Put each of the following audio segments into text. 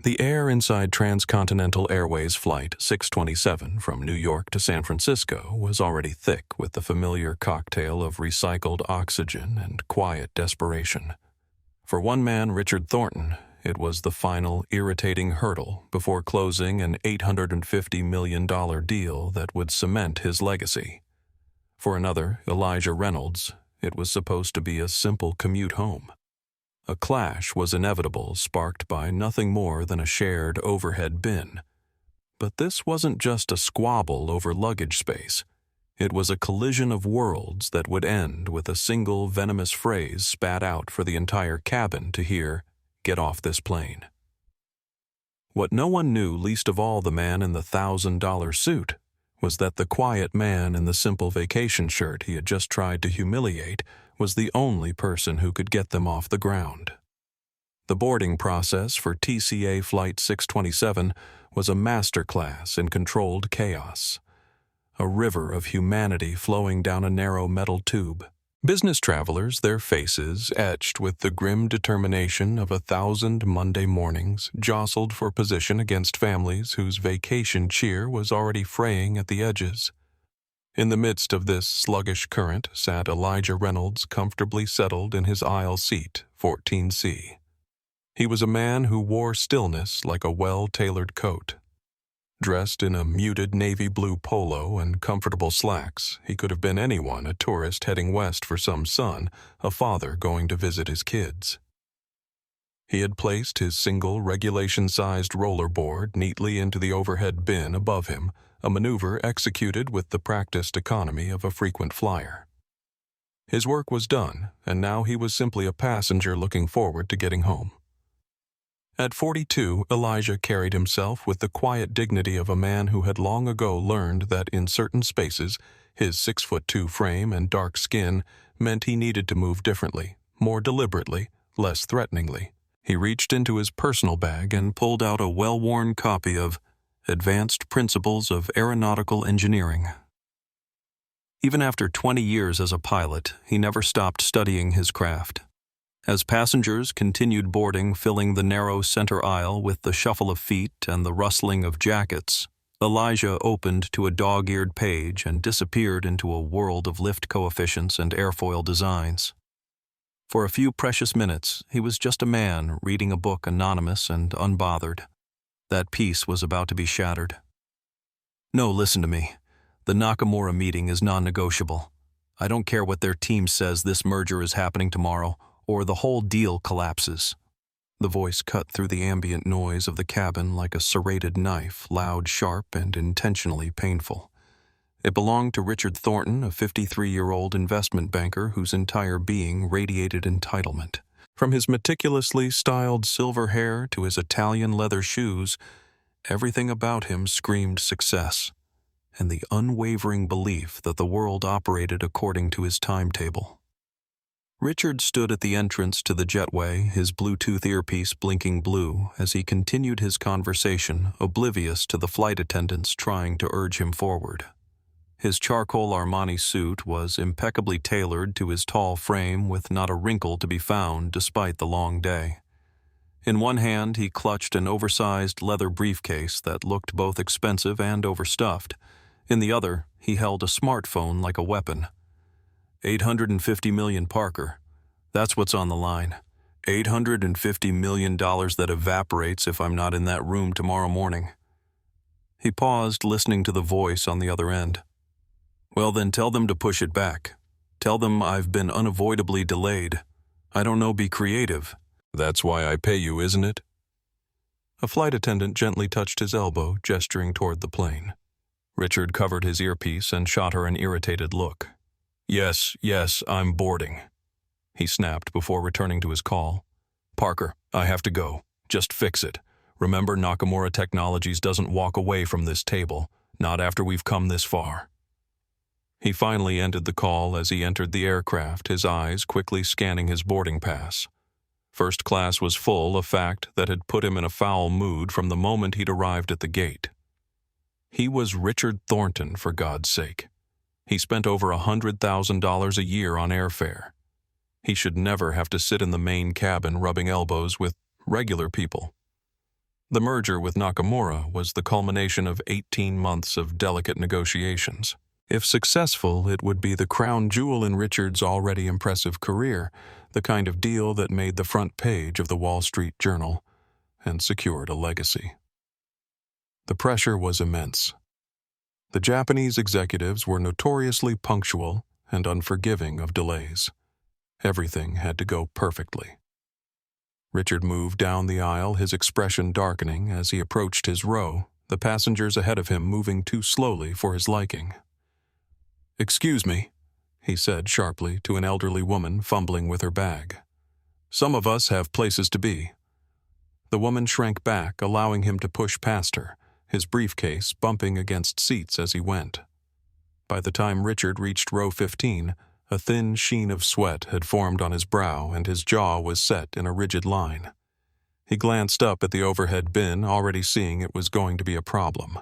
The air inside Transcontinental Airways Flight 627 from New York to San Francisco was already thick with the familiar cocktail of recycled oxygen and quiet desperation. For one man, Richard Thornton, it was the final irritating hurdle before closing an $850 million deal that would cement his legacy. For another, Elijah Reynolds, it was supposed to be a simple commute home. A clash was inevitable, sparked by nothing more than a shared overhead bin. But this wasn't just a squabble over luggage space. It was a collision of worlds that would end with a single venomous phrase spat out for the entire cabin to hear, "Get off this plane." What no one knew, least of all the man in the $1,000 suit, was that the quiet man in the simple vacation shirt he had just tried to humiliate was the only person who could get them off the ground. The boarding process for TCA Flight 627 was a masterclass in controlled chaos, a river of humanity flowing down a narrow metal tube. Business travelers, their faces etched with the grim determination of 1,000 Monday mornings, jostled for position against families whose vacation cheer was already fraying at the edges. In the midst of this sluggish current sat Elijah Reynolds, comfortably settled in his aisle seat, 14C. He was a man who wore stillness like a well-tailored coat. Dressed in a muted navy blue polo and comfortable slacks, he could have been anyone, a tourist heading west for some sun, a father going to visit his kids. He had placed his single regulation-sized rollerboard neatly into the overhead bin above him, a maneuver executed with the practiced economy of a frequent flyer. His work was done, and now he was simply a passenger looking forward to getting home. At 42, Elijah carried himself with the quiet dignity of a man who had long ago learned that in certain spaces, his 6'2" frame and dark skin meant he needed to move differently, more deliberately, less threateningly. He reached into his personal bag and pulled out a well-worn copy of Advanced Principles of Aeronautical Engineering. Even after 20 years as a pilot, he never stopped studying his craft. As passengers continued boarding, filling the narrow center aisle with the shuffle of feet and the rustling of jackets, Elijah opened to a dog-eared page and disappeared into a world of lift coefficients and airfoil designs. For a few precious minutes, he was just a man reading a book, anonymous and unbothered. That peace was about to be shattered. "No, listen to me. The Nakamura meeting is non-negotiable. I don't care what their team says this merger is happening tomorrow, or the whole deal collapses." The voice cut through the ambient noise of the cabin like a serrated knife, loud, sharp, and intentionally painful. It belonged to Richard Thornton, a 53-year-old investment banker whose entire being radiated entitlement. From his meticulously styled silver hair to his Italian leather shoes, everything about him screamed success and the unwavering belief that the world operated according to his timetable. Richard stood at the entrance to the jetway, his Bluetooth earpiece blinking blue, as he continued his conversation, oblivious to the flight attendants trying to urge him forward. His charcoal Armani suit was impeccably tailored to his tall frame, with not a wrinkle to be found despite the long day. In one hand, he clutched an oversized leather briefcase that looked both expensive and overstuffed. In the other, he held a smartphone like a weapon. 850 million, Parker. That's what's on the line. $850 million that evaporates if I'm not in that room tomorrow morning. He paused, listening to the voice on the other end. "Well, then tell them to push it back. Tell them I've been unavoidably delayed. I don't know, be creative. That's why I pay you, isn't it?" A flight attendant gently touched his elbow, gesturing toward the plane. Richard covered his earpiece and shot her an irritated look. Yes, I'm boarding," he snapped before returning to his call. "Parker, I have to go. Just fix it. Remember, Nakamura Technologies doesn't walk away from this table, not after we've come this far." He finally ended the call as he entered the aircraft, his eyes quickly scanning his boarding pass. First class was full, a fact that had put him in a foul mood from the moment he'd arrived at the gate. He was Richard Thornton, for God's sake. He spent over $100,000 a year on airfare. He should never have to sit in the main cabin rubbing elbows with regular people. The merger with Nakamura was the culmination of 18 months of delicate negotiations. If successful, it would be the crown jewel in Richard's already impressive career, the kind of deal that made the front page of the Wall Street Journal and secured a legacy. The pressure was immense. The Japanese executives were notoriously punctual and unforgiving of delays. Everything had to go perfectly. Richard moved down the aisle, his expression darkening as he approached his row, the passengers ahead of him moving too slowly for his liking. "Excuse me," he said sharply to an elderly woman fumbling with her bag. "Some of us have places to be." The woman shrank back, allowing him to push past her, his briefcase bumping against seats as he went. By the time Richard reached row 15, a thin sheen of sweat had formed on his brow and his jaw was set in a rigid line. He glanced up at the overhead bin, already seeing it was going to be a problem.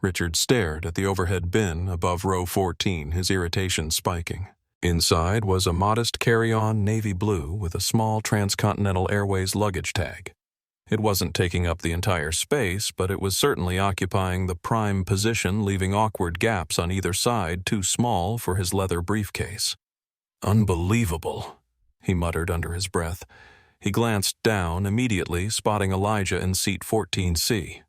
Richard stared at the overhead bin above row 14, his irritation spiking. Inside was a modest carry-on navy blue with a small Transcontinental Airways luggage tag. It wasn't taking up the entire space, but it was certainly occupying the prime position, leaving awkward gaps on either side too small for his leather briefcase. "Unbelievable," he muttered under his breath. He glanced down, immediately spotting Elijah in seat 14C.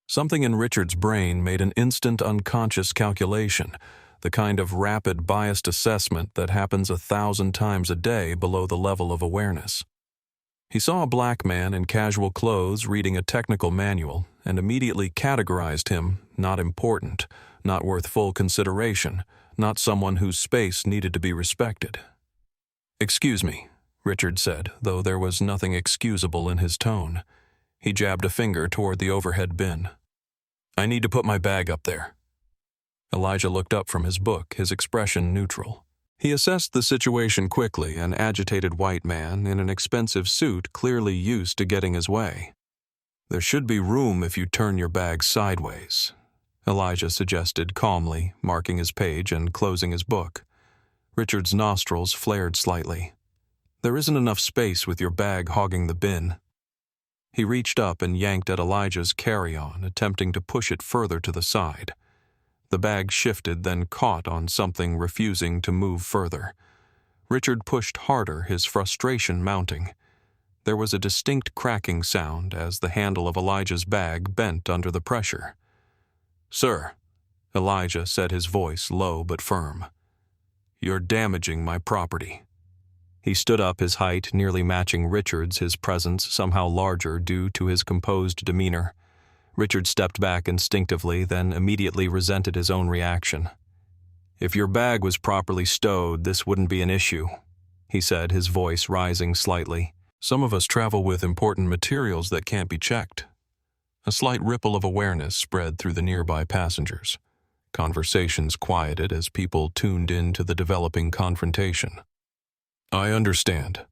Something in Richard's brain made an instant unconscious calculation, the kind of rapid biased assessment that happens 1,000 times a day below the level of awareness. He saw a black man in casual clothes reading a technical manual and immediately categorized him not important, not worth full consideration, not someone whose space needed to be respected. "Excuse me," Richard said, though there was nothing excusable in his tone. He jabbed a finger toward the overhead bin. "I need to put my bag up there." Elijah looked up from his book, his expression neutral. He assessed the situation quickly, an agitated white man in an expensive suit clearly used to getting his way. "There should be room if you turn your bag sideways," Elijah suggested calmly, marking his page and closing his book. Richard's nostrils flared slightly. "There isn't enough space with your bag hogging the bin." He reached up and yanked at Elijah's carry-on, attempting to push it further to the side. The bag shifted, then caught on something, refusing to move further. Richard pushed harder, his frustration mounting. There was a distinct cracking sound as the handle of Elijah's bag bent under the pressure. "Sir," Elijah said, his voice low but firm, "you're damaging my property." He stood up, his height nearly matching Richard's, his presence somehow larger due to his composed demeanor. Richard stepped back instinctively, then immediately resented his own reaction. "If your bag was properly stowed, this wouldn't be an issue," he said, his voice rising slightly. "Some of us travel with important materials that can't be checked." A slight ripple of awareness spread through the nearby passengers. Conversations quieted as people tuned in to the developing confrontation. "I understand,"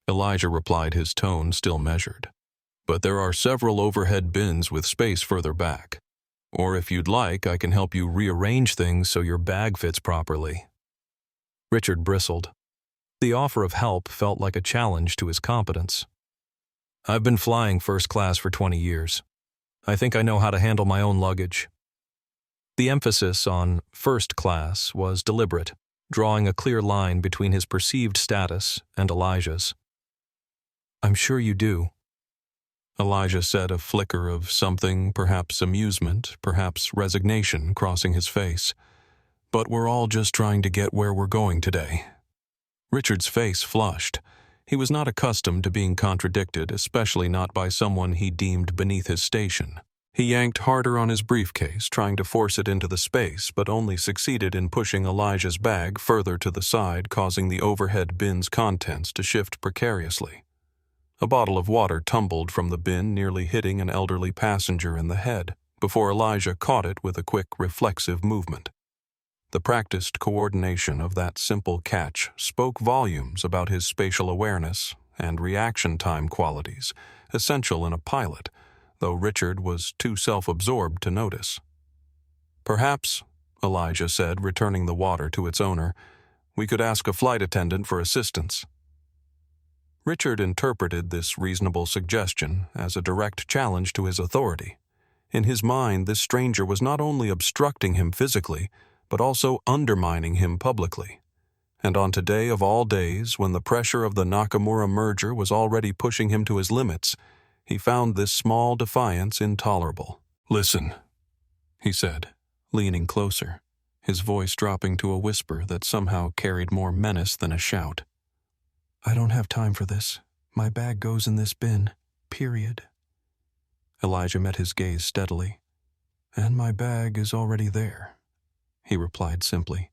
Elijah replied, his tone still measured. "But there are several overhead bins with space further back. Or if you'd like, I can help you rearrange things so your bag fits properly." Richard bristled. The offer of help felt like a challenge to his competence. "I've been flying first class for 20 years. I think I know how to handle my own luggage." The emphasis on first class was deliberate, drawing a clear line between his perceived status and Elijah's. "I'm sure you do," Elijah said, a flicker of something, perhaps amusement, perhaps resignation, crossing his face. "But we're all just trying to get where we're going today." Richard's face flushed. He was not accustomed to being contradicted, especially not by someone he deemed beneath his station. He yanked harder on his briefcase, trying to force it into the space, but only succeeded in pushing Elijah's bag further to the side, causing the overhead bin's contents to shift precariously. A bottle of water tumbled from the bin, nearly hitting an elderly passenger in the head, before Elijah caught it with a quick, reflexive movement. The practiced coordination of that simple catch spoke volumes about his spatial awareness and reaction time qualities, essential in a pilot, though Richard was too self-absorbed to notice. "Perhaps," Elijah said, returning the water to its owner, "we could ask a flight attendant for assistance." Richard interpreted this reasonable suggestion as a direct challenge to his authority. In his mind, this stranger was not only obstructing him physically, but also undermining him publicly. And on today of all days, when the pressure of the Nakamura merger was already pushing him to his limits, he found this small defiance intolerable. "Listen," he said, leaning closer, his voice dropping to a whisper that somehow carried more menace than a shout. "I don't have time for this. My bag goes in this bin, period." Elijah met his gaze steadily. "And my bag is already there," he replied simply.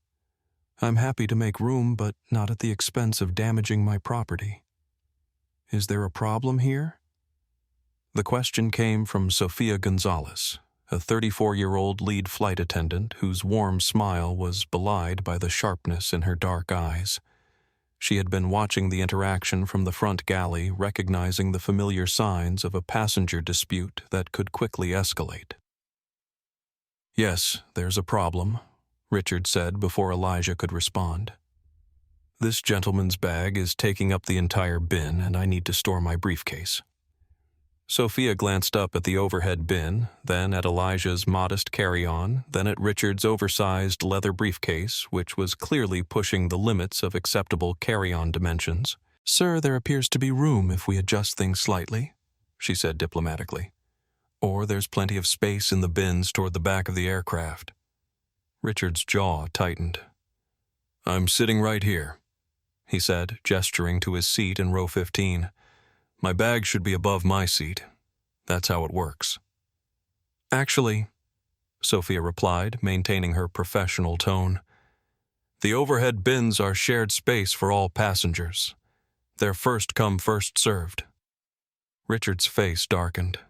"I'm happy to make room, but not at the expense of damaging my property. Is there a problem here?" The question came from Sofia Gonzalez, a 34-year-old lead flight attendant whose warm smile was belied by the sharpness in her dark eyes. She had been watching the interaction from the front galley, recognizing the familiar signs of a passenger dispute that could quickly escalate. "Yes, there's a problem," Richard said before Elijah could respond. "This gentleman's bag is taking up the entire bin, and I need to store my briefcase." Sophia glanced up at the overhead bin, then at Elijah's modest carry-on, then at Richard's oversized leather briefcase, which was clearly pushing the limits of acceptable carry-on dimensions. "Sir, there appears to be room if we adjust things slightly," she said diplomatically. "Or there's plenty of space in the bins toward the back of the aircraft." Richard's jaw tightened. "I'm sitting right here," he said, gesturing to his seat in row 15. "My bag should be above my seat. That's how it works." "Actually," Sophia replied, maintaining her professional tone, "the overhead bins are shared space for all passengers. They're first come, first served." Richard's face darkened.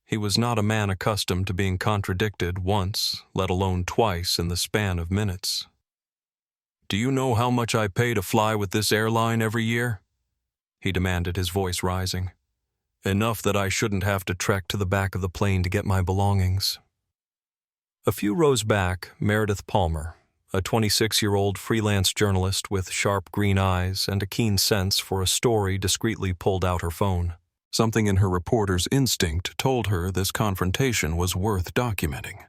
He was not a man accustomed to being contradicted once, let alone twice, in the span of minutes. "Do you know how much I pay to fly with this airline every year?" he demanded, his voice rising. "Enough that I shouldn't have to trek to the back of the plane to get my belongings." A few rows back, Meredith Palmer, a 26-year-old freelance journalist with sharp green eyes and a keen sense for a story, discreetly pulled out her phone. Something in her reporter's instinct told her this confrontation was worth documenting.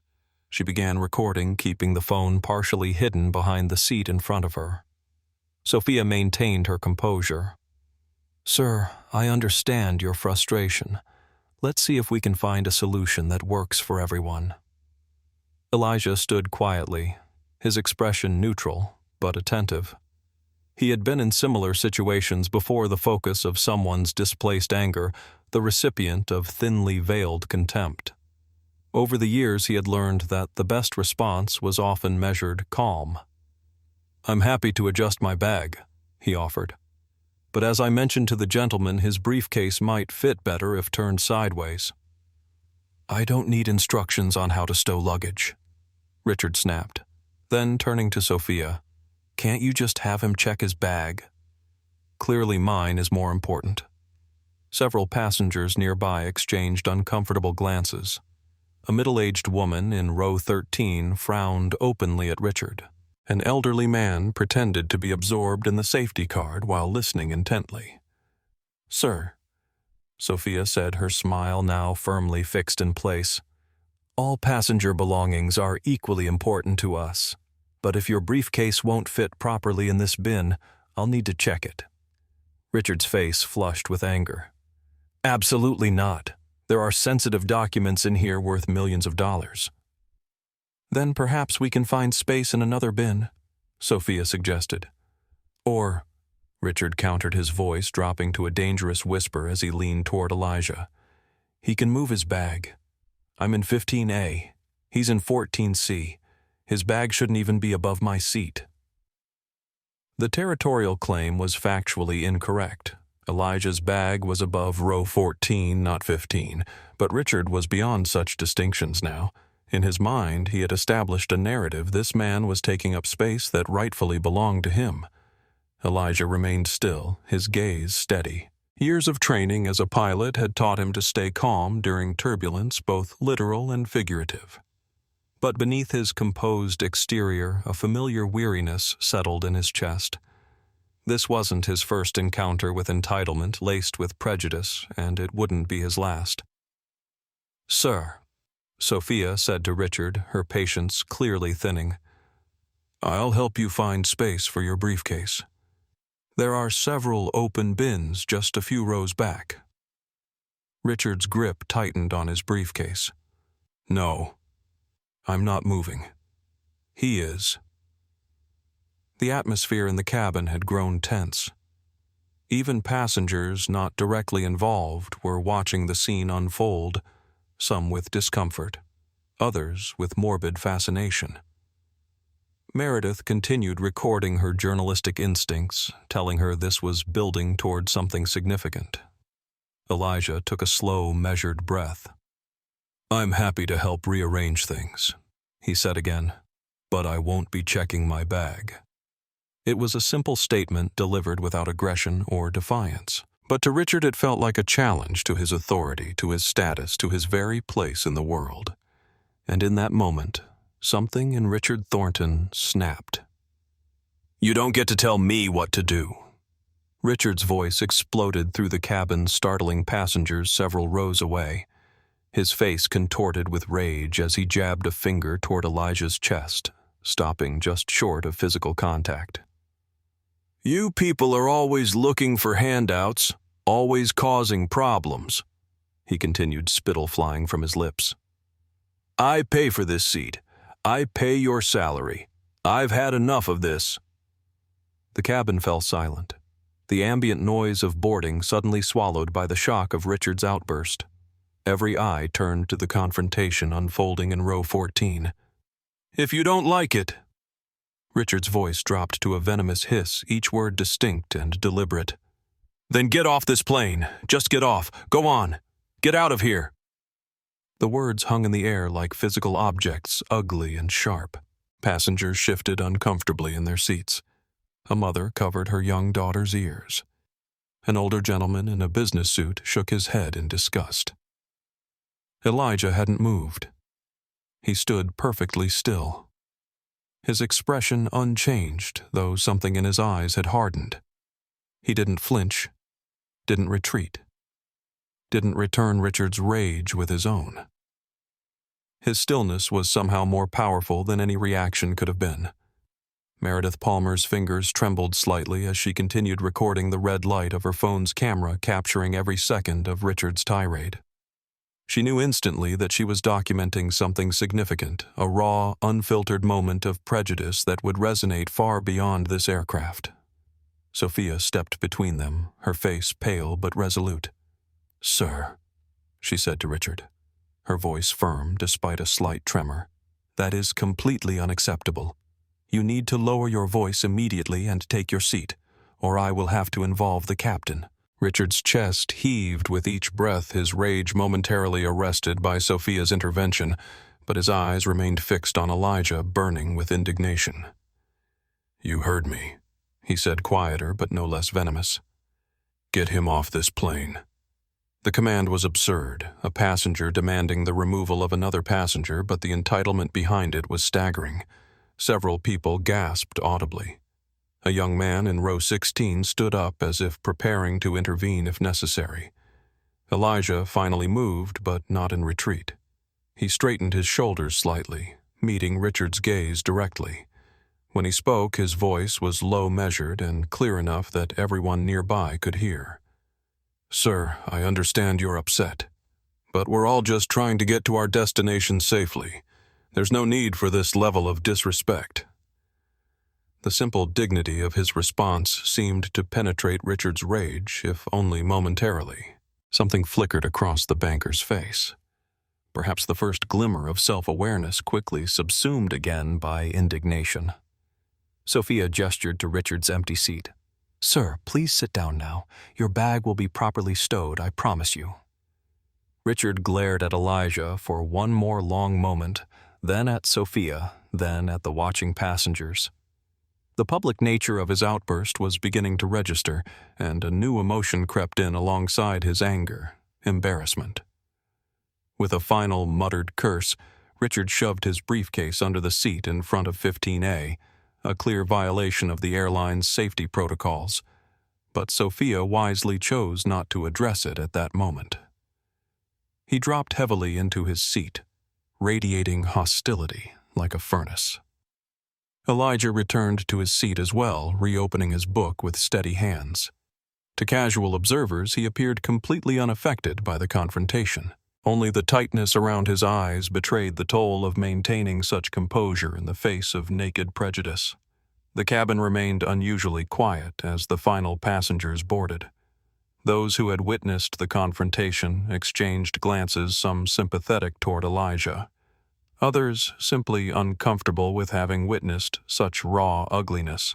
She began recording, keeping the phone partially hidden behind the seat in front of her. Sophia maintained her composure. "Sir, I understand your frustration. Let's see if we can find a solution that works for everyone." Elijah stood quietly, his expression neutral, but attentive. He had been in similar situations before, the focus of someone's displaced anger, the recipient of thinly veiled contempt. Over the years, he had learned that the best response was often measured calm. "I'm happy to adjust my bag," he offered. "But as I mentioned to the gentleman, his briefcase might fit better if turned sideways." "I don't need instructions on how to stow luggage," Richard snapped. Then, turning to Sophia, "Can't you just have him check his bag? Clearly mine is more important." Several passengers nearby exchanged uncomfortable glances. A middle-aged woman in row 13 frowned openly at Richard. An elderly man pretended to be absorbed in the safety card while listening intently. "Sir," Sophia said, her smile now firmly fixed in place, "all passenger belongings are equally important to us, but if your briefcase won't fit properly in this bin, I'll need to check it." Richard's face flushed with anger. "Absolutely not. There are sensitive documents in here worth millions of dollars." "Then perhaps we can find space in another bin," Sophia suggested. "Or," Richard countered, his voice dropping to a dangerous whisper as he leaned toward Elijah, "he can move his bag. I'm in 15A. He's in 14C. His bag shouldn't even be above my seat." The territorial claim was factually incorrect. Elijah's bag was above row 14, not 15, but Richard was beyond such distinctions now. In his mind, he had established a narrative this man was taking up space that rightfully belonged to him. Elijah remained still, his gaze steady. Years of training as a pilot had taught him to stay calm during turbulence, both literal and figurative. But beneath his composed exterior, a familiar weariness settled in his chest. This wasn't his first encounter with entitlement laced with prejudice, and it wouldn't be his last. "Sir," Sophia said to Richard, her patience clearly thinning, "I'll help you find space for your briefcase. There are several open bins just a few rows back." Richard's grip tightened on his briefcase. "No, I'm not moving. He is." The atmosphere in the cabin had grown tense. Even passengers not directly involved were watching the scene unfold, some with discomfort, others with morbid fascination. Meredith continued recording her journalistic instincts, telling her this was building toward something significant. Elijah took a slow, measured breath. "I'm happy to help rearrange things," he said again, "but I won't be checking my bag." It was a simple statement delivered without aggression or defiance, but to Richard it felt like a challenge to his authority, to his status, to his very place in the world. And in that moment, something in Richard Thornton snapped. "You don't get to tell me what to do." Richard's voice exploded through the cabin, startling passengers several rows away. His face contorted with rage as he jabbed a finger toward Elijah's chest, stopping just short of physical contact. "You people are always looking for handouts, always causing problems," he continued, spittle flying from his lips. "I pay for this seat. I pay your salary. I've had enough of this." The cabin fell silent, the ambient noise of boarding suddenly swallowed by the shock of Richard's outburst. Every eye turned to the confrontation unfolding in row 14. "If you don't like it—" Richard's voice dropped to a venomous hiss, each word distinct and deliberate. "Then get off this plane. Just get off. Go on. Get out of here." The words hung in the air like physical objects, ugly and sharp. Passengers shifted uncomfortably in their seats. A mother covered her young daughter's ears. An older gentleman in a business suit shook his head in disgust. Elijah hadn't moved. He stood perfectly still. His expression unchanged, though something in his eyes had hardened. He didn't flinch, didn't retreat, didn't return Richard's rage with his own. His stillness was somehow more powerful than any reaction could have been. Meredith Palmer's fingers trembled slightly as she continued recording the red light of her phone's camera, capturing every second of Richard's tirade. She knew instantly that she was documenting something significant, a raw, unfiltered moment of prejudice that would resonate far beyond this aircraft. Sophia stepped between them, her face pale but resolute. "Sir," she said to Richard, her voice firm despite a slight tremor, "that is completely unacceptable. You need to lower your voice immediately and take your seat, or I will have to involve the captain." Richard's chest heaved with each breath, his rage momentarily arrested by Sophia's intervention, but his eyes remained fixed on Elijah, burning with indignation. "You heard me," he said, quieter but no less venomous. "Get him off this plane." The command was absurd, a passenger demanding the removal of another passenger, but the entitlement behind it was staggering. Several people gasped audibly. A young man in row 16 stood up as if preparing to intervene if necessary. Elijah finally moved, but not in retreat. He straightened his shoulders slightly, meeting Richard's gaze directly. When he spoke, his voice was low-measured and clear enough that everyone nearby could hear. "Sir, I understand you're upset, but we're all just trying to get to our destination safely. There's no need for this level of disrespect." The simple dignity of his response seemed to penetrate Richard's rage, if only momentarily. Something flickered across the banker's face. Perhaps the first glimmer of self-awareness quickly subsumed again by indignation. Sophia gestured to Richard's empty seat. "Sir, please sit down now. Your bag will be properly stowed, I promise you." Richard glared at Elijah for one more long moment, then at Sophia, then at the watching passengers. The public nature of his outburst was beginning to register, and a new emotion crept in alongside his anger, embarrassment. With a final muttered curse, Richard shoved his briefcase under the seat in front of 15A, a clear violation of the airline's safety protocols, but Sophia wisely chose not to address it at that moment. He dropped heavily into his seat, radiating hostility like a furnace. Elijah returned to his seat as well, reopening his book with steady hands. To casual observers, he appeared completely unaffected by the confrontation. Only the tightness around his eyes betrayed the toll of maintaining such composure in the face of naked prejudice. The cabin remained unusually quiet as the final passengers boarded. Those who had witnessed the confrontation exchanged glances, some sympathetic toward Elijah. Others simply uncomfortable with having witnessed such raw ugliness.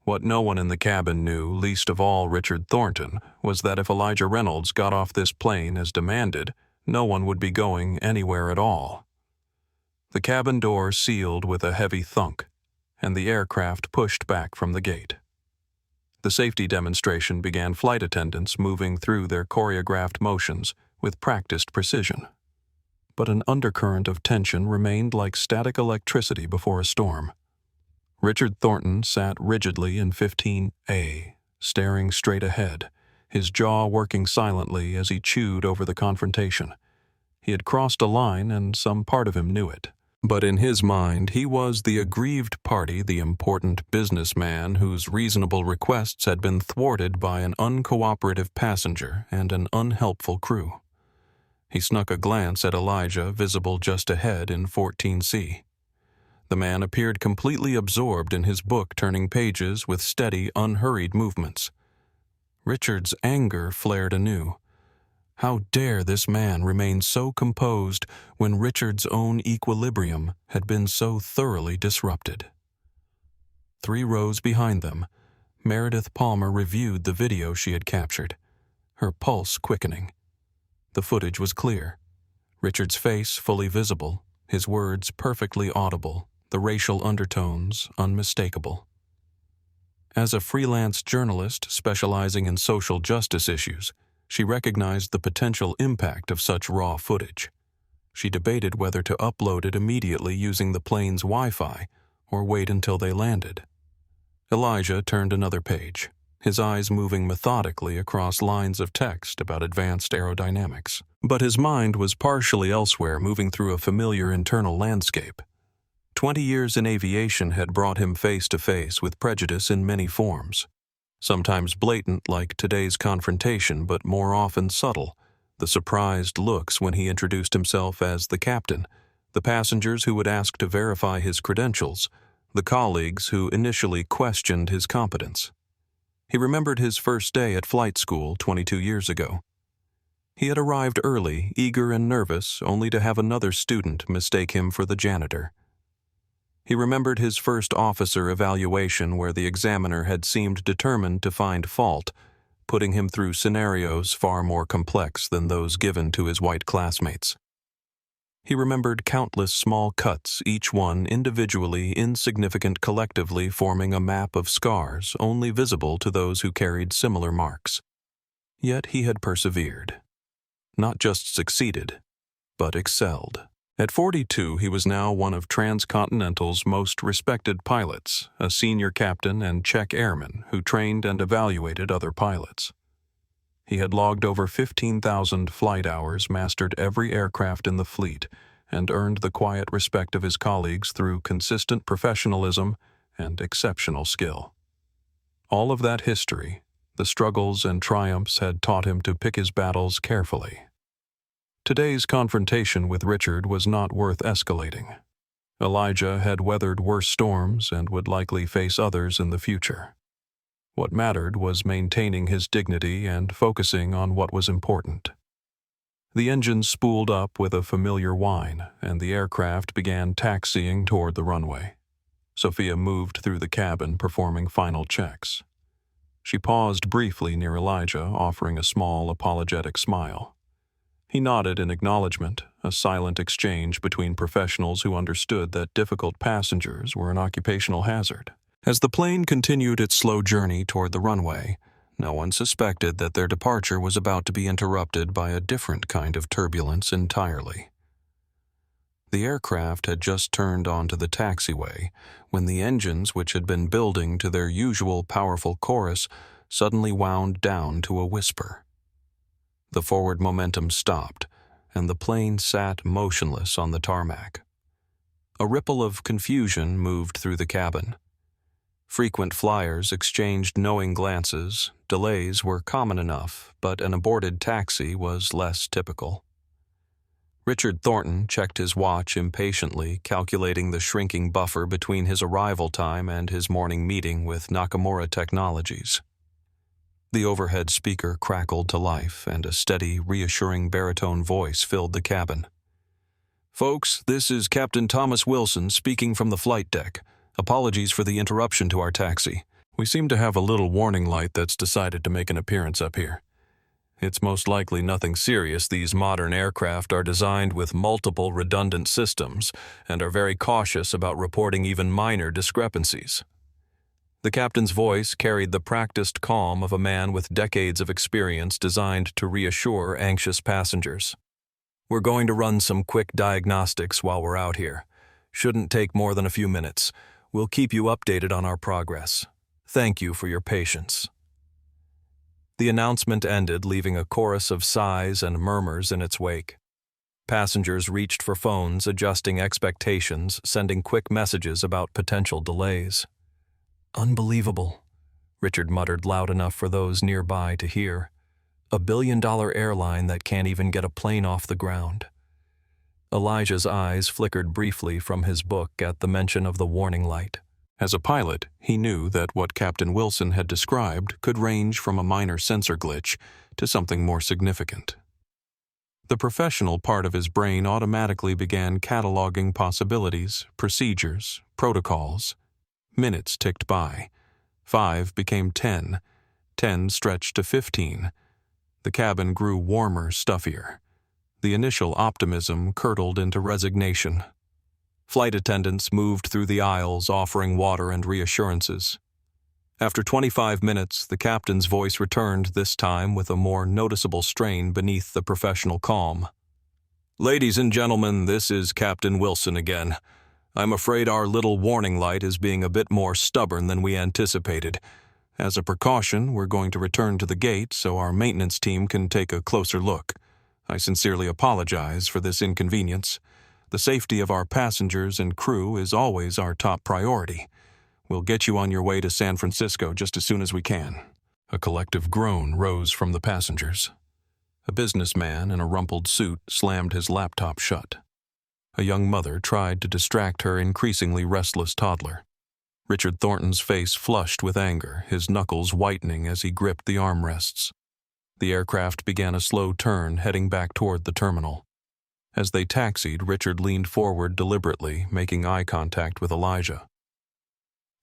What no one in the cabin knew, least of all Richard Thornton, was that if Elijah Reynolds got off this plane as demanded, no one would be going anywhere at all. The cabin door sealed with a heavy thunk, and the aircraft pushed back from the gate. The safety demonstration began, flight attendants moving through their choreographed motions with practiced precision. But an undercurrent of tension remained like static electricity before a storm. Richard Thornton sat rigidly in 15A, staring straight ahead, his jaw working silently as he chewed over the confrontation. He had crossed a line, and some part of him knew it. But in his mind, he was the aggrieved party, the important businessman whose reasonable requests had been thwarted by an uncooperative passenger and an unhelpful crew. He snuck a glance at Elijah, visible just ahead in 14C. The man appeared completely absorbed in his book, turning pages with steady, unhurried movements. Richard's anger flared anew. How dare this man remain so composed when Richard's own equilibrium had been so thoroughly disrupted? 3 rows behind them, Meredith Palmer reviewed the video she had captured, her pulse quickening. The footage was clear. Richard's face fully visible, his words perfectly audible, the racial undertones unmistakable. As a freelance journalist specializing in social justice issues, she recognized the potential impact of such raw footage. She debated whether to upload it immediately using the plane's Wi-Fi or wait until they landed. Elijah turned another page, his eyes moving methodically across lines of text about advanced aerodynamics. But his mind was partially elsewhere, moving through a familiar internal landscape. 20 years in aviation had brought him face to face with prejudice in many forms. Sometimes blatant, like today's confrontation, but more often subtle. The surprised looks when he introduced himself as the captain, the passengers who would ask to verify his credentials, the colleagues who initially questioned his competence. He remembered his first day at flight school 22 years ago. He had arrived early, eager and nervous, only to have another student mistake him for the janitor. He remembered his first officer evaluation where the examiner had seemed determined to find fault, putting him through scenarios far more complex than those given to his white classmates. He remembered countless small cuts, each one individually insignificant, collectively forming a map of scars only visible to those who carried similar marks. Yet he had persevered. Not just succeeded, but excelled. At 42, he was now one of Transcontinental's most respected pilots, a senior captain and check airman who trained and evaluated other pilots. He had logged over 15,000 flight hours, mastered every aircraft in the fleet, and earned the quiet respect of his colleagues through consistent professionalism and exceptional skill. All of that history, the struggles and triumphs, had taught him to pick his battles carefully. Today's confrontation with Richard was not worth escalating. Elijah had weathered worse storms and would likely face others in the future. What mattered was maintaining his dignity and focusing on what was important. The engine spooled up with a familiar whine, and the aircraft began taxiing toward the runway. Sophia moved through the cabin, performing final checks. She paused briefly near Elijah, offering a small, apologetic smile. He nodded in acknowledgement, a silent exchange between professionals who understood that difficult passengers were an occupational hazard. As the plane continued its slow journey toward the runway, no one suspected that their departure was about to be interrupted by a different kind of turbulence entirely. The aircraft had just turned onto the taxiway when the engines, which had been building to their usual powerful chorus, suddenly wound down to a whisper. The forward momentum stopped, and the plane sat motionless on the tarmac. A ripple of confusion moved through the cabin. Frequent flyers exchanged knowing glances. Delays were common enough, but an aborted taxi was less typical. Richard Thornton checked his watch impatiently, calculating the shrinking buffer between his arrival time and his morning meeting with Nakamura Technologies. The overhead speaker crackled to life, and a steady, reassuring baritone voice filled the cabin. "Folks, this is Captain Thomas Wilson speaking from the flight deck. Apologies for the interruption to our taxi. We seem to have a little warning light that's decided to make an appearance up here. It's most likely nothing serious. These modern aircraft are designed with multiple redundant systems and are very cautious about reporting even minor discrepancies." The captain's voice carried the practiced calm of a man with decades of experience designed to reassure anxious passengers. "We're going to run some quick diagnostics while we're out here. Shouldn't take more than a few minutes. We'll keep you updated on our progress. Thank you for your patience." The announcement ended, leaving a chorus of sighs and murmurs in its wake. Passengers reached for phones, adjusting expectations, sending quick messages about potential delays. "Unbelievable," Richard muttered loud enough for those nearby to hear. "A billion-dollar airline that can't even get a plane off the ground." Elijah's eyes flickered briefly from his book at the mention of the warning light. As a pilot, he knew that what Captain Wilson had described could range from a minor sensor glitch to something more significant. The professional part of his brain automatically began cataloging possibilities, procedures, protocols. Minutes ticked by. 5 became 10. 10 stretched to 15. The cabin grew warmer, stuffier. The initial optimism curdled into resignation. Flight attendants moved through the aisles, offering water and reassurances. After 25 minutes, the captain's voice returned, this time with a more noticeable strain beneath the professional calm. "Ladies and gentlemen, this is Captain Wilson again. I'm afraid our little warning light is being a bit more stubborn than we anticipated. As a precaution, we're going to return to the gate so our maintenance team can take a closer look. I sincerely apologize for this inconvenience. The safety of our passengers and crew is always our top priority. We'll get you on your way to San Francisco just as soon as we can." A collective groan rose from the passengers. A businessman in a rumpled suit slammed his laptop shut. A young mother tried to distract her increasingly restless toddler. Richard Thornton's face flushed with anger, his knuckles whitening as he gripped the armrests. The aircraft began a slow turn, heading back toward the terminal. As they taxied, Richard leaned forward deliberately, making eye contact with Elijah.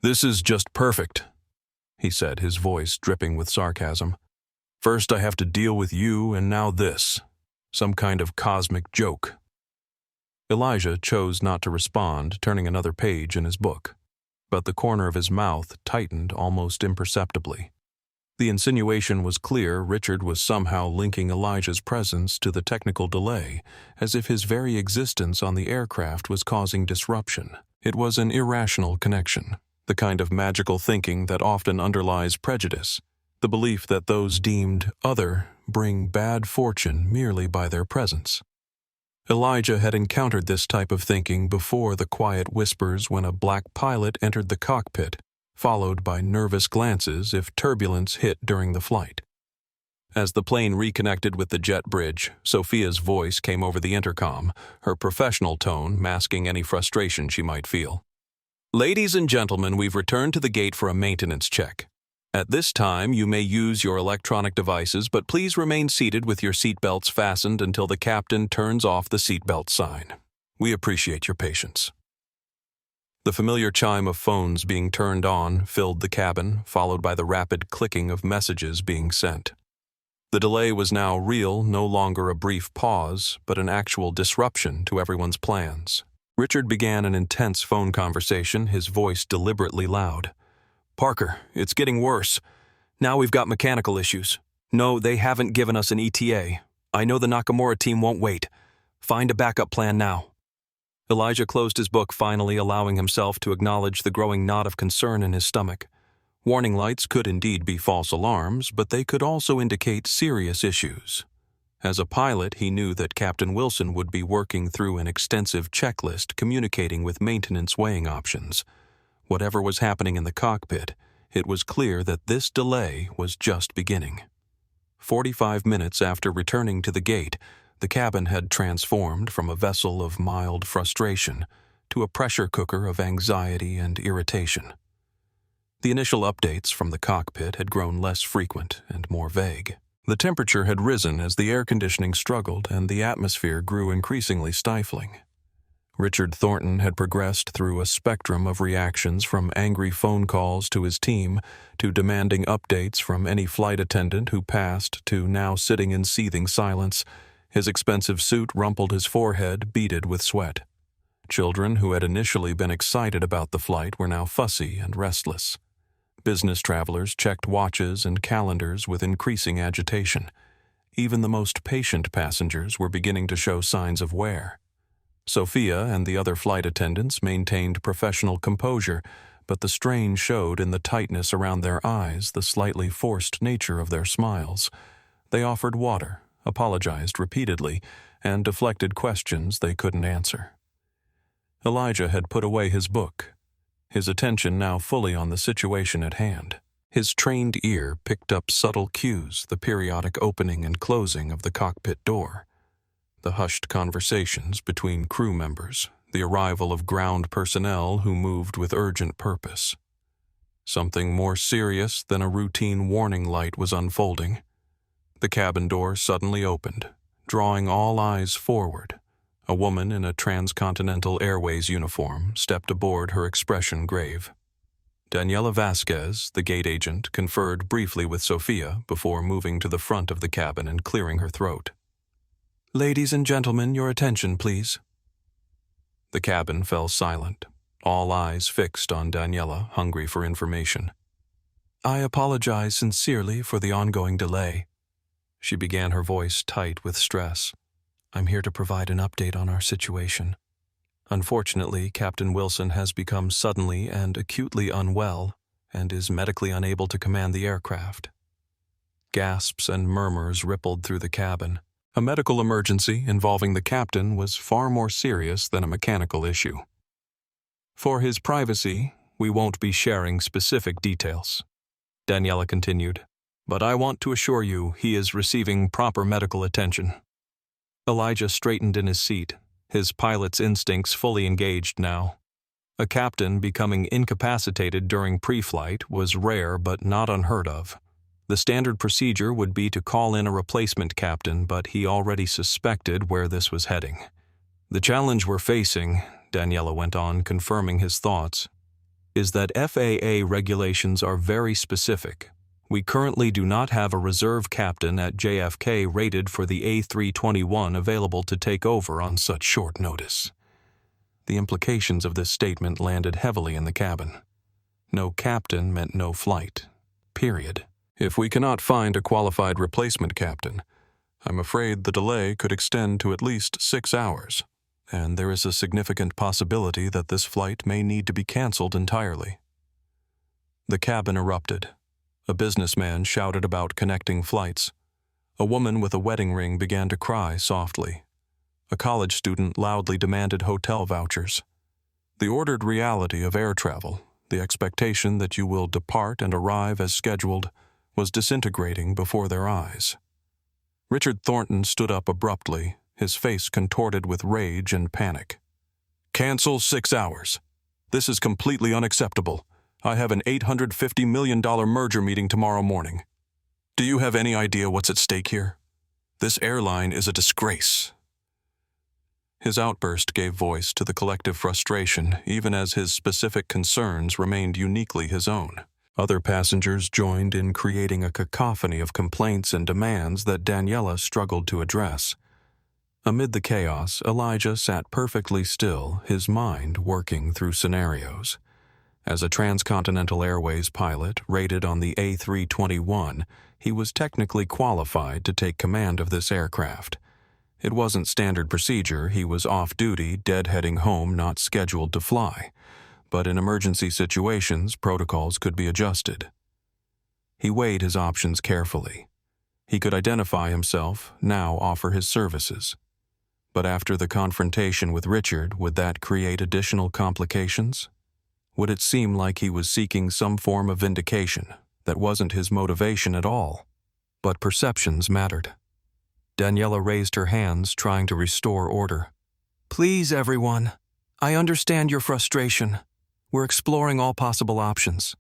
"This is just perfect," he said, his voice dripping with sarcasm. "First I have to deal with you, and now this. Some kind of cosmic joke." Elijah chose not to respond, turning another page in his book, but the corner of his mouth tightened almost imperceptibly. The insinuation was clear. Richard was somehow linking Elijah's presence to the technical delay, as if his very existence on the aircraft was causing disruption. It was an irrational connection, the kind of magical thinking that often underlies prejudice, the belief that those deemed other bring bad fortune merely by their presence. Elijah had encountered this type of thinking before the quiet whispers when a black pilot entered the cockpit, followed by nervous glances if turbulence hit during the flight. As the plane reconnected with the jet bridge, Sophia's voice came over the intercom, her professional tone masking any frustration she might feel. "Ladies and gentlemen, we've returned to the gate for a maintenance check. At this time, you may use your electronic devices, but please remain seated with your seatbelts fastened until the captain turns off the seatbelt sign. We appreciate your patience." The familiar chime of phones being turned on filled the cabin, followed by the rapid clicking of messages being sent. The delay was now real, no longer a brief pause, but an actual disruption to everyone's plans. Richard began an intense phone conversation, his voice deliberately loud. "Parker, it's getting worse. Now we've got mechanical issues. No, they haven't given us an ETA. I know the Nakamura team won't wait. Find a backup plan now." Elijah closed his book, finally allowing himself to acknowledge the growing knot of concern in his stomach. Warning lights could indeed be false alarms, but they could also indicate serious issues. As a pilot, he knew that Captain Wilson would be working through an extensive checklist communicating with maintenance weighing options. Whatever was happening in the cockpit, it was clear that this delay was just beginning. 45 minutes after returning to the gate, the cabin had transformed from a vessel of mild frustration to a pressure cooker of anxiety and irritation. The initial updates from the cockpit had grown less frequent and more vague. The temperature had risen as the air conditioning struggled and the atmosphere grew increasingly stifling. Richard Thornton had progressed through a spectrum of reactions from angry phone calls to his team to demanding updates from any flight attendant who passed to now sitting in seething silence. His expensive suit rumpled his forehead, beaded with sweat. Children who had initially been excited about the flight were now fussy and restless. Business travelers checked watches and calendars with increasing agitation. Even the most patient passengers were beginning to show signs of wear. Sophia and the other flight attendants maintained professional composure, but the strain showed in the tightness around their eyes, the slightly forced nature of their smiles. They offered water, apologized repeatedly, and deflected questions they couldn't answer. Elijah had put away his book, his attention now fully on the situation at hand. His trained ear picked up subtle cues, the periodic opening and closing of the cockpit door, the hushed conversations between crew members, the arrival of ground personnel who moved with urgent purpose. Something more serious than a routine warning light was unfolding. The cabin door suddenly opened, drawing all eyes forward. A woman in a Transcontinental Airways uniform stepped aboard, her expression grave. Daniela Vasquez, the gate agent, conferred briefly with Sophia before moving to the front of the cabin and clearing her throat. "Ladies and gentlemen, your attention, please." The cabin fell silent, all eyes fixed on Daniela, hungry for information. "I apologize sincerely for the ongoing delay." She began, her voice tight with stress. "I'm here to provide an update on our situation. Unfortunately, Captain Wilson has become suddenly and acutely unwell and is medically unable to command the aircraft." Gasps and murmurs rippled through the cabin. A medical emergency involving the captain was far more serious than a mechanical issue. "For his privacy, we won't be sharing specific details," Daniela continued, "but I want to assure you he is receiving proper medical attention." Elijah straightened in his seat, his pilot's instincts fully engaged now. A captain becoming incapacitated during pre-flight was rare but not unheard of. The standard procedure would be to call in a replacement captain, but he already suspected where this was heading. "The challenge we're facing," Daniela went on, confirming his thoughts, "is that FAA regulations are very specific. We currently do not have a reserve captain at JFK rated for the A321 available to take over on such short notice." The implications of this statement landed heavily in the cabin. No captain meant no flight. Period. "If we cannot find a qualified replacement captain, I'm afraid the delay could extend to at least 6 hours, and there is a significant possibility that this flight may need to be canceled entirely." The cabin erupted. A businessman shouted about connecting flights. A woman with a wedding ring began to cry softly. A college student loudly demanded hotel vouchers. The ordered reality of air travel, the expectation that you will depart and arrive as scheduled, was disintegrating before their eyes. Richard Thornton stood up abruptly, his face contorted with rage and panic. "Cancel 6 hours. This is completely unacceptable. I have an $850 million merger meeting tomorrow morning. Do you have any idea what's at stake here? This airline is a disgrace." His outburst gave voice to the collective frustration, even as his specific concerns remained uniquely his own. Other passengers joined in creating a cacophony of complaints and demands that Daniela struggled to address. Amid the chaos, Elijah sat perfectly still, his mind working through scenarios. As a Transcontinental Airways pilot rated on the A321, he was technically qualified to take command of this aircraft. It wasn't standard procedure. He was off-duty, deadheading home, not scheduled to fly. But in emergency situations, protocols could be adjusted. He weighed his options carefully. He could identify himself, now offer his services. But after the confrontation with Richard, would that create additional complications? Would it seem like he was seeking some form of vindication that wasn't his motivation at all? But perceptions mattered. Daniela raised her hands, trying to restore order. "Please, everyone. I understand your frustration. We're exploring all possible options."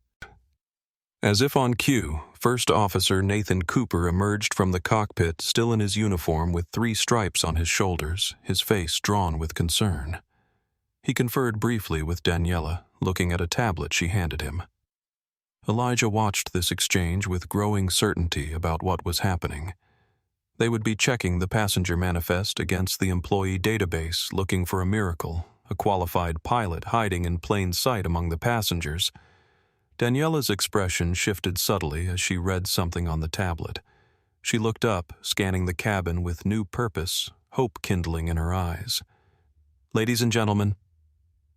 As if on cue, First Officer Nathan Cooper emerged from the cockpit, still in his uniform with 3 stripes on his shoulders, his face drawn with concern. He conferred briefly with Daniela, looking at a tablet she handed him. Elijah watched this exchange with growing certainty about what was happening. They would be checking the passenger manifest against the employee database, looking for a miracle, a qualified pilot hiding in plain sight among the passengers. Daniela's expression shifted subtly as she read something on the tablet. She looked up, scanning the cabin with new purpose, hope kindling in her eyes. "Ladies and gentlemen,"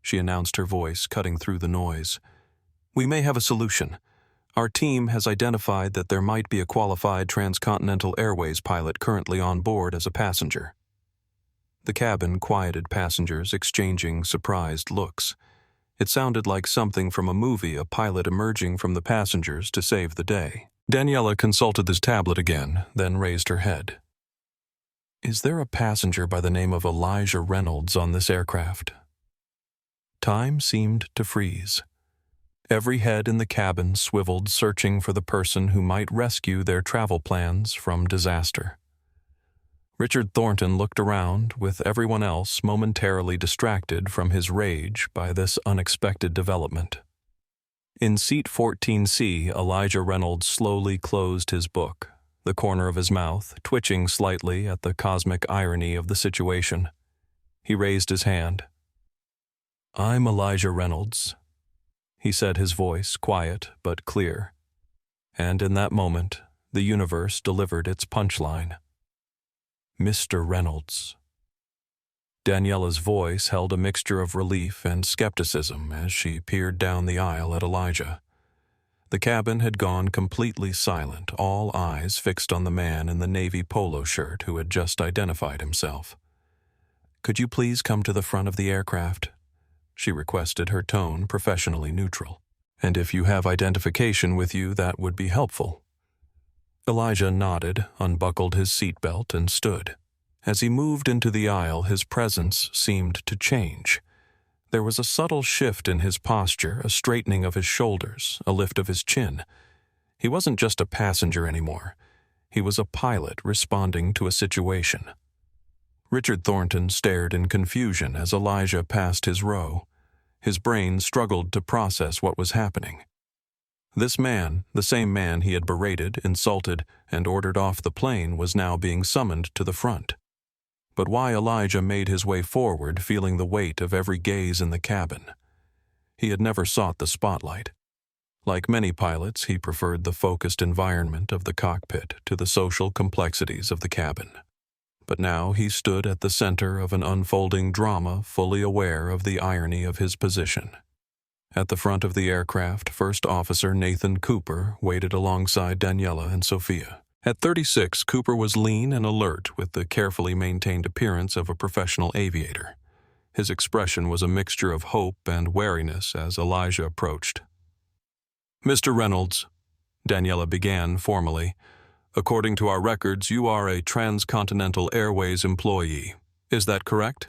she announced, her voice cutting through the noise, "we may have a solution. Our team has identified that there might be a qualified Transcontinental Airways pilot currently on board as a passenger." The cabin quieted passengers, exchanging surprised looks. It sounded like something from a movie, a pilot emerging from the passengers to save the day. Daniela consulted this tablet again, then raised her head. "Is there a passenger by the name of Elijah Reynolds on this aircraft?" Time seemed to freeze. Every head in the cabin swiveled, searching for the person who might rescue their travel plans from disaster. Richard Thornton looked around, with everyone else momentarily distracted from his rage by this unexpected development. In seat 14C, Elijah Reynolds slowly closed his book, the corner of his mouth twitching slightly at the cosmic irony of the situation. He raised his hand. "I'm Elijah Reynolds," he said, his voice quiet but clear. And in that moment, the universe delivered its punchline. "Mr. Reynolds." Daniela's voice held a mixture of relief and skepticism as she peered down the aisle at Elijah. The cabin had gone completely silent, all eyes fixed on the man in the navy polo shirt who had just identified himself. "Could you please come to the front of the aircraft?" she requested, her tone professionally neutral. "And if you have identification with you, that would be helpful." Elijah nodded, unbuckled his seatbelt, and stood. As he moved into the aisle, his presence seemed to change. There was a subtle shift in his posture, a straightening of his shoulders, a lift of his chin. He wasn't just a passenger anymore. He was a pilot responding to a situation. Richard Thornton stared in confusion as Elijah passed his row. His brain struggled to process what was happening. This man, the same man he had berated, insulted, and ordered off the plane, was now being summoned to the front. But why Elijah made his way forward, feeling the weight of every gaze in the cabin? He had never sought the spotlight. Like many pilots, he preferred the focused environment of the cockpit to the social complexities of the cabin. But now he stood at the center of an unfolding drama, fully aware of the irony of his position. At the front of the aircraft, First Officer Nathan Cooper waited alongside Daniela and Sophia. At 36, Cooper was lean and alert, with the carefully maintained appearance of a professional aviator. His expression was a mixture of hope and wariness as Elijah approached. "Mr. Reynolds," Daniela began formally, "according to our records, you are a Transcontinental Airways employee. Is that correct?"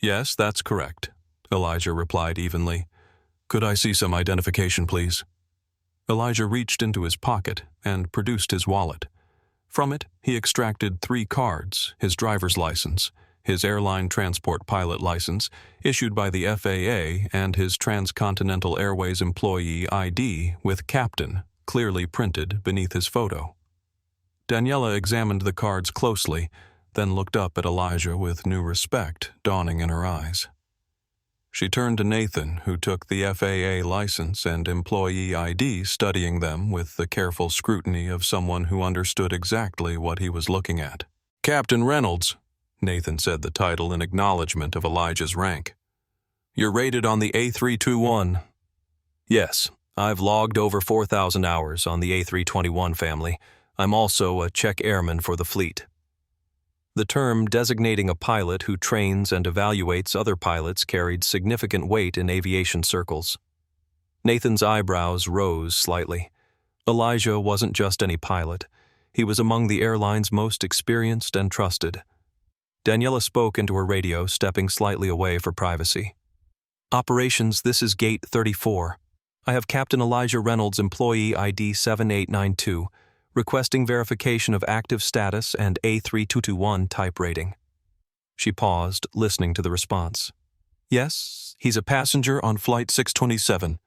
"Yes, that's correct," Elijah replied evenly. "Could I see some identification, please?" Elijah reached into his pocket and produced his wallet. From it, he extracted 3 cards, his driver's license, his airline transport pilot license, issued by the FAA, and his Transcontinental Airways employee ID with Captain, clearly printed beneath his photo. Daniela examined the cards closely, then looked up at Elijah with new respect dawning in her eyes. She turned to Nathan, who took the FAA license and employee ID, studying them with the careful scrutiny of someone who understood exactly what he was looking at. "Captain Reynolds," Nathan said the title in acknowledgement of Elijah's rank. "You're rated on the A321. Yes, I've logged over 4,000 hours on the A321 family. I'm also a check airman for the fleet." The term designating a pilot who trains and evaluates other pilots carried significant weight in aviation circles. Nathan's eyebrows rose slightly. Elijah wasn't just any pilot. He was among the airline's most experienced and trusted. Daniela spoke into her radio, stepping slightly away for privacy. "Operations, this is Gate 34. I have Captain Elijah Reynolds, employee ID 7892, requesting verification of active status and A3221 type rating." She paused, listening to the response. "Yes, he's a passenger on Flight 627.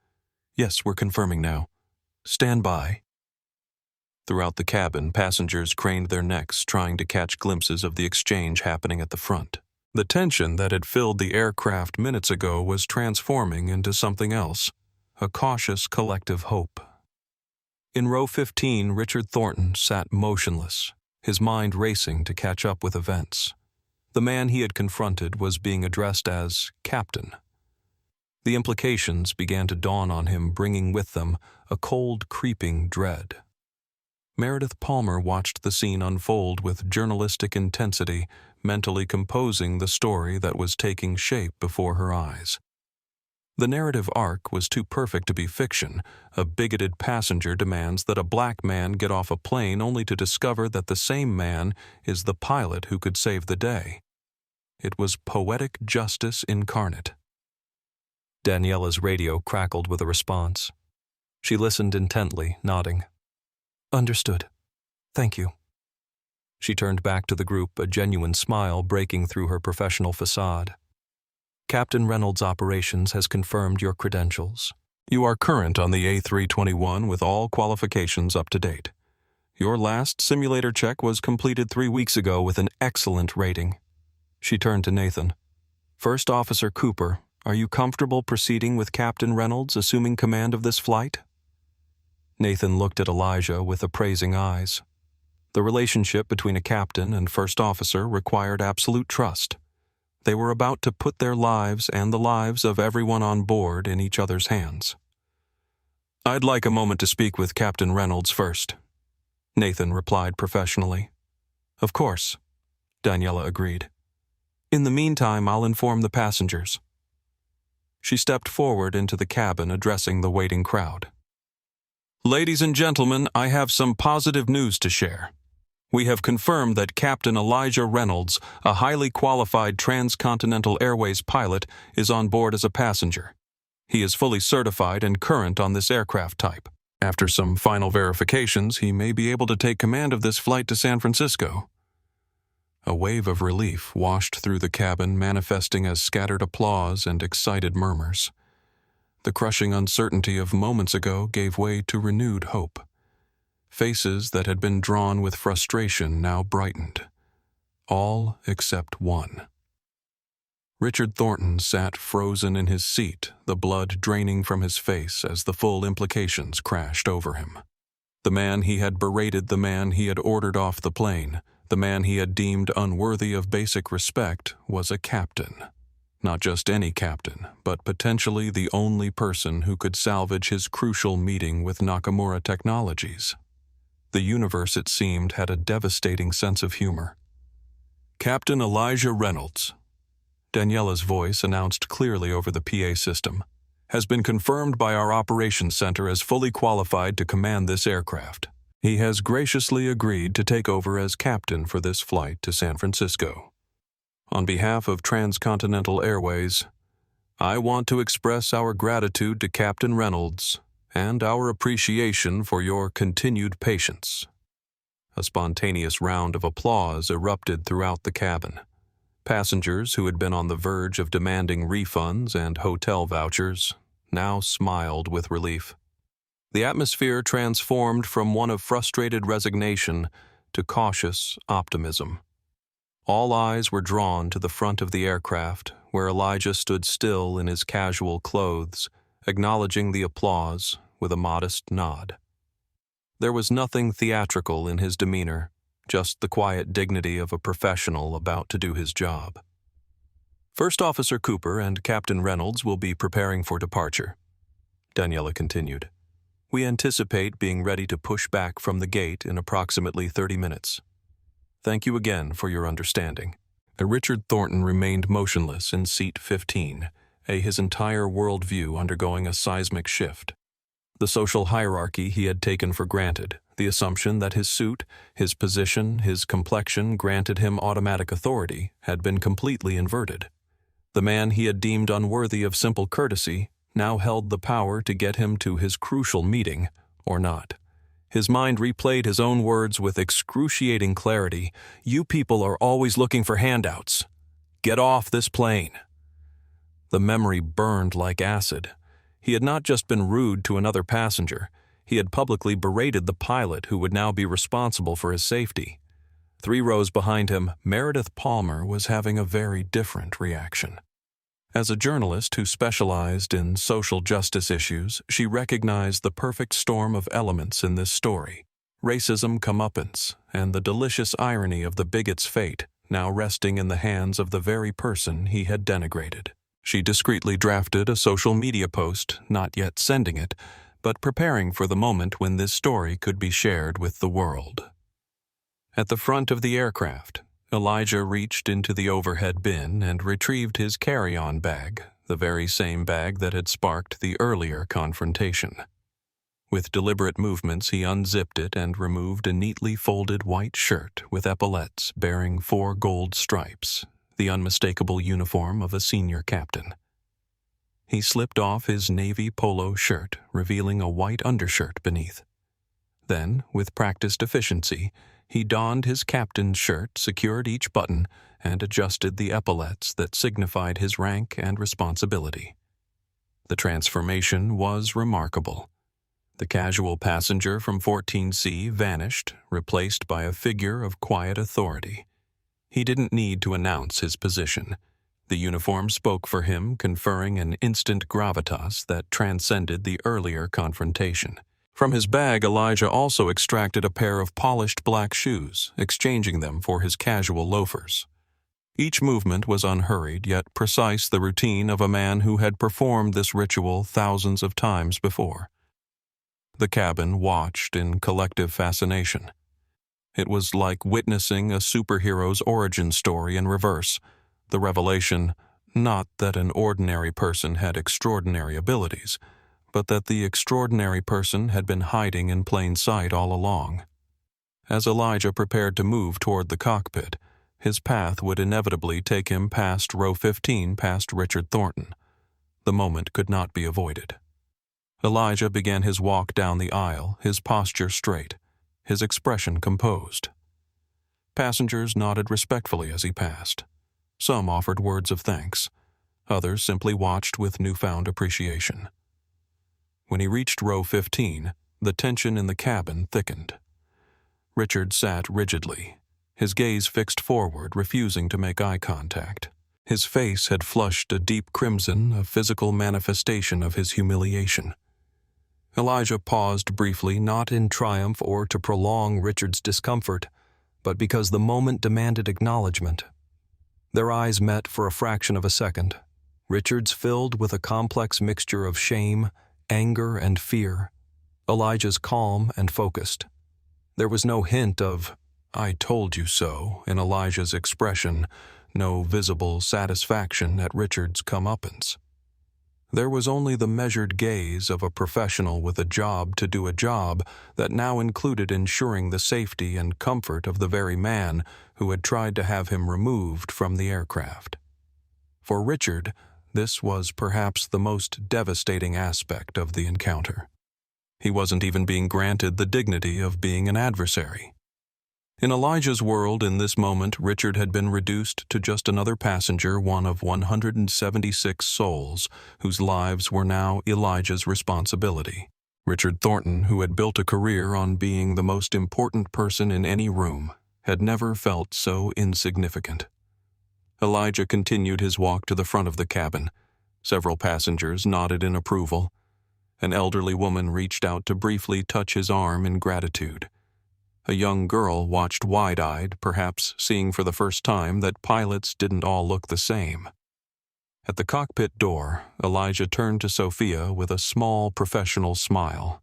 Yes, we're confirming now. Stand by." Throughout the cabin, passengers craned their necks, trying to catch glimpses of the exchange happening at the front. The tension that had filled the aircraft minutes ago was transforming into something else, a cautious collective hope. In row 15, Richard Thornton sat motionless, his mind racing to catch up with events. The man he had confronted was being addressed as Captain. The implications began to dawn on him, bringing with them a cold, creeping dread. Meredith Palmer watched the scene unfold with journalistic intensity, mentally composing the story that was taking shape before her eyes. The narrative arc was too perfect to be fiction. A bigoted passenger demands that a black man get off a plane only to discover that the same man is the pilot who could save the day. It was poetic justice incarnate. Daniela's radio crackled with a response. She listened intently, nodding. "Understood. Thank you." She turned back to the group, a genuine smile breaking through her professional facade. "Captain Reynolds Operations has confirmed your credentials. You are current on the A321 with all qualifications up to date. Your last simulator check was completed 3 weeks ago with an excellent rating." She turned to Nathan. "First Officer Cooper, are you comfortable proceeding with Captain Reynolds assuming command of this flight?" Nathan looked at Elijah with appraising eyes. The relationship between a captain and first officer required absolute trust. They were about to put their lives and the lives of everyone on board in each other's hands. "I'd like a moment to speak with Captain Reynolds first," Nathan replied professionally. "Of course," Daniela agreed. "In the meantime, I'll inform the passengers." She stepped forward into the cabin, addressing the waiting crowd. "Ladies and gentlemen, I have some positive news to share. We have confirmed that Captain Elijah Reynolds, a highly qualified transcontinental airways pilot, is on board as a passenger. He is fully certified and current on this aircraft type. After some final verifications, he may be able to take command of this flight to San Francisco." A wave of relief washed through the cabin, manifesting as scattered applause and excited murmurs. The crushing uncertainty of moments ago gave way to renewed hope. Faces that had been drawn with frustration now brightened. All except one. Richard Thornton sat frozen in his seat, the blood draining from his face as the full implications crashed over him. The man he had berated, the man he had ordered off the plane, the man he had deemed unworthy of basic respect, was a captain. Not just any captain, but potentially the only person who could salvage his crucial meeting with Nakamura Technologies. The universe, it seemed, had a devastating sense of humor. "Captain Elijah Reynolds," Daniela's voice announced clearly over the PA system, "has been confirmed by our operations center as fully qualified to command this aircraft. He has graciously agreed to take over as captain for this flight to San Francisco. On behalf of Transcontinental Airways, I want to express our gratitude to Captain Reynolds and our appreciation for your continued patience." A spontaneous round of applause erupted throughout the cabin. Passengers who had been on the verge of demanding refunds and hotel vouchers now smiled with relief. The atmosphere transformed from one of frustrated resignation to cautious optimism. All eyes were drawn to the front of the aircraft, where Elijah stood still in his casual clothes, acknowledging the applause with a modest nod. There was nothing theatrical in his demeanor, just the quiet dignity of a professional about to do his job. First Officer Cooper and Captain Reynolds will be preparing for departure, Daniela continued. We anticipate being ready to push back from the gate in approximately 30 minutes. Thank you again for your understanding. Richard Thornton remained motionless in seat 15, his entire worldview undergoing a seismic shift. The social hierarchy he had taken for granted, the assumption that his suit, his position, his complexion granted him automatic authority, had been completely inverted. The man he had deemed unworthy of simple courtesy now held the power to get him to his crucial meeting, or not. His mind replayed his own words with excruciating clarity. You people are always looking for handouts. Get off this plane. The memory burned like acid. He had not just been rude to another passenger. He had publicly berated the pilot who would now be responsible for his safety. 3 rows behind him, Meredith Palmer was having a very different reaction. As a journalist who specialized in social justice issues, she recognized the perfect storm of elements in this story: racism comeuppance, and the delicious irony of the bigot's fate now resting in the hands of the very person he had denigrated. She discreetly drafted a social media post, not yet sending it, but preparing for the moment when this story could be shared with the world. At the front of the aircraft, Elijah reached into the overhead bin and retrieved his carry-on bag, the very same bag that had sparked the earlier confrontation. With deliberate movements, he unzipped it and removed a neatly folded white shirt with epaulettes bearing 4 gold stripes, the unmistakable uniform of a senior captain. He slipped off his navy polo shirt, revealing a white undershirt beneath. Then, with practiced efficiency, he donned his captain's shirt, secured each button, and adjusted the epaulettes that signified his rank and responsibility. The transformation was remarkable. The casual passenger from 14C vanished, replaced by a figure of quiet authority. He didn't need to announce his position. The uniform spoke for him, conferring an instant gravitas that transcended the earlier confrontation. From his bag, Elijah also extracted a pair of polished black shoes, exchanging them for his casual loafers. Each movement was unhurried, yet precise, the routine of a man who had performed this ritual thousands of times before. The cabin watched in collective fascination. It was like witnessing a superhero's origin story in reverse, the revelation not that an ordinary person had extraordinary abilities, but that the extraordinary person had been hiding in plain sight all along. As Elijah prepared to move toward the cockpit, his path would inevitably take him past row 15, past Richard Thornton. The moment could not be avoided. Elijah began his walk down the aisle, his posture straight, his expression composed. Passengers nodded respectfully as he passed. Some offered words of thanks. Others simply watched with newfound appreciation. When he reached row 15, the tension in the cabin thickened. Richard sat rigidly, his gaze fixed forward, refusing to make eye contact. His face had flushed a deep crimson, a physical manifestation of his humiliation. Elijah paused briefly, not in triumph or to prolong Richard's discomfort, but because the moment demanded acknowledgement. Their eyes met for a fraction of a second, Richard's filled with a complex mixture of shame, anger, and fear, Elijah's calm and focused. There was no hint of, "I told you so," in Elijah's expression, no visible satisfaction at Richard's comeuppance. There was only the measured gaze of a professional with a job to do a job that now included ensuring the safety and comfort of the very man who had tried to have him removed from the aircraft. For Richard, this was perhaps the most devastating aspect of the encounter. He wasn't even being granted the dignity of being an adversary. In Elijah's world, in this moment, Richard had been reduced to just another passenger, one of 176 souls, whose lives were now Elijah's responsibility. Richard Thornton, who had built a career on being the most important person in any room, had never felt so insignificant. Elijah continued his walk to the front of the cabin. Several passengers nodded in approval. An elderly woman reached out to briefly touch his arm in gratitude. A young girl watched wide-eyed, perhaps seeing for the first time that pilots didn't all look the same. At the cockpit door, Elijah turned to Sophia with a small professional smile.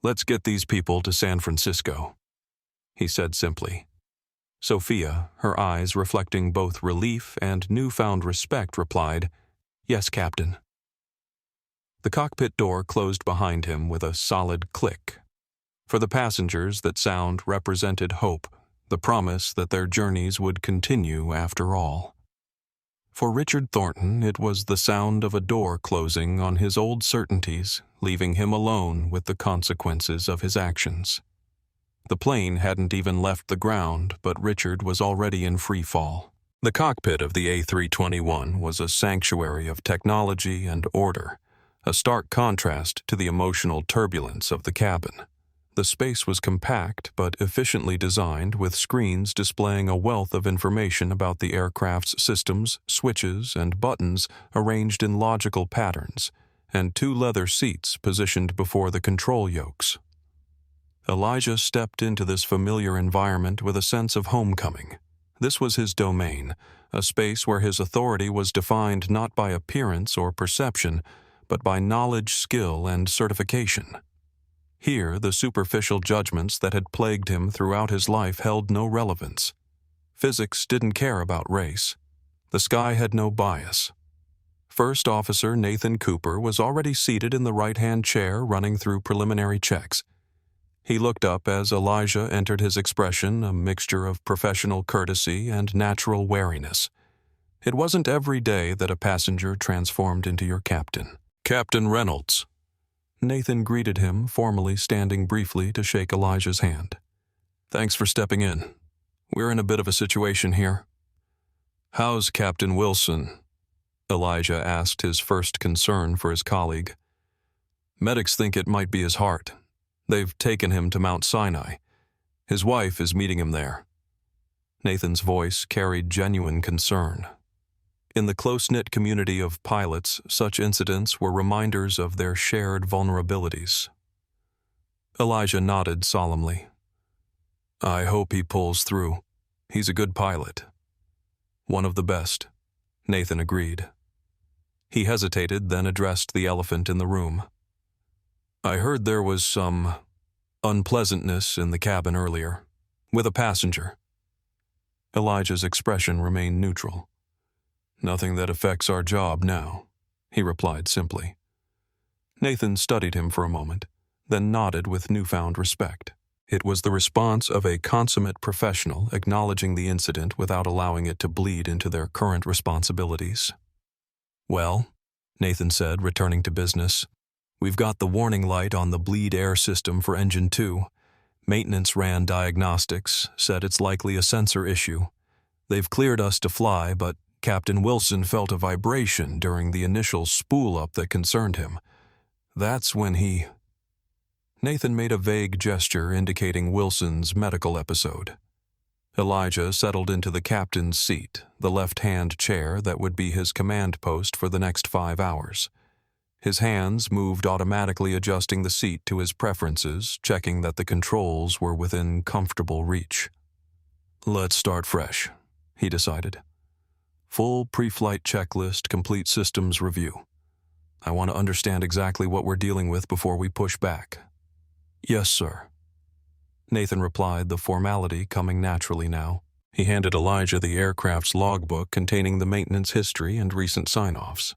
"Let's get these people to San Francisco," he said simply. Sophia, her eyes reflecting both relief and newfound respect, replied, "Yes, Captain." The cockpit door closed behind him with a solid click. For the passengers, that sound represented hope, the promise that their journeys would continue after all. For Richard Thornton, it was the sound of a door closing on his old certainties, leaving him alone with the consequences of his actions. The plane hadn't even left the ground, but Richard was already in free fall. The cockpit of the A321 was a sanctuary of technology and order, a stark contrast to the emotional turbulence of the cabin. The space was compact but efficiently designed, with screens displaying a wealth of information about the aircraft's systems, switches, and buttons arranged in logical patterns, and 2 leather seats positioned before the control yokes. Elijah stepped into this familiar environment with a sense of homecoming. This was his domain, a space where his authority was defined not by appearance or perception, but by knowledge, skill, and certification. Here, the superficial judgments that had plagued him throughout his life held no relevance. Physics didn't care about race. The sky had no bias. First Officer Nathan Cooper was already seated in the right-hand chair, running through preliminary checks. He looked up as Elijah entered, his expression a mixture of professional courtesy and natural wariness. It wasn't every day that a passenger transformed into your captain. "Captain Reynolds." Nathan greeted him, formally standing briefly to shake Elijah's hand. "Thanks for stepping in. We're in a bit of a situation here." "How's Captain Wilson?" Elijah asked, his first concern for his colleague. "Medics think it might be his heart. They've taken him to Mount Sinai. His wife is meeting him there." Nathan's voice carried genuine concern. In the close-knit community of pilots, such incidents were reminders of their shared vulnerabilities. Elijah nodded solemnly. "I hope he pulls through. He's a good pilot." "One of the best," Nathan agreed. He hesitated, then addressed the elephant in the room. "I heard there was some unpleasantness in the cabin earlier, with a passenger." Elijah's expression remained neutral. "Nothing that affects our job now," he replied simply. Nathan studied him for a moment, then nodded with newfound respect. It was the response of a consummate professional, acknowledging the incident without allowing it to bleed into their current responsibilities. "Well," Nathan said, returning to business, "we've got the warning light on the bleed air system for Engine 2. Maintenance ran diagnostics, said it's likely a sensor issue. They've cleared us to fly, but Captain Wilson felt a vibration during the initial spool-up that concerned him. That's when he—" Nathan made a vague gesture indicating Wilson's medical episode. Elijah settled into the captain's seat, the left-hand chair that would be his command post for the next 5 hours. His hands moved automatically, adjusting the seat to his preferences, checking that the controls were within comfortable reach. "Let's start fresh," he decided. "Full pre-flight checklist, complete systems review. I want to understand exactly what we're dealing with before we push back." "Yes, sir," Nathan replied, the formality coming naturally now. He handed Elijah the aircraft's logbook containing the maintenance history and recent sign-offs.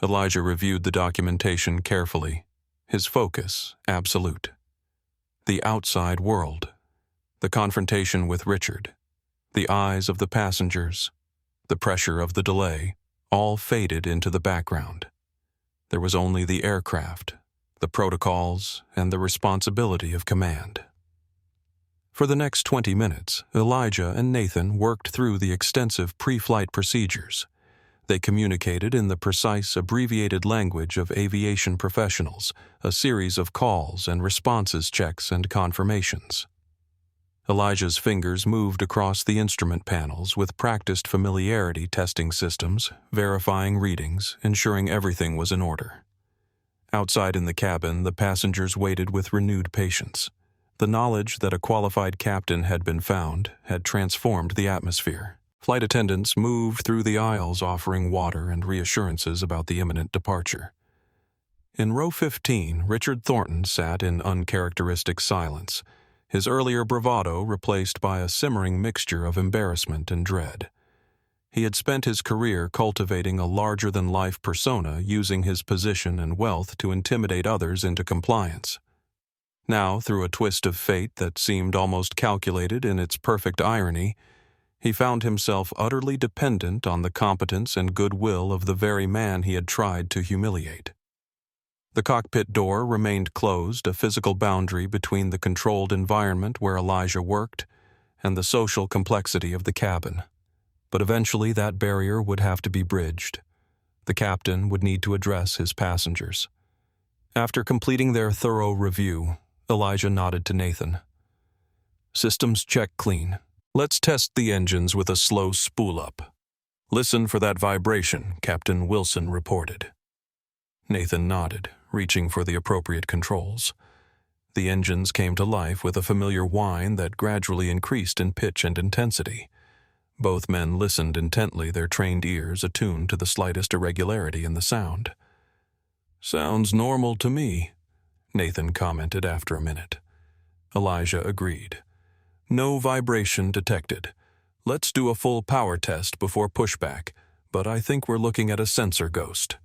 Elijah reviewed the documentation carefully, his focus absolute. The outside world, the confrontation with Richard, the eyes of the passengers, the pressure of the delay, all faded into the background. There was only the aircraft, the protocols, and the responsibility of command. For the next 20 minutes, Elijah and Nathan worked through the extensive pre-flight procedures. They communicated in the precise, abbreviated language of aviation professionals, a series of calls and responses checks and confirmations. Elijah's fingers moved across the instrument panels with practiced familiarity, testing systems, verifying readings, ensuring everything was in order. Outside in the cabin, the passengers waited with renewed patience. The knowledge that a qualified captain had been found had transformed the atmosphere. Flight attendants moved through the aisles offering water and reassurances about the imminent departure. In row 15, Richard Thornton sat in uncharacteristic silence, his earlier bravado replaced by a simmering mixture of embarrassment and dread. He had spent his career cultivating a larger-than-life persona using his position and wealth to intimidate others into compliance. Now, through a twist of fate that seemed almost calculated in its perfect irony, he found himself utterly dependent on the competence and goodwill of the very man he had tried to humiliate. The cockpit door remained closed, a physical boundary between the controlled environment where Elijah worked and the social complexity of the cabin. But eventually that barrier would have to be bridged. The captain would need to address his passengers. After completing their thorough review, Elijah nodded to Nathan. "Systems check clean. Let's test the engines with a slow spool-up. Listen for that vibration," Captain Wilson reported. Nathan nodded, reaching for the appropriate controls. The engines came to life with a familiar whine that gradually increased in pitch and intensity. Both men listened intently, their trained ears attuned to the slightest irregularity in the sound. "Sounds normal to me," Nathan commented after a minute. Elijah agreed. "No vibration detected. Let's do a full power test before pushback, but I think we're looking at a sensor ghost."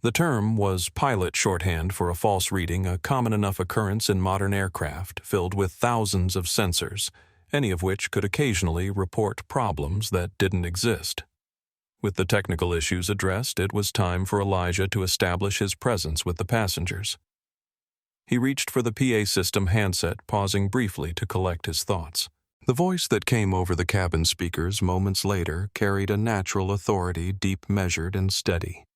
The term was pilot shorthand for a false reading, a common enough occurrence in modern aircraft filled with thousands of sensors, any of which could occasionally report problems that didn't exist. With the technical issues addressed, it was time for Elijah to establish his presence with the passengers. He reached for the PA system handset, pausing briefly to collect his thoughts. The voice that came over the cabin speakers moments later carried a natural authority, deep measured and steady.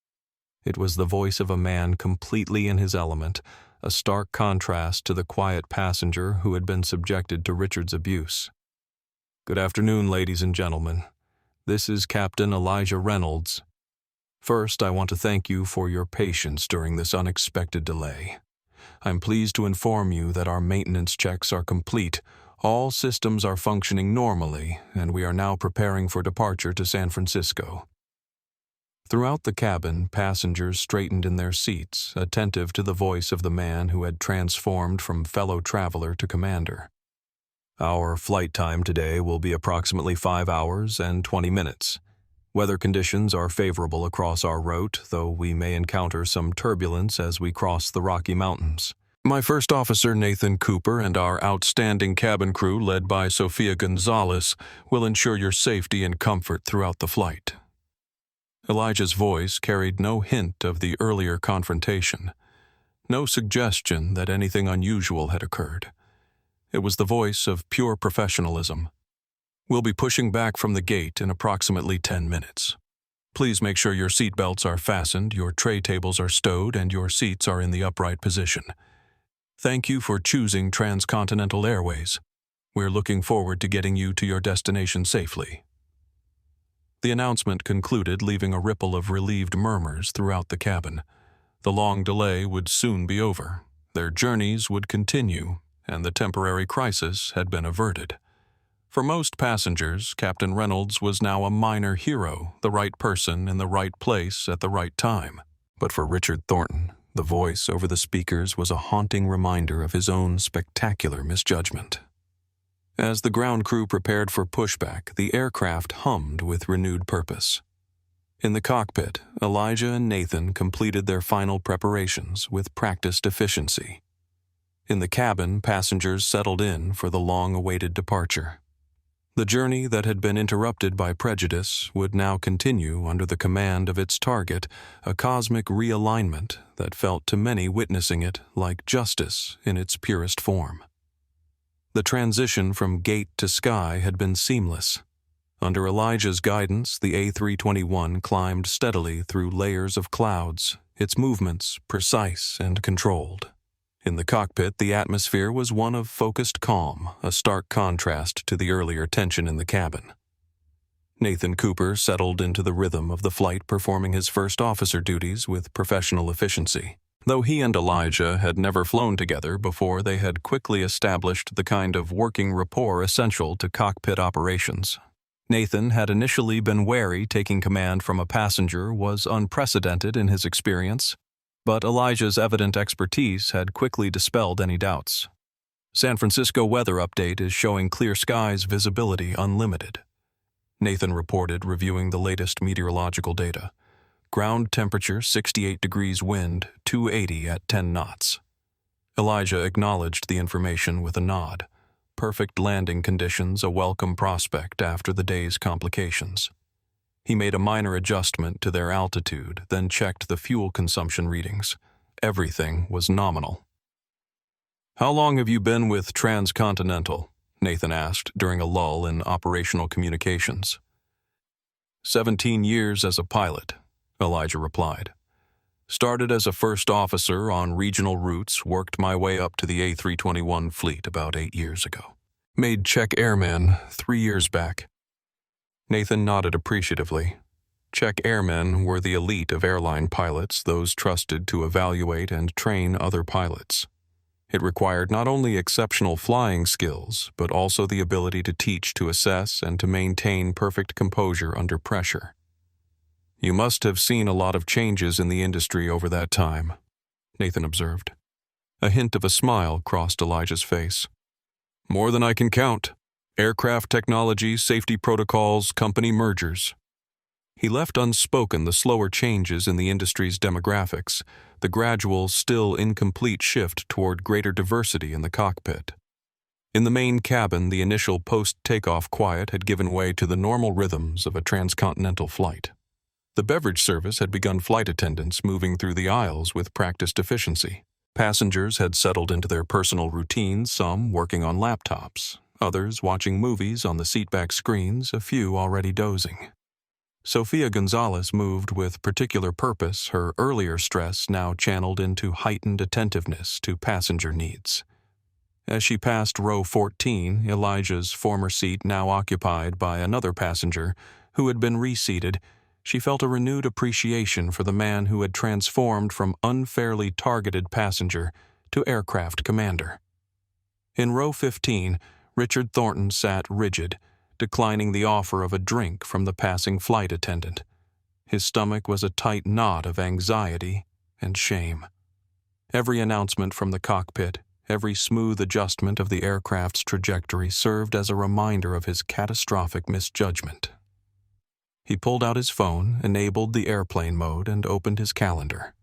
It was the voice of a man completely in his element, a stark contrast to the quiet passenger who had been subjected to Richard's abuse. "Good afternoon, ladies and gentlemen. This is Captain Elijah Reynolds. First, I want to thank you for your patience during this unexpected delay. I'm pleased to inform you that our maintenance checks are complete, all systems are functioning normally, and we are now preparing for departure to San Francisco." Throughout the cabin, passengers straightened in their seats, attentive to the voice of the man who had transformed from fellow traveler to commander. "Our flight time today will be approximately 5 hours and 20 minutes. Weather conditions are favorable across our route, though we may encounter some turbulence as we cross the Rocky Mountains. My first officer, Nathan Cooper, and our outstanding cabin crew, led by Sofia Gonzalez, will ensure your safety and comfort throughout the flight." Elijah's voice carried no hint of the earlier confrontation, no suggestion that anything unusual had occurred. It was the voice of pure professionalism. "We'll be pushing back from the gate in approximately 10 minutes. Please make sure your seat belts are fastened, your tray tables are stowed, and your seats are in the upright position. Thank you for choosing Transcontinental Airways. We're looking forward to getting you to your destination safely." The announcement concluded, leaving a ripple of relieved murmurs throughout the cabin. The long delay would soon be over. Their journeys would continue, and the temporary crisis had been averted. For most passengers, Captain Reynolds was now a minor hero, the right person in the right place at the right time. But for Richard Thornton, the voice over the speakers was a haunting reminder of his own spectacular misjudgment. As the ground crew prepared for pushback, the aircraft hummed with renewed purpose. In the cockpit, Elijah and Nathan completed their final preparations with practiced efficiency. In the cabin, passengers settled in for the long-awaited departure. The journey that had been interrupted by Prejudice would now continue under the command of its target, a cosmic realignment that felt to many witnessing it like justice in its purest form. The transition from gate to sky had been seamless. Under Elijah's guidance, the A321 climbed steadily through layers of clouds, its movements precise and controlled. In the cockpit, the atmosphere was one of focused calm, a stark contrast to the earlier tension in the cabin. Nathan Cooper settled into the rhythm of the flight, performing his first officer duties with professional efficiency. Though he and Elijah had never flown together before, they had quickly established the kind of working rapport essential to cockpit operations. Nathan had initially been wary taking command from a passenger was unprecedented in his experience, but Elijah's evident expertise had quickly dispelled any doubts. San Francisco weather update is showing clear skies visibility unlimited, Nathan reported, reviewing the latest meteorological data. Ground temperature 68 degrees, wind 280 at 10 knots. Elijah acknowledged the information with a nod. Perfect landing conditions, a welcome prospect after the day's complications. He made a minor adjustment to their altitude, then checked the fuel consumption readings. Everything was nominal. "How long have you been with Transcontinental?" Nathan asked during a lull in operational communications. 17 years as a pilot, Elijah replied. "Started as a first officer on regional routes, worked my way up to the A321 fleet about 8 years ago. Made Czech airman 3 years back." Nathan nodded appreciatively. Czech airmen were the elite of airline pilots, those trusted to evaluate and train other pilots. It required not only exceptional flying skills, but also the ability to teach, to assess, and to maintain perfect composure under pressure. "You must have seen a lot of changes in the industry over that time," Nathan observed. A hint of a smile crossed Elijah's face. "More than I can count. Aircraft technology, safety protocols, company mergers." He left unspoken the slower changes in the industry's demographics, the gradual, still incomplete shift toward greater diversity in the cockpit. In the main cabin, the initial post-takeoff quiet had given way to the normal rhythms of a transcontinental flight. The beverage service had begun flight attendants moving through the aisles with practiced efficiency. Passengers had settled into their personal routines, some working on laptops, others watching movies on the seatback screens, a few already dozing. Sofia Gonzalez moved with particular purpose, her earlier stress now channeled into heightened attentiveness to passenger needs. As she passed row 14, Elijah's former seat now occupied by another passenger who had been reseated, she felt a renewed appreciation for the man who had transformed from unfairly targeted passenger to aircraft commander. In row 15, Richard Thornton sat rigid, declining the offer of a drink from the passing flight attendant. His stomach was a tight knot of anxiety and shame. Every announcement from the cockpit, every smooth adjustment of the aircraft's trajectory served as a reminder of his catastrophic misjudgment. He pulled out his phone, enabled the airplane mode, and opened his calendar.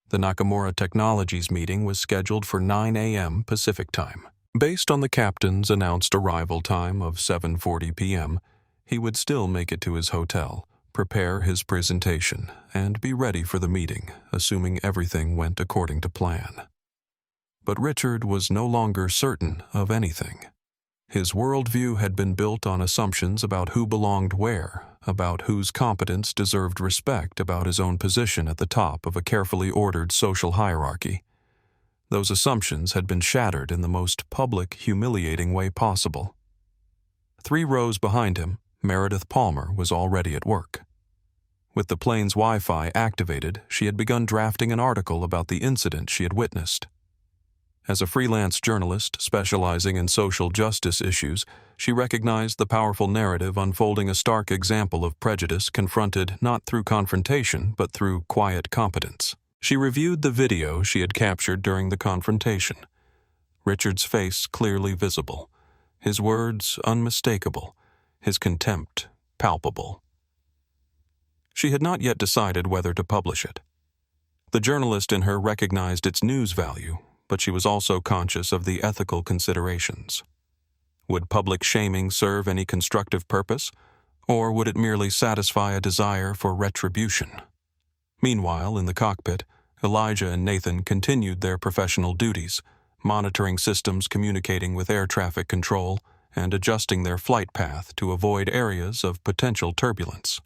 The Nakamura Technologies meeting was scheduled for 9 a.m. Pacific time. Based on the captain's announced arrival time of 7:40 p.m., he would still make it to his hotel, prepare his presentation, and be ready for the meeting, assuming everything went according to plan. But Richard was no longer certain of anything. His worldview had been built on assumptions about who belonged where, about whose competence deserved respect, about his own position at the top of a carefully ordered social hierarchy. Those assumptions had been shattered in the most public, humiliating way possible. 3 rows behind him, Meredith Palmer was already at work. With the plane's Wi-Fi activated, she had begun drafting an article about the incident she had witnessed. As a freelance journalist specializing in social justice issues, she recognized the powerful narrative unfolding a stark example of prejudice confronted not through confrontation but through quiet competence. She reviewed the video she had captured during the confrontation. Richard's face clearly visible, his words unmistakable, his contempt palpable. She had not yet decided whether to publish it. The journalist in her recognized its news value, but she was also conscious of the ethical considerations. Would public shaming serve any constructive purpose, or would it merely satisfy a desire for retribution? Meanwhile, in the cockpit, Elijah and Nathan continued their professional duties, monitoring systems communicating with air traffic control and adjusting their flight path to avoid areas of potential turbulence.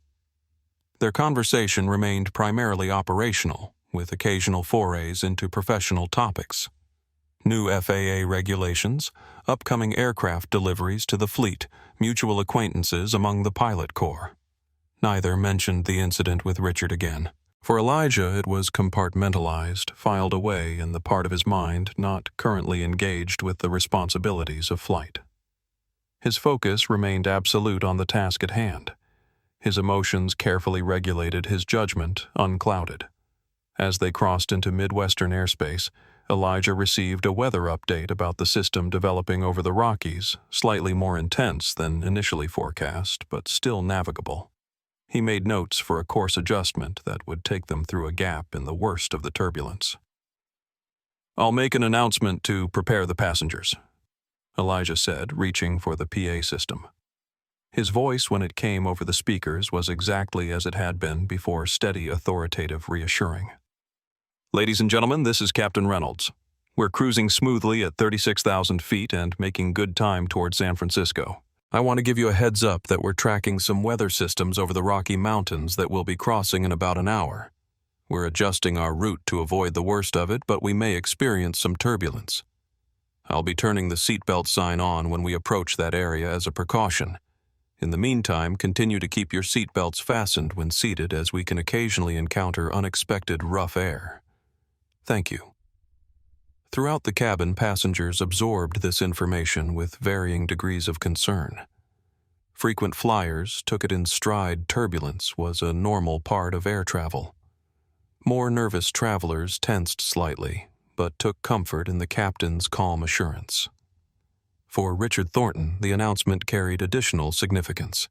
Their conversation remained primarily operational, with occasional forays into professional topics. New FAA regulations, upcoming aircraft deliveries to the fleet, mutual acquaintances among the pilot corps. Neither mentioned the incident with Richard again. For Elijah, it was compartmentalized, filed away in the part of his mind not currently engaged with the responsibilities of flight. His focus remained absolute on the task at hand. His emotions carefully regulated, his judgment unclouded. As they crossed into Midwestern airspace, Elijah received a weather update about the system developing over the Rockies, slightly more intense than initially forecast, but still navigable. He made notes for a course adjustment that would take them through a gap in the worst of the turbulence. "I'll make an announcement to prepare the passengers," Elijah said, reaching for the PA system. His voice, when it came over the speakers, was exactly as it had been before, steady, authoritative, reassuring. "Ladies and gentlemen, this is Captain Reynolds. We're cruising smoothly at 36,000 feet and making good time towards San Francisco. I want to give you a heads up that we're tracking some weather systems over the Rocky Mountains that we'll be crossing in about an hour. We're adjusting our route to avoid the worst of it, but we may experience some turbulence. I'll be turning the seatbelt sign on when we approach that area as a precaution. In the meantime, continue to keep your seatbelts fastened when seated, as we can occasionally encounter unexpected rough air. Thank you." Throughout the cabin, passengers absorbed this information with varying degrees of concern. Frequent flyers took it in stride. Turbulence was a normal part of air travel. More nervous travelers tensed slightly, but took comfort in the captain's calm assurance. For Richard Thornton, the announcement carried additional significance.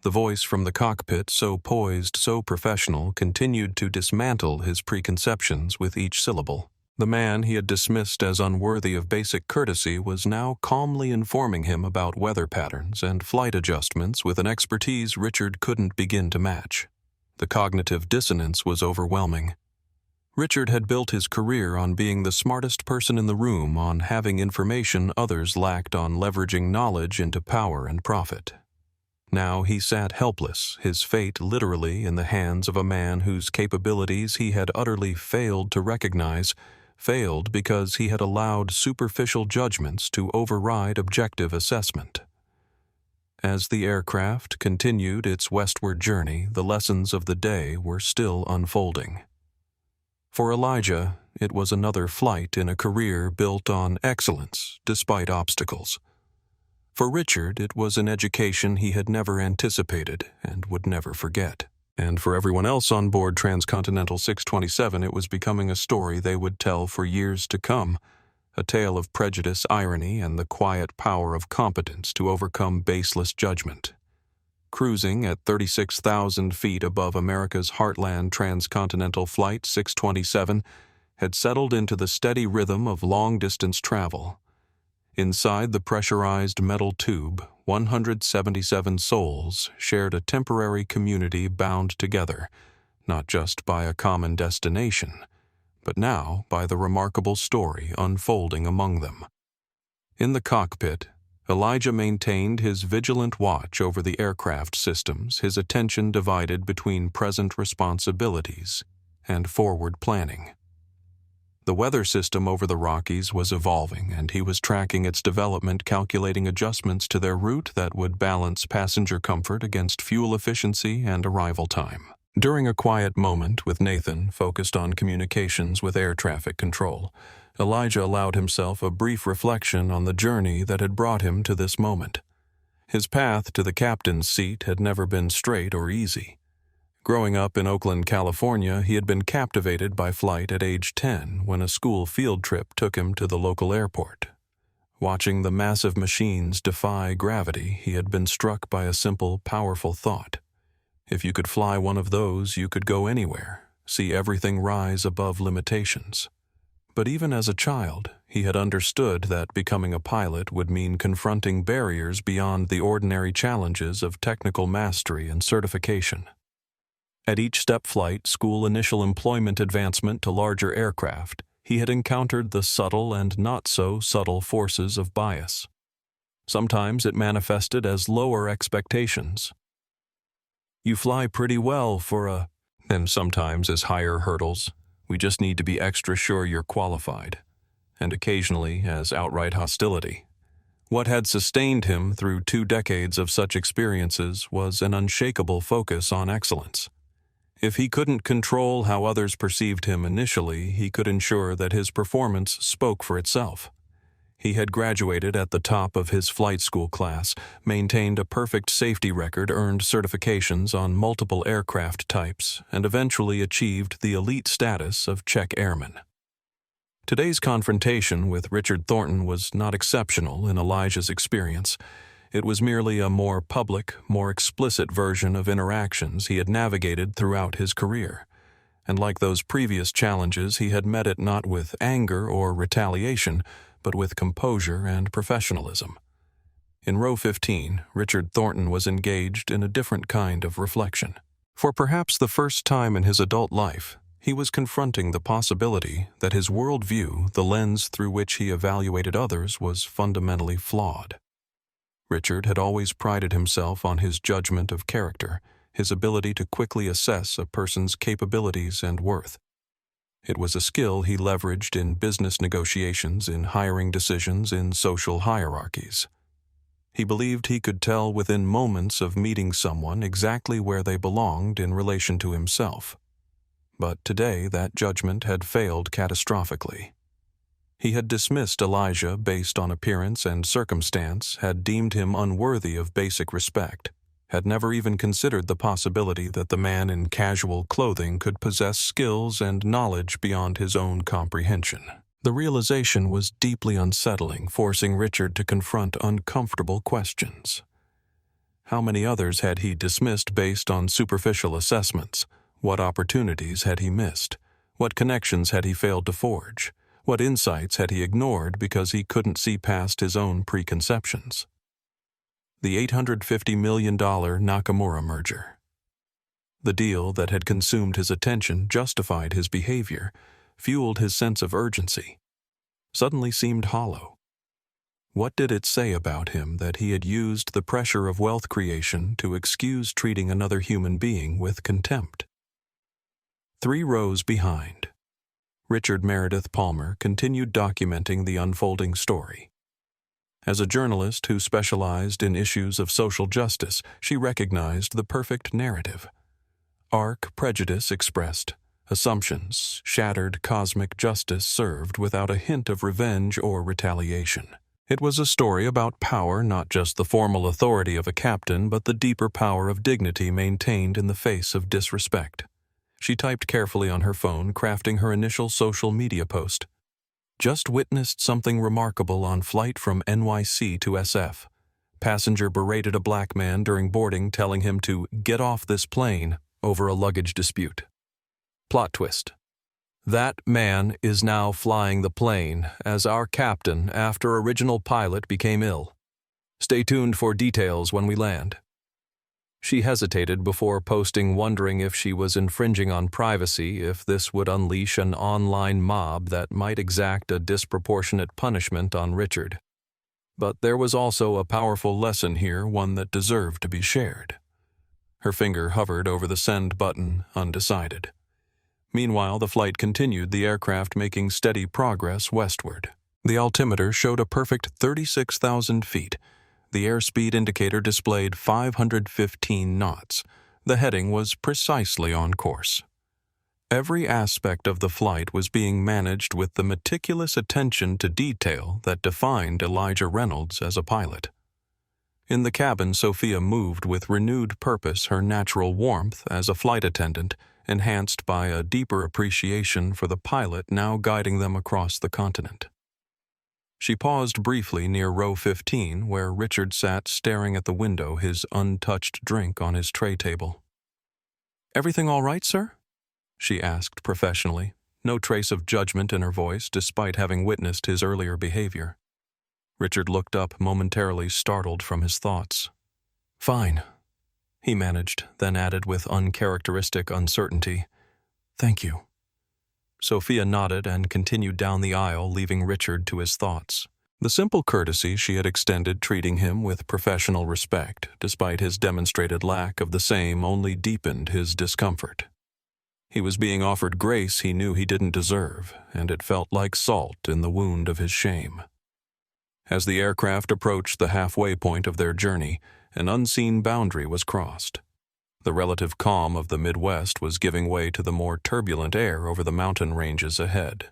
The voice from the cockpit, so poised, so professional, continued to dismantle his preconceptions with each syllable. The man he had dismissed as unworthy of basic courtesy was now calmly informing him about weather patterns and flight adjustments with an expertise Richard couldn't begin to match. The cognitive dissonance was overwhelming. Richard had built his career on being the smartest person in the room, on having information others lacked, on leveraging knowledge into power and profit. Now he sat helpless, his fate literally in the hands of a man whose capabilities he had utterly failed to recognize, failed because he had allowed superficial judgments to override objective assessment. As the aircraft continued its westward journey, the lessons of the day were still unfolding. For Elijah, it was another flight in a career built on excellence despite obstacles. For Richard, it was an education he had never anticipated and would never forget. And for everyone else on board Transcontinental 627, it was becoming a story they would tell for years to come, a tale of prejudice, irony, and the quiet power of competence to overcome baseless judgment. Cruising at 36,000 feet above America's heartland, Transcontinental Flight 627 had settled into the steady rhythm of long-distance travel. Inside the pressurized metal tube, 177 souls shared a temporary community bound together, not just by a common destination, but now by the remarkable story unfolding among them. In the cockpit, Elijah maintained his vigilant watch over the aircraft systems, his attention divided between present responsibilities and forward planning. The weather system over the Rockies was evolving, and he was tracking its development, calculating adjustments to their route that would balance passenger comfort against fuel efficiency and arrival time. During a quiet moment with Nathan, focused on communications with air traffic control, Elijah allowed himself a brief reflection on the journey that had brought him to this moment. His path to the captain's seat had never been straight or easy. Growing up in Oakland, California, he had been captivated by flight at age 10 when a school field trip took him to the local airport. Watching the massive machines defy gravity, he had been struck by a simple, powerful thought. If you could fly one of those, you could go anywhere, see everything rise above limitations. But even as a child, he had understood that becoming a pilot would mean confronting barriers beyond the ordinary challenges of technical mastery and certification. At each step flight, school initial employment advancement to larger aircraft, he had encountered the subtle and not-so-subtle forces of bias. Sometimes it manifested as lower expectations. You fly pretty well for a... And sometimes as higher hurdles. We just need to be extra sure you're qualified. And occasionally as outright hostility. What had sustained him through 2 decades of such experiences was an unshakable focus on excellence. If he couldn't control how others perceived him initially, he could ensure that his performance spoke for itself. He had graduated at the top of his flight school class, maintained a perfect safety record, earned certifications on multiple aircraft types, and eventually achieved the elite status of check airman. Today's confrontation with Richard Thornton was not exceptional in Elijah's experience. It was merely a more public, more explicit version of interactions he had navigated throughout his career. And like those previous challenges, he had met it not with anger or retaliation, but with composure and professionalism. In row 15, Richard Thornton was engaged in a different kind of reflection. For perhaps the first time in his adult life, he was confronting the possibility that his worldview, the lens through which he evaluated others, was fundamentally flawed. Richard had always prided himself on his judgment of character, his ability to quickly assess a person's capabilities and worth. It was a skill he leveraged in business negotiations, in hiring decisions, in social hierarchies. He believed he could tell within moments of meeting someone exactly where they belonged in relation to himself. But today that judgment had failed catastrophically. He had dismissed Elijah based on appearance and circumstance, had deemed him unworthy of basic respect, had never even considered the possibility that the man in casual clothing could possess skills and knowledge beyond his own comprehension. The realization was deeply unsettling, forcing Richard to confront uncomfortable questions. How many others had he dismissed based on superficial assessments? What opportunities had he missed? What connections had he failed to forge? What insights had he ignored because he couldn't see past his own preconceptions? The $850 million Nakamura merger. The deal that had consumed his attention, justified his behavior, fueled his sense of urgency, suddenly seemed hollow. What did it say about him that he had used the pressure of wealth creation to excuse treating another human being with contempt? 3 rows behind, Richard Meredith Palmer continued documenting the unfolding story. As a journalist who specialized in issues of social justice, she recognized the perfect narrative. Arc prejudice expressed, assumptions, shattered cosmic justice served without a hint of revenge or retaliation. It was a story about power, not just the formal authority of a captain, but the deeper power of dignity maintained in the face of disrespect. She typed carefully on her phone, crafting her initial social media post. Just witnessed something remarkable on flight from NYC to SF. Passenger berated a black man during boarding, telling him to get off this plane over a luggage dispute. Plot twist. That man is now flying the plane as our captain after original pilot became ill. Stay tuned for details when we land. She hesitated before posting, wondering if she was infringing on privacy, if this would unleash an online mob that might exact a disproportionate punishment on Richard. But there was also a powerful lesson here, one that deserved to be shared. Her finger hovered over the send button, undecided. Meanwhile, the flight continued, the aircraft making steady progress westward. The altimeter showed a perfect 36,000 feet. The airspeed indicator displayed 515 knots. The heading was precisely on course. Every aspect of the flight was being managed with the meticulous attention to detail that defined Elijah Reynolds as a pilot. In the cabin, Sophia moved with renewed purpose, her natural warmth as a flight attendant, enhanced by a deeper appreciation for the pilot now guiding them across the continent. She paused briefly near row 15, where Richard sat staring at the window, his untouched drink on his tray table. "Everything all right, sir?" she asked professionally, no trace of judgment in her voice despite having witnessed his earlier behavior. Richard looked up, momentarily startled from his thoughts. "Fine," he managed, then added with uncharacteristic uncertainty, "Thank you." Sophia nodded and continued down the aisle, leaving Richard to his thoughts. The simple courtesy she had extended, treating him with professional respect, despite his demonstrated lack of the same, only deepened his discomfort. He was being offered grace he knew he didn't deserve, and it felt like salt in the wound of his shame. As the aircraft approached the halfway point of their journey, an unseen boundary was crossed. The relative calm of the Midwest was giving way to the more turbulent air over the mountain ranges ahead.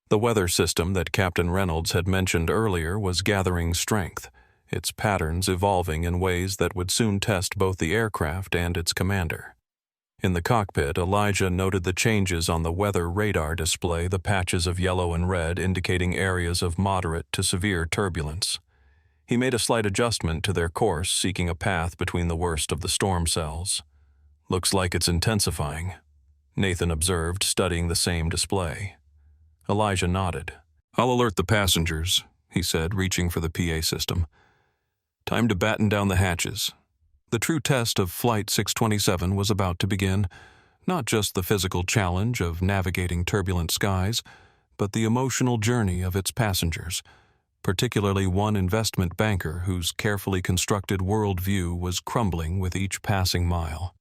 The weather system that Captain Reynolds had mentioned earlier was gathering strength, its patterns evolving in ways that would soon test both the aircraft and its commander. In the cockpit, Elijah noted the changes on the weather radar display, the patches of yellow and red indicating areas of moderate to severe turbulence. He made a slight adjustment to their course, seeking a path between the worst of the storm cells. "Looks like it's intensifying," Nathan observed, studying the same display. Elijah nodded. "I'll alert the passengers," he said, reaching for the PA system. "Time to batten down the hatches." The true test of Flight 627 was about to begin, not just the physical challenge of navigating turbulent skies, but the emotional journey of its passengers, particularly one investment banker whose carefully constructed worldview was crumbling with each passing mile.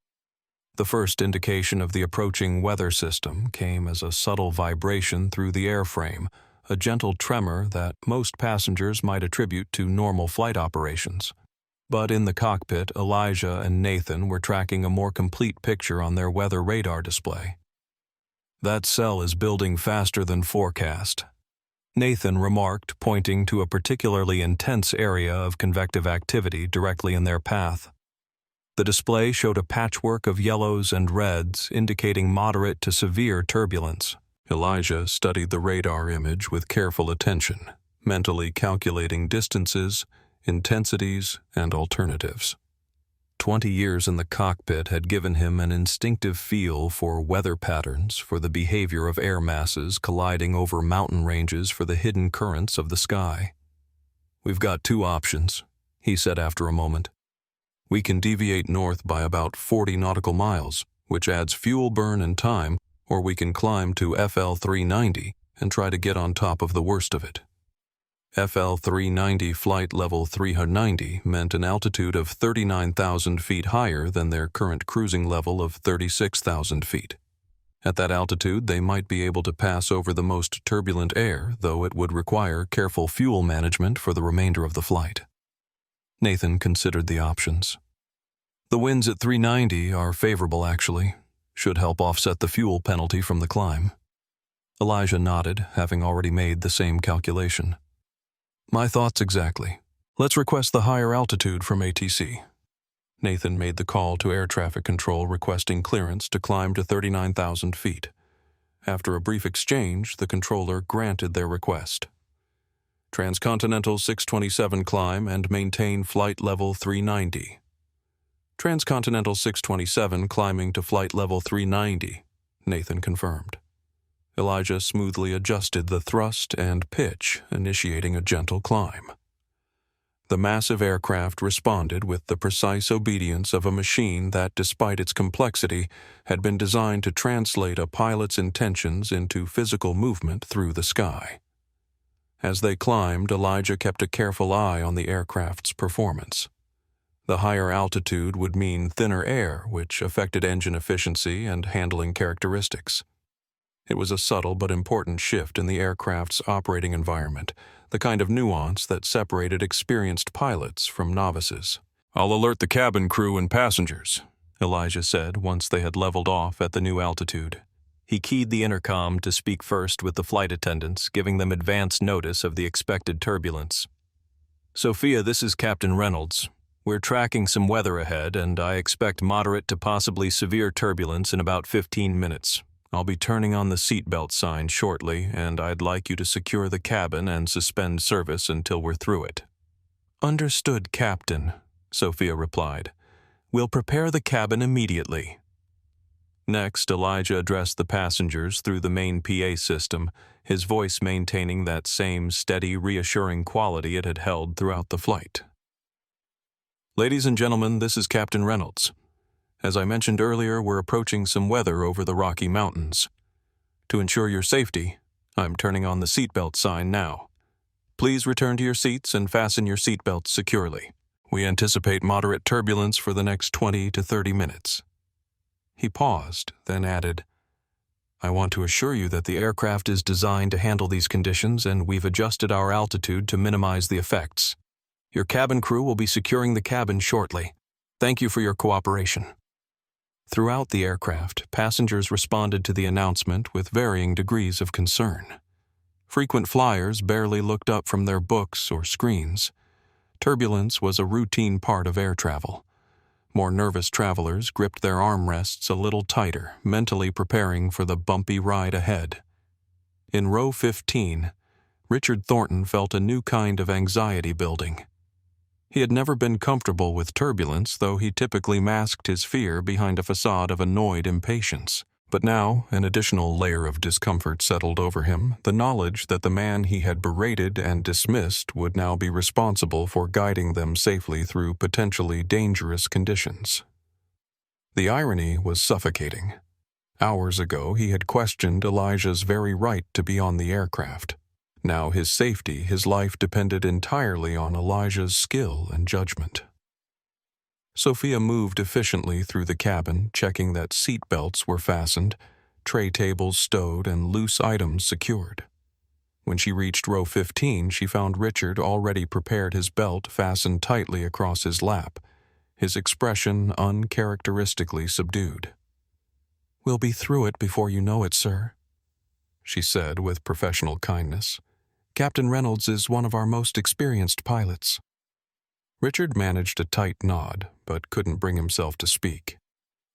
The first indication of the approaching weather system came as a subtle vibration through the airframe, a gentle tremor that most passengers might attribute to normal flight operations. But in the cockpit, Elijah and Nathan were tracking a more complete picture on their weather radar display. "That cell is building faster than forecast," Nathan remarked, pointing to a particularly intense area of convective activity directly in their path. The display showed a patchwork of yellows and reds, indicating moderate to severe turbulence. Elijah studied the radar image with careful attention, mentally calculating distances, intensities, and alternatives. 20 years in the cockpit had given him an instinctive feel for weather patterns, for the behavior of air masses colliding over mountain ranges, for the hidden currents of the sky. "We've got two options," he said after a moment. "We can deviate north by about 40 nautical miles, which adds fuel burn and time, or we can climb to FL 390 and try to get on top of the worst of it." FL 390 flight level 390 meant an altitude of 39,000 feet higher than their current cruising level of 36,000 feet. At that altitude, they might be able to pass over the most turbulent air, though it would require careful fuel management for the remainder of the flight. Nathan considered the options. "The winds at 390 are favorable, actually. Should help offset the fuel penalty from the climb." Elijah nodded, having already made the same calculation. "My thoughts exactly. Let's request the higher altitude from ATC." Nathan made the call to air traffic control requesting clearance to climb to 39,000 feet. After a brief exchange, the controller granted their request. "Transcontinental 627 climb and maintain flight level 390. Transcontinental 627 climbing to flight level 390, Nathan confirmed. Elijah smoothly adjusted the thrust and pitch, initiating a gentle climb. The massive aircraft responded with the precise obedience of a machine that, despite its complexity, had been designed to translate a pilot's intentions into physical movement through the sky. As they climbed, Elijah kept a careful eye on the aircraft's performance. The higher altitude would mean thinner air, which affected engine efficiency and handling characteristics. It was a subtle but important shift in the aircraft's operating environment, the kind of nuance that separated experienced pilots from novices. "I'll alert the cabin crew and passengers," Elijah said once they had leveled off at the new altitude. He keyed the intercom to speak first with the flight attendants, giving them advance notice of the expected turbulence. "Sophia, this is Captain Reynolds. We're tracking some weather ahead, and I expect moderate to possibly severe turbulence in about 15 minutes. I'll be turning on the seatbelt sign shortly, and I'd like you to secure the cabin and suspend service until we're through it." "Understood, Captain," Sophia replied. "We'll prepare the cabin immediately." Next, Elijah addressed the passengers through the main PA system, his voice maintaining that same steady, reassuring quality it had held throughout the flight. "Ladies and gentlemen, this is Captain Reynolds. As I mentioned earlier, we're approaching some weather over the Rocky Mountains. To ensure your safety, I'm turning on the seatbelt sign now. Please return to your seats and fasten your seatbelts securely. We anticipate moderate turbulence for the next 20 to 30 minutes. He paused, then added, "I want to assure you that the aircraft is designed to handle these conditions, and we've adjusted our altitude to minimize the effects. Your cabin crew will be securing the cabin shortly. Thank you for your cooperation." Throughout the aircraft, passengers responded to the announcement with varying degrees of concern. Frequent flyers barely looked up from their books or screens. Turbulence was a routine part of air travel. More nervous travelers gripped their armrests a little tighter, mentally preparing for the bumpy ride ahead. In row 15, Richard Thornton felt a new kind of anxiety building. He had never been comfortable with turbulence, though he typically masked his fear behind a facade of annoyed impatience. But now, an additional layer of discomfort settled over him, the knowledge that the man he had berated and dismissed would now be responsible for guiding them safely through potentially dangerous conditions. The irony was suffocating. Hours ago, he had questioned Elijah's very right to be on the aircraft. Now his safety, his life depended entirely on Elijah's skill and judgment. Sophia moved efficiently through the cabin, checking that seat belts were fastened, tray tables stowed, and loose items secured. When she reached row 15, she found Richard already prepared his belt fastened tightly across his lap, his expression uncharacteristically subdued. "We'll be through it before you know it, sir," she said with professional kindness. "Captain Reynolds is one of our most experienced pilots." Richard managed a tight nod, but couldn't bring himself to speak.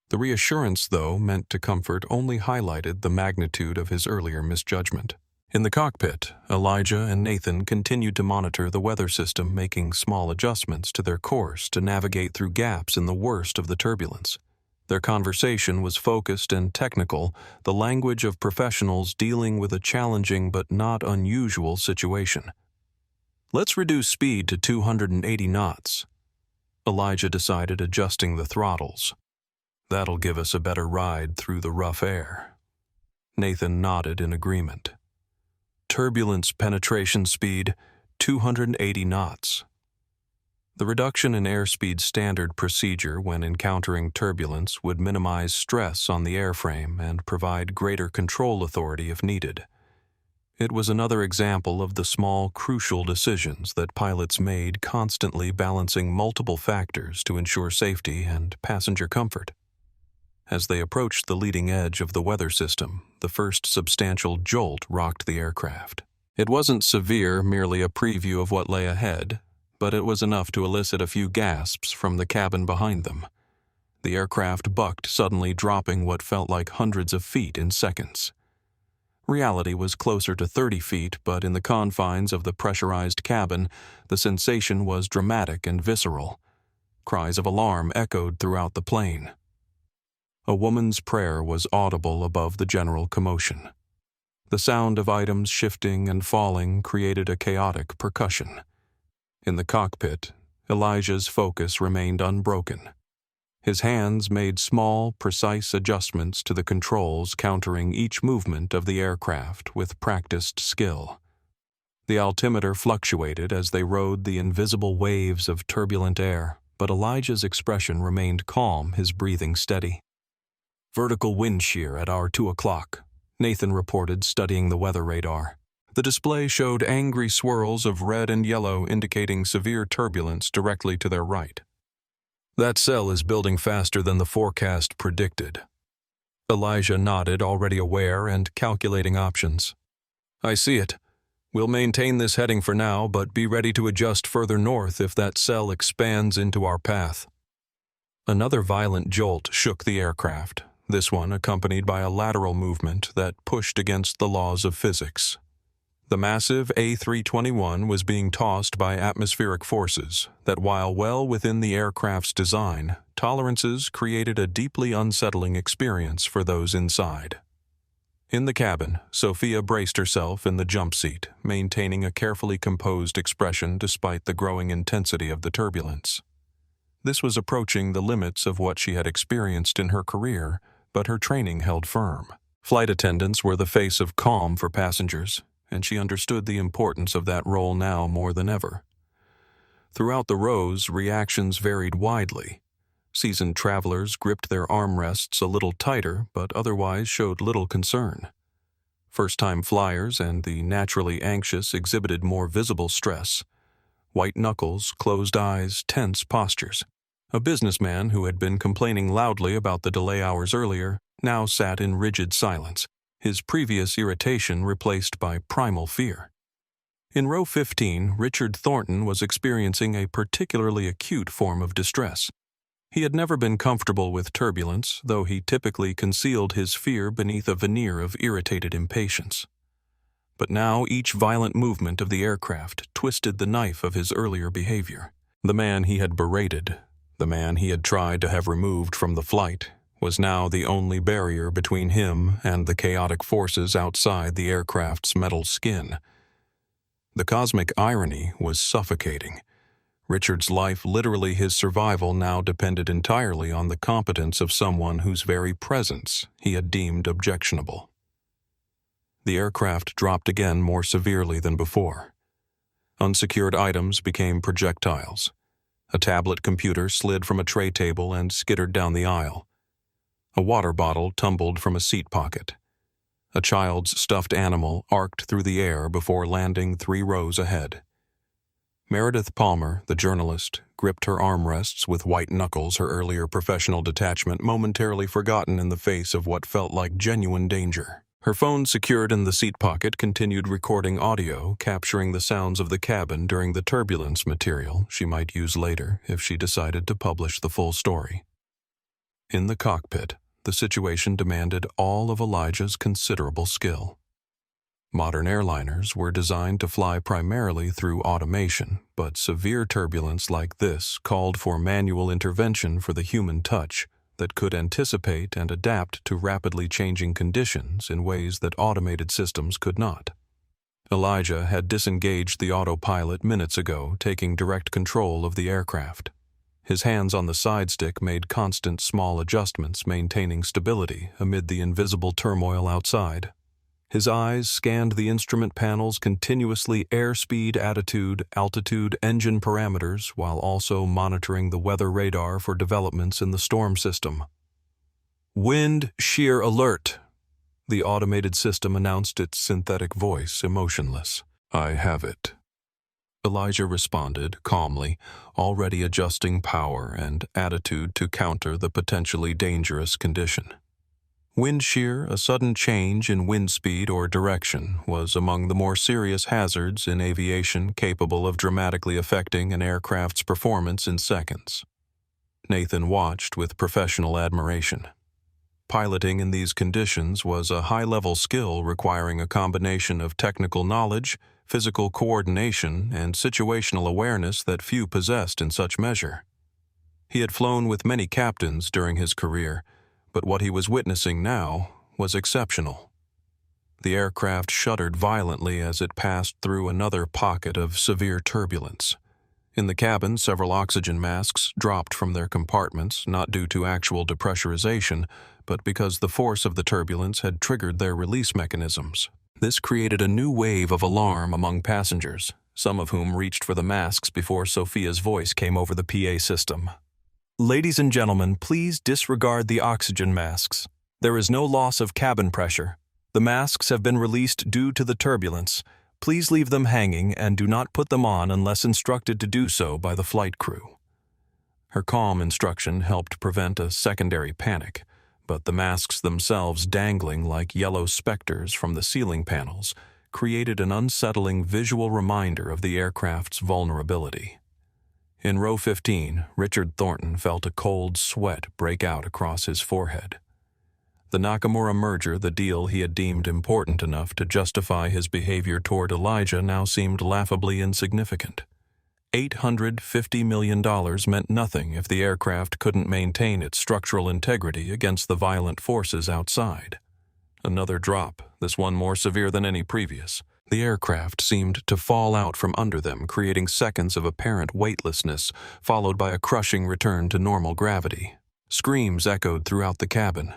The reassurance, though, meant to comfort only highlighted the magnitude of his earlier misjudgment. In the cockpit, Elijah and Nathan continued to monitor the weather system, making small adjustments to their course to navigate through gaps in the worst of the turbulence. Their conversation was focused and technical, the language of professionals dealing with a challenging but not unusual situation. "Let's reduce speed to 280 knots. Elijah decided, adjusting the throttles. "That'll give us a better ride through the rough air." Nathan nodded in agreement. "Turbulence penetration speed, 280 knots. The reduction in airspeed standard procedure when encountering turbulence would minimize stress on the airframe and provide greater control authority if needed. It was another example of the small, crucial decisions that pilots made, constantly balancing multiple factors to ensure safety and passenger comfort. As they approached the leading edge of the weather system, the first substantial jolt rocked the aircraft. It wasn't severe, merely a preview of what lay ahead, but it was enough to elicit a few gasps from the cabin behind them. The aircraft bucked, suddenly dropping what felt like hundreds of feet in seconds. Reality was closer to 30 feet, but in the confines of the pressurized cabin, the sensation was dramatic and visceral. Cries of alarm echoed throughout the plane. A woman's prayer was audible above the general commotion. The sound of items shifting and falling created a chaotic percussion. In the cockpit, Elijah's focus remained unbroken. His hands made small, precise adjustments to the controls, countering each movement of the aircraft with practiced skill. The altimeter fluctuated as they rode the invisible waves of turbulent air, but Elijah's expression remained calm, his breathing steady. "Vertical wind shear at our 2 o'clock, Nathan reported, studying the weather radar. The display showed angry swirls of red and yellow indicating severe turbulence directly to their right. "That cell is building faster than the forecast predicted." Elijah nodded, already aware and calculating options. "I see it. We'll maintain this heading for now, but be ready to adjust further north if that cell expands into our path." Another violent jolt shook the aircraft, this one accompanied by a lateral movement that pushed against the laws of physics. The massive A321 was being tossed by atmospheric forces that, while well within the aircraft's design, tolerances created a deeply unsettling experience for those inside. In the cabin, Sophia braced herself in the jump seat, maintaining a carefully composed expression despite the growing intensity of the turbulence. This was approaching the limits of what she had experienced in her career, but her training held firm. Flight attendants were the face of calm for passengers, and she understood the importance of that role now more than ever. Throughout the rows, reactions varied widely. Seasoned travelers gripped their armrests a little tighter, but otherwise showed little concern. First-time flyers and the naturally anxious exhibited more visible stress. White knuckles, closed eyes, tense postures. A businessman who had been complaining loudly about the delay hours earlier now sat in rigid silence, his previous irritation replaced by primal fear. In row 15, Richard Thornton was experiencing a particularly acute form of distress. He had never been comfortable with turbulence, though he typically concealed his fear beneath a veneer of irritated impatience. But now each violent movement of the aircraft twisted the knife of his earlier behavior. The man he had berated, the man he had tried to have removed from the flight, was now the only barrier between him and the chaotic forces outside the aircraft's metal skin. The cosmic irony was suffocating. Richard's life, literally his survival, now depended entirely on the competence of someone whose very presence he had deemed objectionable. The aircraft dropped again more severely than before. Unsecured items became projectiles. A tablet computer slid from a tray table and skittered down the aisle. A water bottle tumbled from a seat pocket. A child's stuffed animal arced through the air before landing 3 rows ahead. Meredith Palmer, the journalist, gripped her armrests with white knuckles, her earlier professional detachment momentarily forgotten in the face of what felt like genuine danger. Her phone secured in the seat pocket continued recording audio, capturing the sounds of the cabin during the turbulence material she might use later if she decided to publish the full story. In the cockpit, the situation demanded all of Elijah's considerable skill. Modern airliners were designed to fly primarily through automation, but severe turbulence like this called for manual intervention for the human touch that could anticipate and adapt to rapidly changing conditions in ways that automated systems could not. Elijah had disengaged the autopilot minutes ago, taking direct control of the aircraft. His hands on the side stick made constant small adjustments, maintaining stability amid the invisible turmoil outside. His eyes scanned the instrument panel's continuously airspeed, attitude, altitude, engine parameters, while also monitoring the weather radar for developments in the storm system. "Wind shear alert," the automated system announced, its synthetic voice emotionless. "I have it," Elijah responded calmly, already adjusting power and attitude to counter the potentially dangerous condition. Wind shear, a sudden change in wind speed or direction, was among the more serious hazards in aviation, capable of dramatically affecting an aircraft's performance in seconds. Nathan watched with professional admiration. Piloting in these conditions was a high-level skill requiring a combination of technical knowledge, physical coordination, and situational awareness that few possessed in such measure. He had flown with many captains during his career, but what he was witnessing now was exceptional. The aircraft shuddered violently as it passed through another pocket of severe turbulence. In the cabin, several oxygen masks dropped from their compartments, not due to actual depressurization, but because the force of the turbulence had triggered their release mechanisms. This created a new wave of alarm among passengers, some of whom reached for the masks before Sophia's voice came over the PA system. "Ladies and gentlemen, please disregard the oxygen masks. There is no loss of cabin pressure. The masks have been released due to the turbulence. Please leave them hanging and do not put them on unless instructed to do so by the flight crew." Her calm instruction helped prevent a secondary panic, but the masks themselves, dangling like yellow specters from the ceiling panels, created an unsettling visual reminder of the aircraft's vulnerability. In row 15, Richard Thornton felt a cold sweat break out across his forehead. The Nakamura merger, the deal he had deemed important enough to justify his behavior toward Elijah, now seemed laughably insignificant. $850 million meant nothing if the aircraft couldn't maintain its structural integrity against the violent forces outside. Another drop, this one more severe than any previous. The aircraft seemed to fall out from under them, creating seconds of apparent weightlessness, followed by a crushing return to normal gravity. Screams echoed throughout the cabin.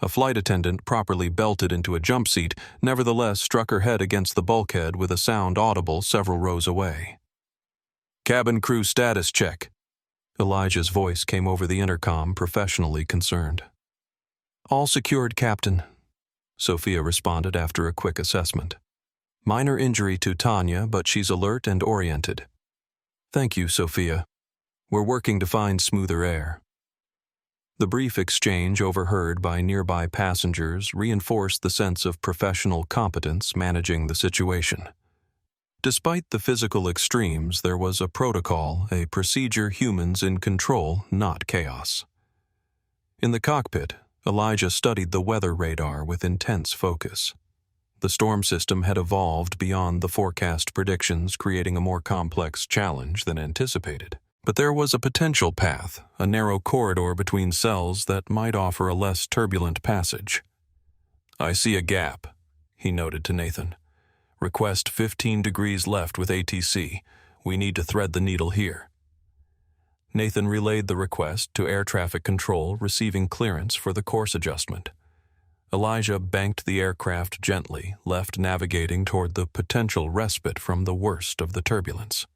A flight attendant, properly belted into a jump seat, nevertheless struck her head against the bulkhead with a sound audible several rows away. "Cabin crew status check." Elijah's voice came over the intercom, professionally concerned. "All secured, Captain," Sophia responded after a quick assessment. "Minor injury to Tanya, but she's alert and oriented." "Thank you, Sophia." We're working to find smoother air." The brief exchange overheard by nearby passengers reinforced the sense of professional competence managing the situation. Despite the physical extremes, there was a protocol, a procedure, humans in control, not chaos. In the cockpit, Elijah studied the weather radar with intense focus. The storm system had evolved beyond the forecast predictions, creating a more complex challenge than anticipated. But there was a potential path, a narrow corridor between cells that might offer a less turbulent passage. "I see a gap," he noted to Nathan. "Request 15 degrees left with ATC. We need to thread the needle here." Nathan relayed the request to air traffic control, receiving clearance for the course adjustment. Elijah banked the aircraft gently, left navigating toward the potential respite from the worst of the turbulence.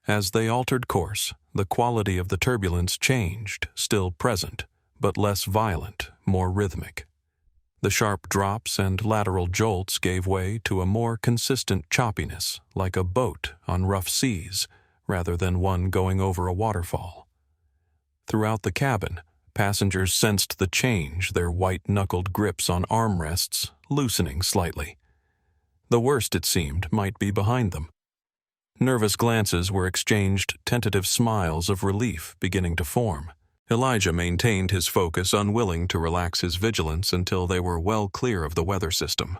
As they altered course, the quality of the turbulence changed, still present, but less violent, more rhythmic. The sharp drops and lateral jolts gave way to a more consistent choppiness, like a boat on rough seas, rather than one going over a waterfall. Throughout the cabin, passengers sensed the change, their white-knuckled grips on armrests loosening slightly. The worst, it seemed, might be behind them. Nervous glances were exchanged, tentative smiles of relief beginning to form. Elijah maintained his focus, unwilling to relax his vigilance until they were well clear of the weather system.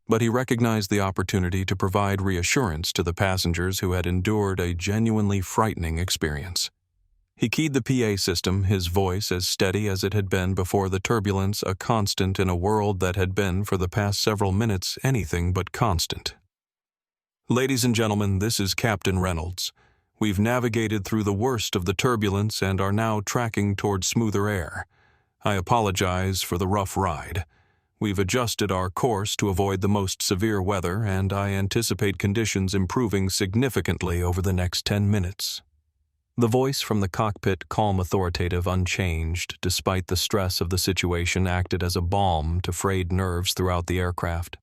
But he recognized the opportunity to provide reassurance to the passengers who had endured a genuinely frightening experience. He keyed the PA system, his voice as steady as it had been before the turbulence, a constant in a world that had been, for the past several minutes, anything but constant. "Ladies and gentlemen, this is Captain Reynolds. We've navigated through the worst of the turbulence and are now tracking toward smoother air. I apologize for the rough ride. We've adjusted our course to avoid the most severe weather, and I anticipate conditions improving significantly over the next 10 minutes. The voice from the cockpit, calm, authoritative, unchanged, despite the stress of the situation, acted as a balm to frayed nerves throughout the aircraft.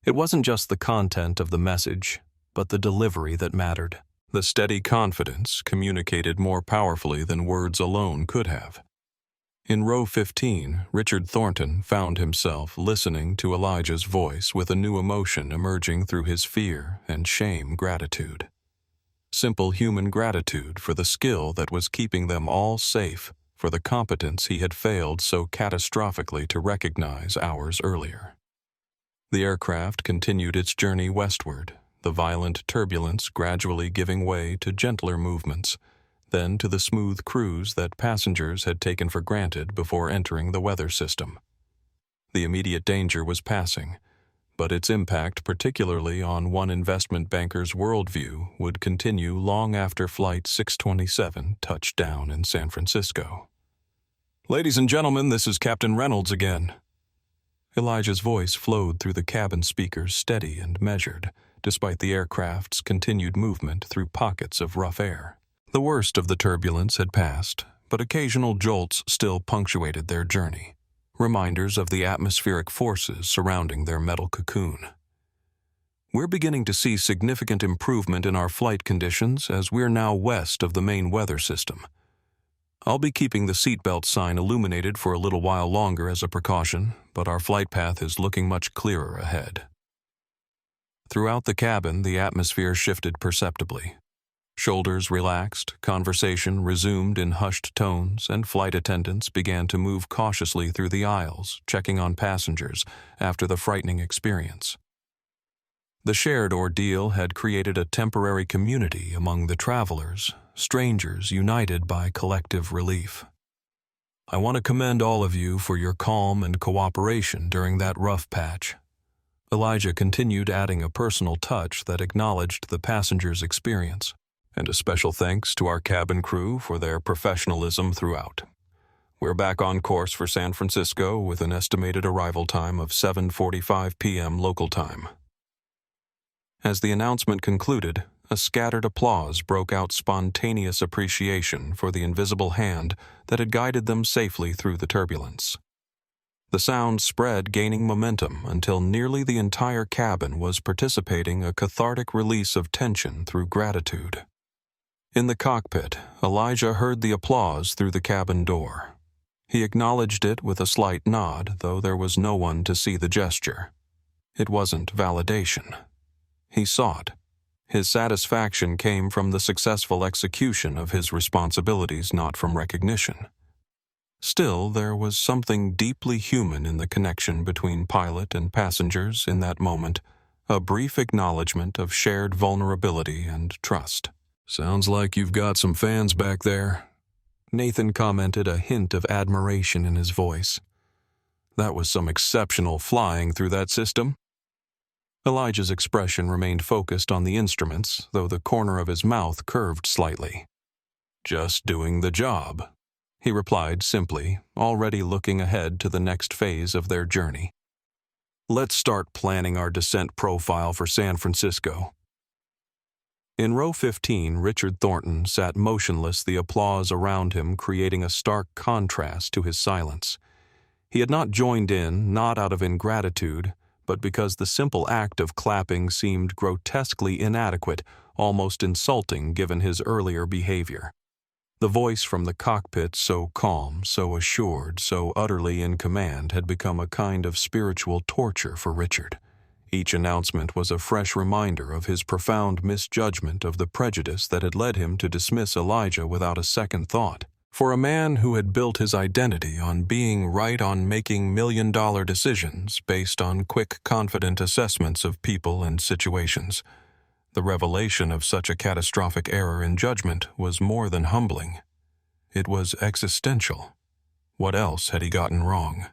It wasn't just the content of the message, but the delivery that mattered. The steady confidence communicated more powerfully than words alone could have. In row 15, Richard Thornton found himself listening to Elijah's voice with a new emotion emerging through his fear and shame. Gratitude. Simple human gratitude for the skill that was keeping them all safe, for the competence he had failed so catastrophically to recognize hours earlier. The aircraft continued its journey westward, the violent turbulence gradually giving way to gentler movements, then to the smooth cruise that passengers had taken for granted before entering the weather system. The immediate danger was passing, but its impact, particularly on one investment banker's worldview, would continue long after Flight 627 touched down in San Francisco. "Ladies and gentlemen, this is Captain Reynolds again." Elijah's voice flowed through the cabin speakers, steady and measured, despite the aircraft's continued movement through pockets of rough air. The worst of the turbulence had passed, but occasional jolts still punctuated their journey, reminders of the atmospheric forces surrounding their metal cocoon. "We're beginning to see significant improvement in our flight conditions as we're now west of the main weather system. I'll be keeping the seatbelt sign illuminated for a little while longer as a precaution, but our flight path is looking much clearer ahead." Throughout the cabin, the atmosphere shifted perceptibly. Shoulders relaxed, conversation resumed in hushed tones, and flight attendants began to move cautiously through the aisles, checking on passengers after the frightening experience. The shared ordeal had created a temporary community among the travelers, strangers united by collective relief. "I want to commend all of you for your calm and cooperation during that rough patch." Elijah continued, adding a personal touch that acknowledged the passengers' experience. "And a special thanks to our cabin crew for their professionalism throughout. We're back on course for San Francisco with an estimated arrival time of 7:45 p.m. local time." As the announcement concluded, a scattered applause broke out, spontaneous appreciation for the invisible hand that had guided them safely through the turbulence. The sound spread, gaining momentum until nearly the entire cabin was participating, a cathartic release of tension through gratitude. In the cockpit, Elijah heard the applause through the cabin door. He acknowledged it with a slight nod, though there was no one to see the gesture. It wasn't validation. He sought. His satisfaction came from the successful execution of his responsibilities, not from recognition. Still, there was something deeply human in the connection between pilot and passengers in that moment, a brief acknowledgement of shared vulnerability and trust. "Sounds like you've got some fans back there," Nathan commented, a hint of admiration in his voice. "That was some exceptional flying through that system." Elijah's expression remained focused on the instruments, though the corner of his mouth curved slightly. "Just doing the job," he replied simply, already looking ahead to the next phase of their journey. "Let's start planning our descent profile for San Francisco." In row 15, Richard Thornton sat motionless, the applause around him creating a stark contrast to his silence. He had not joined in, not out of ingratitude, but because the simple act of clapping seemed grotesquely inadequate, almost insulting given his earlier behavior. The voice from the cockpit, so calm, so assured, so utterly in command, had become a kind of spiritual torture for Richard. Each announcement was a fresh reminder of his profound misjudgment of the prejudice that had led him to dismiss Elijah without a second thought. For a man who had built his identity on being right, on making million-dollar decisions based on quick, confident assessments of people and situations, the revelation of such a catastrophic error in judgment was more than humbling. It was existential. What else had he gotten wrong?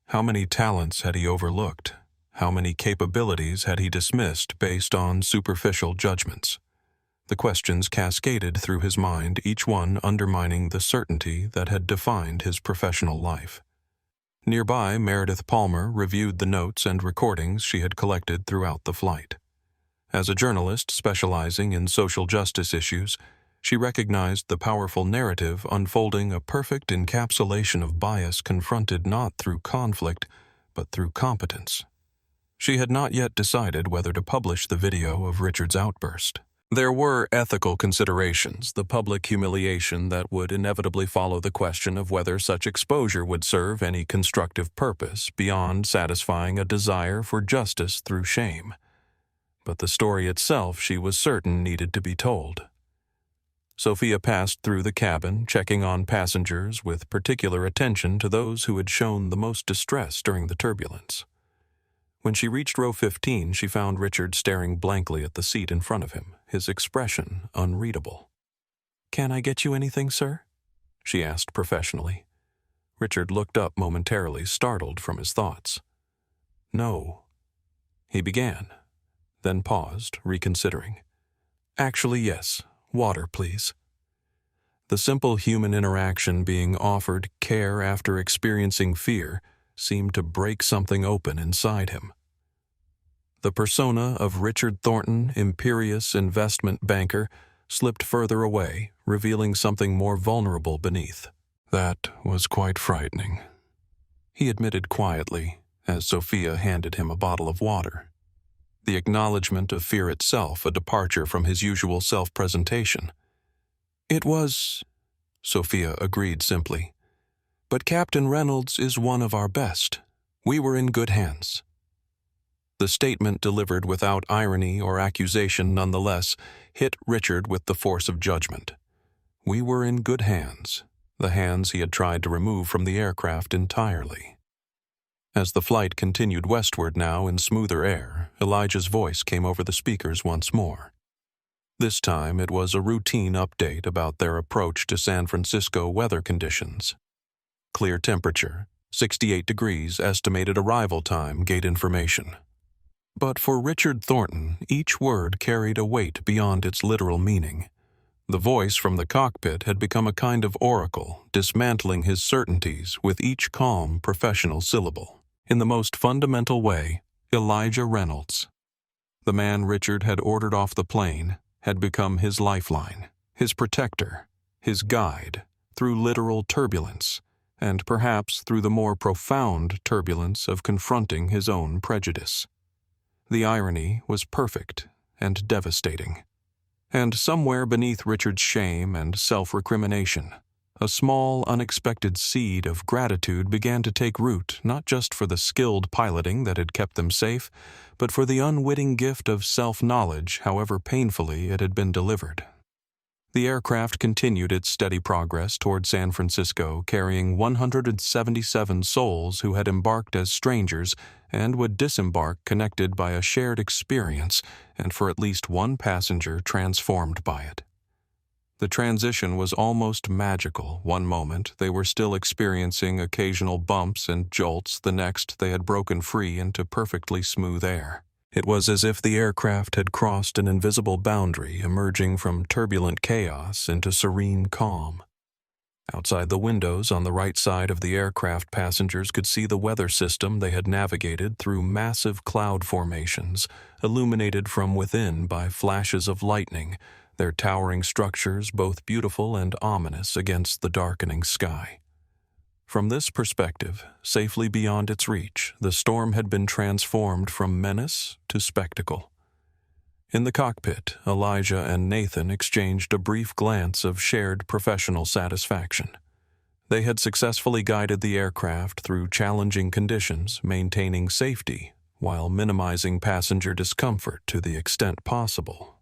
How many talents had he overlooked? How many capabilities had he dismissed based on superficial judgments? The questions cascaded through his mind, each one undermining the certainty that had defined his professional life. Nearby, Meredith Palmer reviewed the notes and recordings she had collected throughout the flight. As a journalist specializing in social justice issues, she recognized the powerful narrative unfolding, a perfect encapsulation of bias confronted not through conflict, but through competence. She had not yet decided whether to publish the video of Richard's outburst. There were ethical considerations, the public humiliation that would inevitably follow the question of whether such exposure would serve any constructive purpose beyond satisfying a desire for justice through shame. But the story itself, she was certain, needed to be told. Sophia passed through the cabin, checking on passengers with particular attention to those who had shown the most distress during the turbulence. When she reached row 15, she found Richard staring blankly at the seat in front of him, his expression unreadable. "Can I get you anything, sir?" she asked professionally. Richard looked up momentarily, startled from his thoughts. "No," he began, then paused, reconsidering. "Actually, yes. Water, please." The simple human interaction being offered care after experiencing fear seemed to break something open inside him. The persona of Richard Thornton, imperious investment banker, slipped further away, revealing something more vulnerable beneath. "That was quite frightening," he admitted quietly, as Sophia handed him a bottle of water. The acknowledgement of fear itself a departure from his usual self-presentation. "It was," Sophia agreed simply. "But Captain Reynolds is one of our best. We were in good hands." The statement, delivered without irony or accusation nonetheless, hit Richard with the force of judgment. We were in good hands, the hands he had tried to remove from the aircraft entirely. As the flight continued westward now in smoother air, Elijah's voice came over the speakers once more. This time it was a routine update about their approach to San Francisco weather conditions. Clear temperature, 68 degrees estimated arrival time, gate information. But for Richard Thornton, each word carried a weight beyond its literal meaning. The voice from the cockpit had become a kind of oracle, dismantling his certainties with each calm, professional syllable. In the most fundamental way, Elijah Reynolds, the man Richard had ordered off the plane, had become his lifeline, his protector, his guide, through literal turbulence, and perhaps through the more profound turbulence of confronting his own prejudice. The irony was perfect and devastating. And somewhere beneath Richard's shame and self-recrimination, a small, unexpected seed of gratitude began to take root, not just for the skilled piloting that had kept them safe, but for the unwitting gift of self-knowledge, however painfully it had been delivered. The aircraft continued its steady progress toward San Francisco, carrying 177 souls who had embarked as strangers and would disembark connected by a shared experience, and for at least one passenger transformed by it. The transition was almost magical. One moment, they were still experiencing occasional bumps and jolts. The next, they had broken free into perfectly smooth air. It was as if the aircraft had crossed an invisible boundary, emerging from turbulent chaos into serene calm. Outside the windows on the right side of the aircraft, passengers could see the weather system they had navigated through massive cloud formations, illuminated from within by flashes of lightning, their towering structures both beautiful and ominous against the darkening sky. From this perspective, safely beyond its reach, the storm had been transformed from menace to spectacle. In the cockpit, Elijah and Nathan exchanged a brief glance of shared professional satisfaction. They had successfully guided the aircraft through challenging conditions, maintaining safety while minimizing passenger discomfort to the extent possible.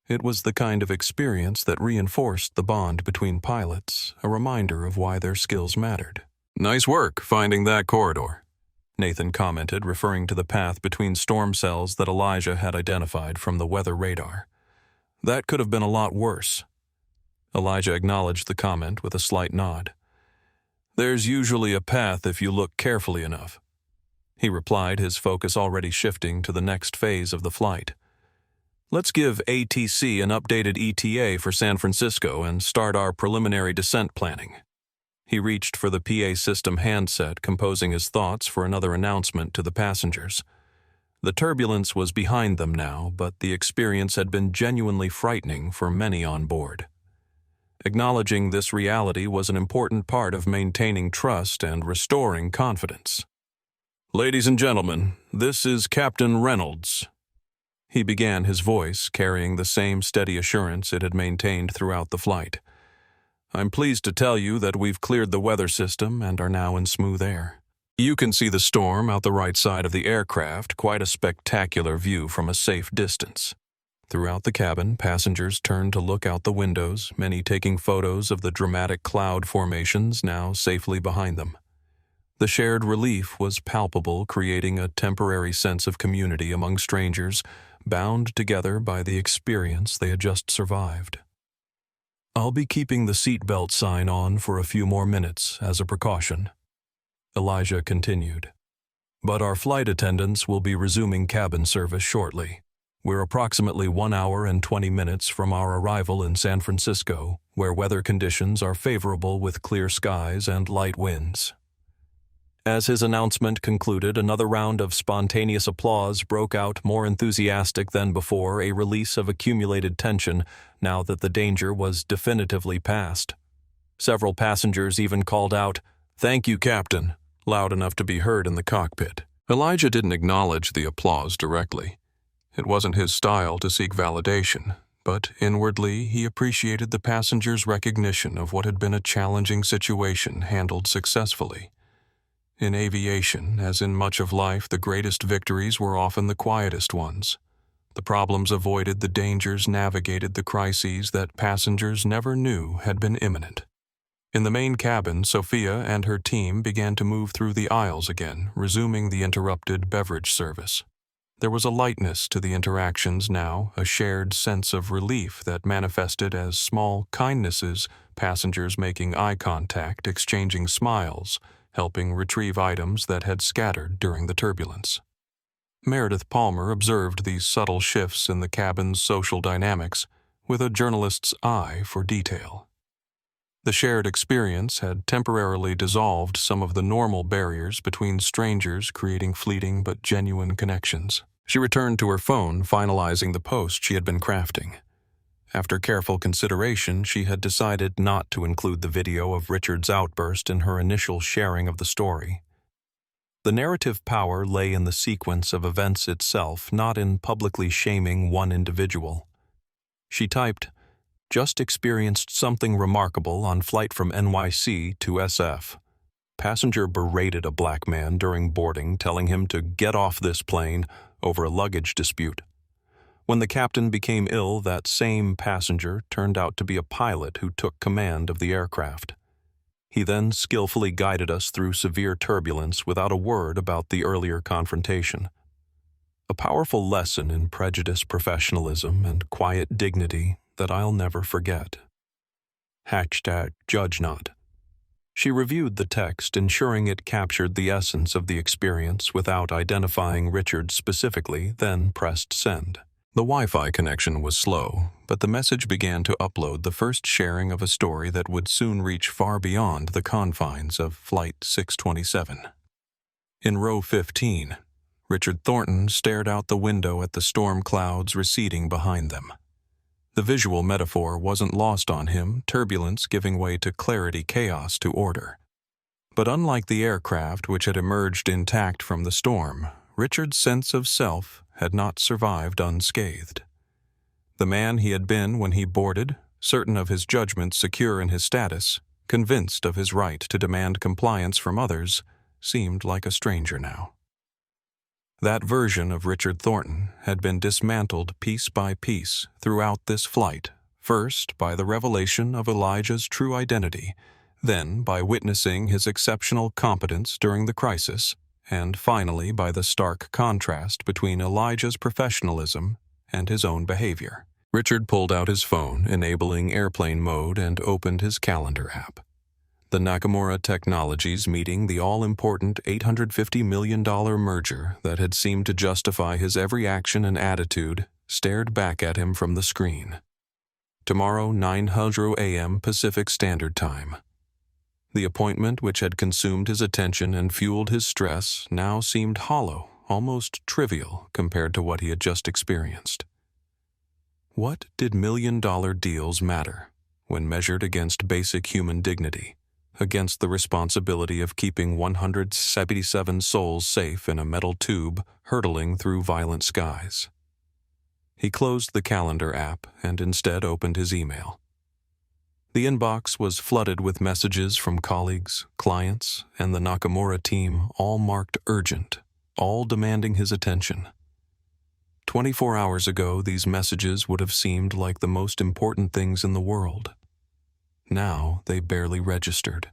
It was the kind of experience that reinforced the bond between pilots, a reminder of why their skills mattered. "Nice work finding that corridor," Nathan commented, referring to the path between storm cells that Elijah had identified from the weather radar. "That could have been a lot worse." Elijah acknowledged the comment with a slight nod. "There's usually a path if you look carefully enough," he replied, his focus already shifting to the next phase of the flight. "Let's give ATC an updated ETA for San Francisco and start our preliminary descent planning." He reached for the PA system handset, composing his thoughts for another announcement to the passengers. The turbulence was behind them now, but the experience had been genuinely frightening for many on board. Acknowledging this reality was an important part of maintaining trust and restoring confidence. "Ladies and gentlemen, this is Captain Reynolds." He began, his voice carrying the same steady assurance it had maintained throughout the flight. "I'm pleased to tell you that we've cleared the weather system and are now in smooth air. You can see the storm out the right side of the aircraft, quite a spectacular view from a safe distance." Throughout the cabin, passengers turned to look out the windows, many taking photos of the dramatic cloud formations now safely behind them. The shared relief was palpable, creating a temporary sense of community among strangers, bound together by the experience they had just survived. "I'll be keeping the seatbelt sign on for a few more minutes as a precaution," Elijah continued. "But our flight attendants will be resuming cabin service shortly. We're approximately 1 hour and 20 minutes from our arrival in San Francisco, where weather conditions are favorable with clear skies and light winds." As his announcement concluded, another round of spontaneous applause broke out, more enthusiastic than before, a release of accumulated tension now that the danger was definitively past. Several passengers even called out, "Thank you, Captain," loud enough to be heard in the cockpit. Elijah didn't acknowledge the applause directly. It wasn't his style to seek validation, but inwardly he appreciated the passengers' recognition of what had been a challenging situation handled successfully. In aviation, as in much of life, the greatest victories were often the quietest ones. The problems avoided, the dangers navigated, the crises that passengers never knew had been imminent. In the main cabin, Sophia and her team began to move through the aisles again, resuming the interrupted beverage service. There was a lightness to the interactions now, a shared sense of relief that manifested as small kindnesses, passengers making eye contact, exchanging smiles, helping retrieve items that had scattered during the turbulence. Meredith Palmer observed these subtle shifts in the cabin's social dynamics with a journalist's eye for detail. The shared experience had temporarily dissolved some of the normal barriers between strangers, creating fleeting but genuine connections. She returned to her phone, finalizing the post she had been crafting. After careful consideration, she had decided not to include the video of Richard's outburst in her initial sharing of the story. The narrative power lay in the sequence of events itself, not in publicly shaming one individual. She typed, "Just experienced something remarkable on flight from NYC to SF. Passenger berated a black man during boarding, telling him to get off this plane over a luggage dispute. When the captain became ill, that same passenger turned out to be a pilot who took command of the aircraft. He then skillfully guided us through severe turbulence without a word about the earlier confrontation. A powerful lesson in prejudice, professionalism, and quiet dignity that I'll never forget. #Judge not." She reviewed the text, ensuring it captured the essence of the experience without identifying Richard specifically, then pressed send. The Wi-Fi connection was slow, but the message began to upload the first sharing of a story that would soon reach far beyond the confines of Flight 627. In row 15, Richard Thornton stared out the window at the storm clouds receding behind them. The visual metaphor wasn't lost on him, turbulence giving way to clarity, chaos to order. But unlike the aircraft which had emerged intact from the storm, Richard's sense of self had not survived unscathed. The man he had been when he boarded, certain of his judgment, secure in his status, convinced of his right to demand compliance from others, seemed like a stranger now. That version of Richard Thornton had been dismantled piece by piece throughout this flight, first by the revelation of Elijah's true identity, then by witnessing his exceptional competence during the crisis, and finally by the stark contrast between Elijah's professionalism and his own behavior. Richard pulled out his phone, enabling airplane mode, and opened his calendar app. The Nakamura Technologies meeting, the all-important $850 million merger that had seemed to justify his every action and attitude, stared back at him from the screen. Tomorrow, 9:00 a.m. Pacific Standard Time. The appointment which had consumed his attention and fueled his stress now seemed hollow, almost trivial compared to what he had just experienced. What did million-dollar deals matter when measured against basic human dignity, against the responsibility of keeping 177 souls safe in a metal tube hurtling through violent skies? He closed the calendar app and instead opened his email. The inbox was flooded with messages from colleagues, clients, and the Nakamura team, all marked urgent, all demanding his attention. 24 hours ago, these messages would have seemed like the most important things in the world. Now they barely registered.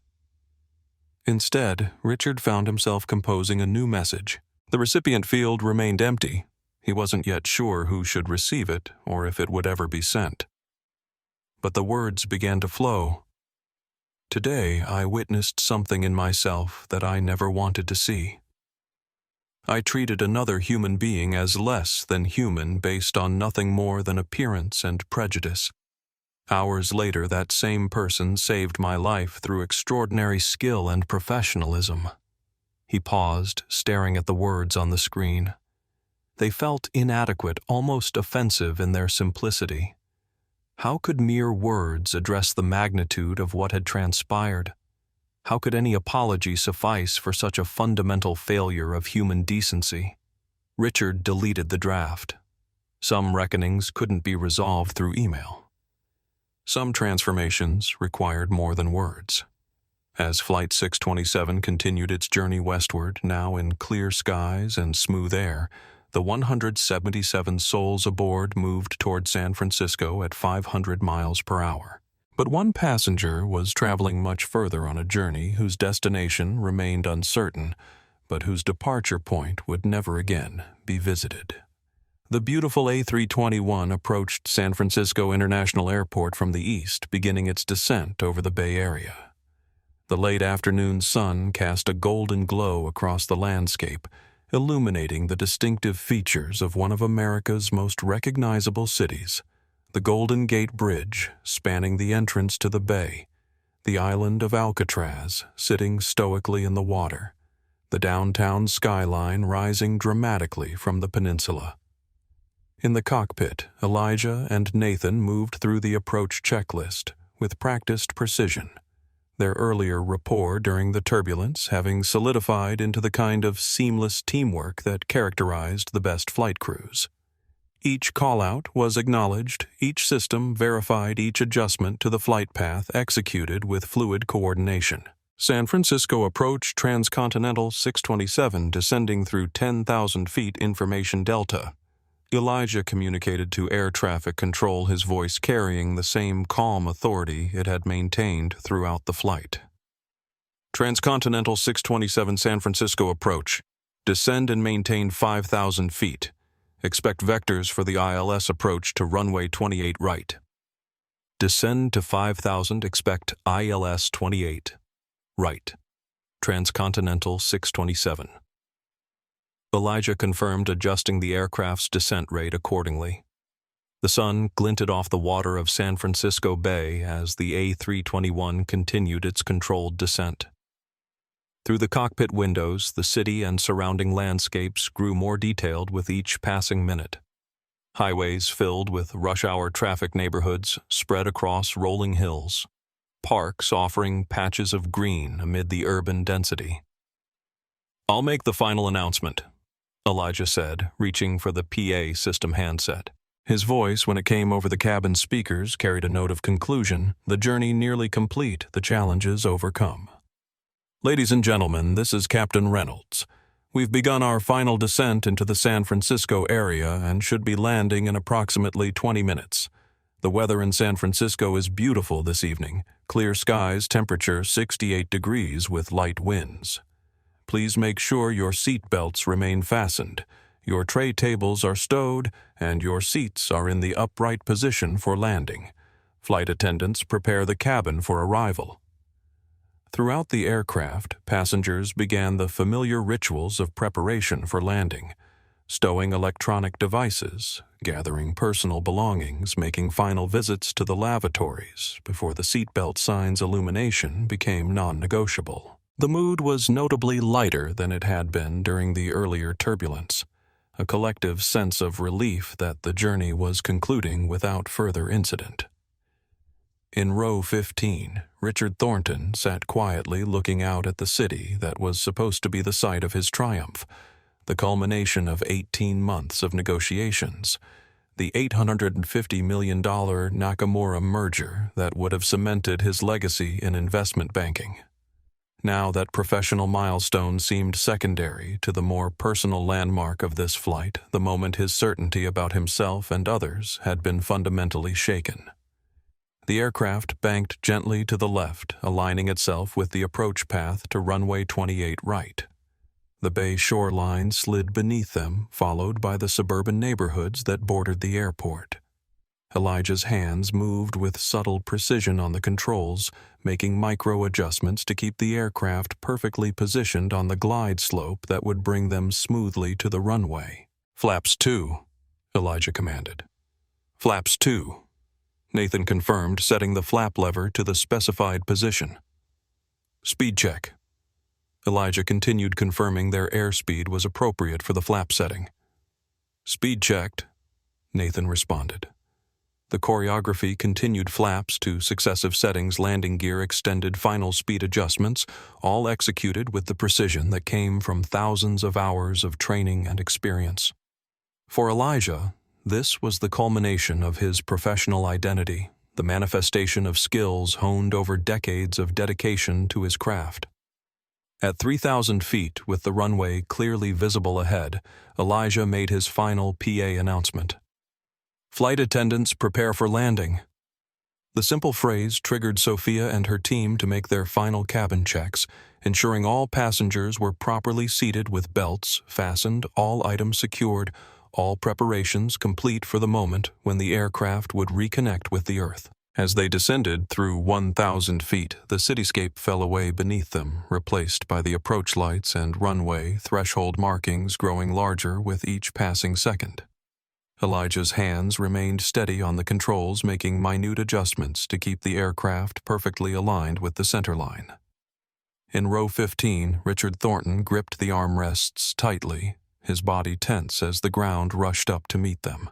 Instead, Richard found himself composing a new message. The recipient field remained empty. He wasn't yet sure who should receive it or if it would ever be sent. But the words began to flow. "Today I witnessed something in myself that I never wanted to see. I treated another human being as less than human based on nothing more than appearance and prejudice. Hours later, that same person saved my life through extraordinary skill and professionalism." He paused, staring at the words on the screen. They felt inadequate, almost offensive in their simplicity. How could mere words address the magnitude of what had transpired? How could any apology suffice for such a fundamental failure of human decency? Richard deleted the draft. Some reckonings couldn't be resolved through email. Some transformations required more than words. As Flight 627 continued its journey westward, now in clear skies and smooth air, the 177 souls aboard moved toward San Francisco at 500 miles per hour. But one passenger was traveling much further on a journey whose destination remained uncertain, but whose departure point would never again be visited. The beautiful A321 approached San Francisco International Airport from the east, beginning its descent over the Bay Area. The late afternoon sun cast a golden glow across the landscape, illuminating the distinctive features of one of America's most recognizable cities, the Golden Gate Bridge spanning the entrance to the bay, the island of Alcatraz sitting stoically in the water, the downtown skyline rising dramatically from the peninsula. In the cockpit, Elijah and Nathan moved through the approach checklist with practiced precision, their earlier rapport during the turbulence having solidified into the kind of seamless teamwork that characterized the best flight crews. Each call-out was acknowledged, each system verified each adjustment to the flight path executed with fluid coordination. San Francisco approach Transcontinental 627 descending through 10,000 feet information delta. Elijah communicated to air traffic control, his voice carrying the same calm authority it had maintained throughout the flight. Transcontinental 627 San Francisco approach. Descend and maintain 5,000 feet. Expect vectors for the ILS approach to runway 28 right. Descend to 5,000, expect ILS 28. Right. Transcontinental 627. Elijah confirmed, adjusting the aircraft's descent rate accordingly. The sun glinted off the water of San Francisco Bay as the A321 continued its controlled descent. Through the cockpit windows, the city and surrounding landscapes grew more detailed with each passing minute. Highways filled with rush-hour traffic neighborhoods spread across rolling hills, parks offering patches of green amid the urban density. "I'll make the final announcement," Elijah said, reaching for the PA system handset. His voice, when it came over the cabin speakers, carried a note of conclusion, the journey nearly complete, the challenges overcome. "Ladies and gentlemen, this is Captain Reynolds. We've begun our final descent into the San Francisco area and should be landing in approximately 20 minutes. The weather in San Francisco is beautiful this evening. Clear skies, temperature 68 degrees with light winds. Please make sure your seat belts remain fastened, your tray tables are stowed, and your seats are in the upright position for landing. Flight attendants prepare the cabin for arrival." Throughout the aircraft, passengers began the familiar rituals of preparation for landing, stowing electronic devices, gathering personal belongings, making final visits to the lavatories before the seatbelt sign's illumination became non-negotiable. The mood was notably lighter than it had been during the earlier turbulence, a collective sense of relief that the journey was concluding without further incident. In row 15, Richard Thornton sat quietly looking out at the city that was supposed to be the site of his triumph, the culmination of 18 months of negotiations, the $850 million Nakamura merger that would have cemented his legacy in investment banking. Now that professional milestone seemed secondary to the more personal landmark of this flight, the moment his certainty about himself and others had been fundamentally shaken. The aircraft banked gently to the left, aligning itself with the approach path to runway 28 right. The bay shoreline slid beneath them, followed by the suburban neighborhoods that bordered the airport. Elijah's hands moved with subtle precision on the controls, making micro-adjustments to keep the aircraft perfectly positioned on the glide slope that would bring them smoothly to the runway. "Flaps 2, Elijah commanded. "Flaps 2. Nathan confirmed, setting the flap lever to the specified position. "Speed check." Elijah continued, confirming their airspeed was appropriate for the flap setting. "Speed checked," Nathan responded. The choreography continued, flaps to successive settings, landing gear extended, final speed adjustments, all executed with the precision that came from thousands of hours of training and experience. For Elijah, this was the culmination of his professional identity, the manifestation of skills honed over decades of dedication to his craft. At 3,000 feet, with the runway clearly visible ahead, Elijah made his final PA announcement. "Flight attendants, prepare for landing." The simple phrase triggered Sophia and her team to make their final cabin checks, ensuring all passengers were properly seated with belts fastened, all items secured, all preparations complete for the moment when the aircraft would reconnect with the Earth. As they descended through 1,000 feet, the cityscape fell away beneath them, replaced by the approach lights and runway threshold markings growing larger with each passing second. Elijah's hands remained steady on the controls, making minute adjustments to keep the aircraft perfectly aligned with the centerline. In row 15, Richard Thornton gripped the armrests tightly, his body tense as the ground rushed up to meet them.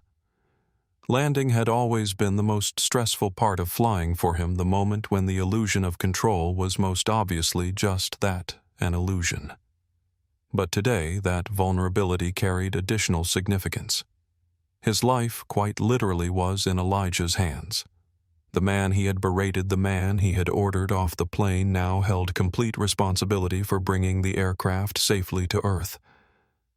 Landing had always been the most stressful part of flying for him, the moment when the illusion of control was most obviously just that, an illusion. But today, that vulnerability carried additional significance. His life quite literally was in Elijah's hands. The man he had berated, the man he had ordered off the plane, now held complete responsibility for bringing the aircraft safely to Earth.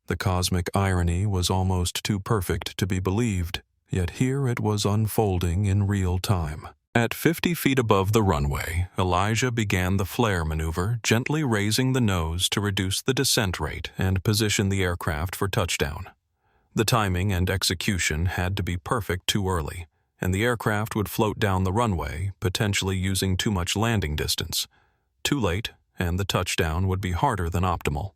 The cosmic irony was almost too perfect to be believed, yet here it was unfolding in real time. At 50 feet above the runway, Elijah began the flare maneuver, gently raising the nose to reduce the descent rate and position the aircraft for touchdown. The timing and execution had to be perfect too early, and the aircraft would float down the runway, potentially using too much landing distance. Too late, and the touchdown would be harder than optimal.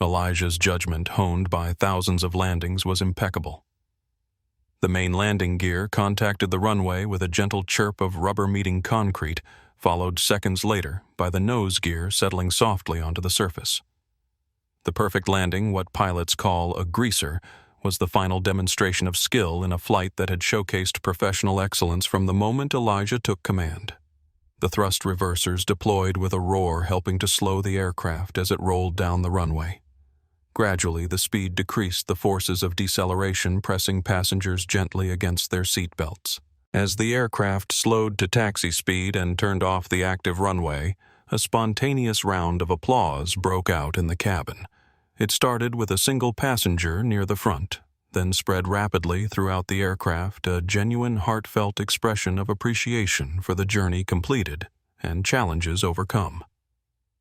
Elijah's judgment, honed by thousands of landings, was impeccable. The main landing gear contacted the runway with a gentle chirp of rubber meeting concrete, followed seconds later by the nose gear settling softly onto the surface. The perfect landing, what pilots call a greaser, was the final demonstration of skill in a flight that had showcased professional excellence from the moment Elijah took command. The thrust reversers deployed with a roar, helping to slow the aircraft as it rolled down the runway. Gradually, the speed decreased, the forces of deceleration pressing passengers gently against their seat belts. As the aircraft slowed to taxi speed and turned off the active runway, a spontaneous round of applause broke out in the cabin. It started with a single passenger near the front, then spread rapidly throughout the aircraft, a genuine, heartfelt expression of appreciation for the journey completed and challenges overcome.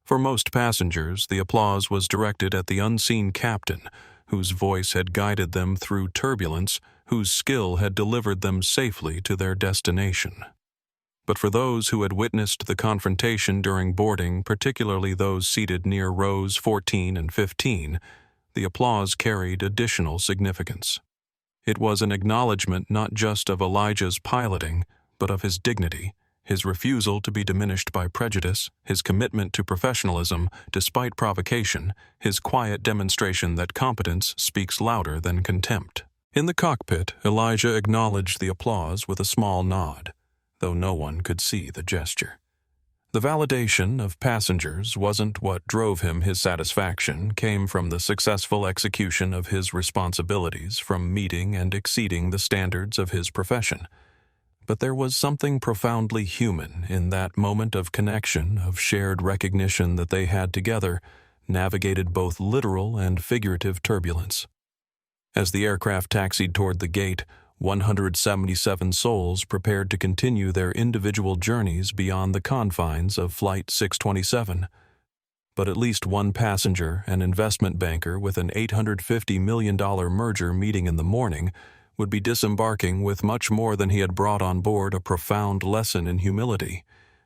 For most passengers, the applause was directed at the unseen captain, whose voice had guided them through turbulence, whose skill had delivered them safely to their destination. But for those who had witnessed the confrontation during boarding, particularly those seated near rows 14 and 15, the applause carried additional significance. It was an acknowledgement not just of Elijah's piloting, but of his dignity, his refusal to be diminished by prejudice, his commitment to professionalism despite provocation, his quiet demonstration that competence speaks louder than contempt. In the cockpit, Elijah acknowledged the applause with a small nod, though no one could see the gesture. The validation of passengers wasn't what drove him. His satisfaction came from the successful execution of his responsibilities, from meeting and exceeding the standards of his profession. But there was something profoundly human in that moment of connection, of shared recognition that they had together navigated both literal and figurative turbulence. As the aircraft taxied toward the gate, 177 souls prepared to continue their individual journeys beyond the confines of Flight 627. But at least one passenger, an investment banker with an $850 million merger meeting in the morning, would be disembarking with much more than he had brought on board, a profound lesson in humility,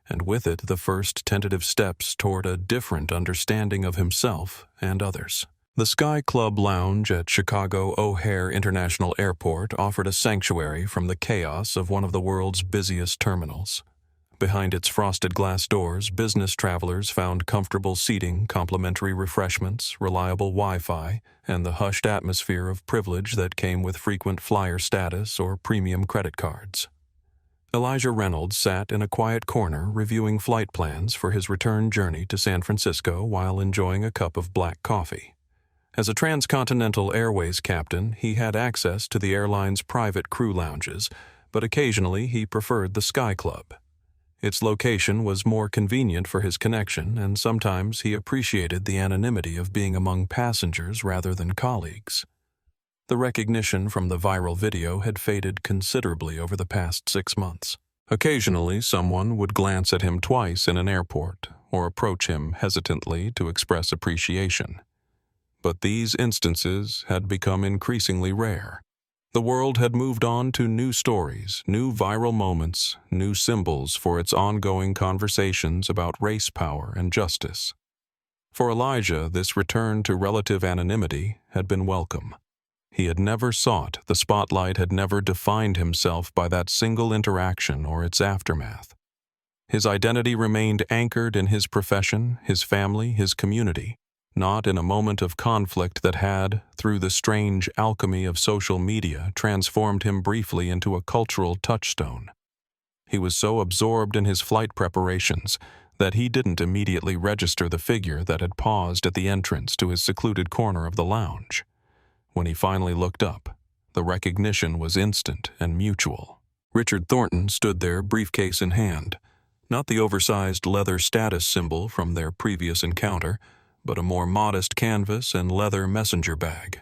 and with it the first tentative steps toward a different understanding of himself and others. The Sky Club Lounge at Chicago O'Hare International Airport offered a sanctuary from the chaos of one of the world's busiest terminals. Behind its frosted glass doors, business travelers found comfortable seating, complimentary refreshments, reliable Wi-Fi, and the hushed atmosphere of privilege that came with frequent flyer status or premium credit cards. Elijah Reynolds sat in a quiet corner reviewing flight plans for his return journey to San Francisco while enjoying a cup of black coffee. As a transcontinental airways captain, he had access to the airline's private crew lounges, but occasionally he preferred the Sky Club. Its location was more convenient for his connection, and sometimes he appreciated the anonymity of being among passengers rather than colleagues. The recognition from the viral video had faded considerably over the past 6 months. Occasionally, someone would glance at him twice in an airport or approach him hesitantly to express appreciation. But these instances had become increasingly rare. The world had moved on to new stories, new viral moments, new symbols for its ongoing conversations about race power and justice. For Elijah, this return to relative anonymity had been welcome. He had never sought the spotlight, had never defined himself by that single interaction or its aftermath. His identity remained anchored in his profession, his family, his community, not in a moment of conflict that had, through the strange alchemy of social media, transformed him briefly into a cultural touchstone. He was so absorbed in his flight preparations that he didn't immediately register the figure that had paused at the entrance to his secluded corner of the lounge. When he finally looked up, The recognition was instant and mutual. Richard Thornton stood there, briefcase in hand, not the oversized leather status symbol from their previous encounter, but a more modest canvas and leather messenger bag.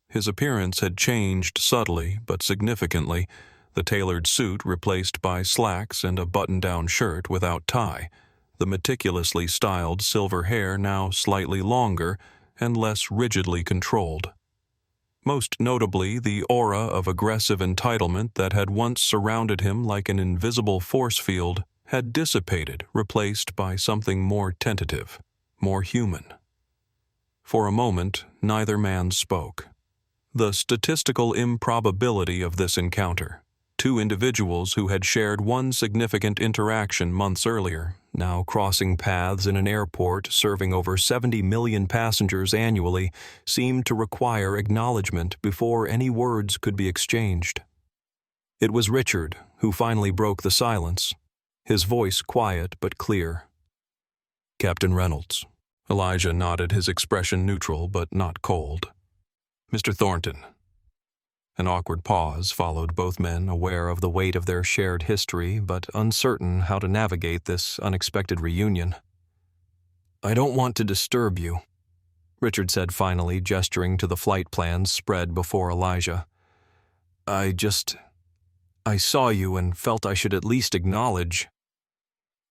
His appearance had changed subtly but significantly, the tailored suit replaced by slacks and a button-down shirt without tie, the meticulously styled silver hair now slightly longer and less rigidly controlled. Most notably, the aura of aggressive entitlement that had once surrounded him like an invisible force field had dissipated, replaced by something more tentative, more human. For a moment, neither man spoke. The statistical improbability of this encounter, two individuals who had shared one significant interaction months earlier, now crossing paths in an airport serving over 70 million passengers annually, seemed to require acknowledgement before any words could be exchanged. It was Richard who finally broke the silence, his voice quiet but clear. "Captain Reynolds." Elijah nodded, his expression neutral but not cold. "Mr. Thornton." An awkward pause followed, both men aware of the weight of their shared history but uncertain how to navigate this unexpected reunion. "I don't want to disturb you," Richard said finally, gesturing to the flight plans spread before Elijah. I saw you and felt I should at least acknowledge."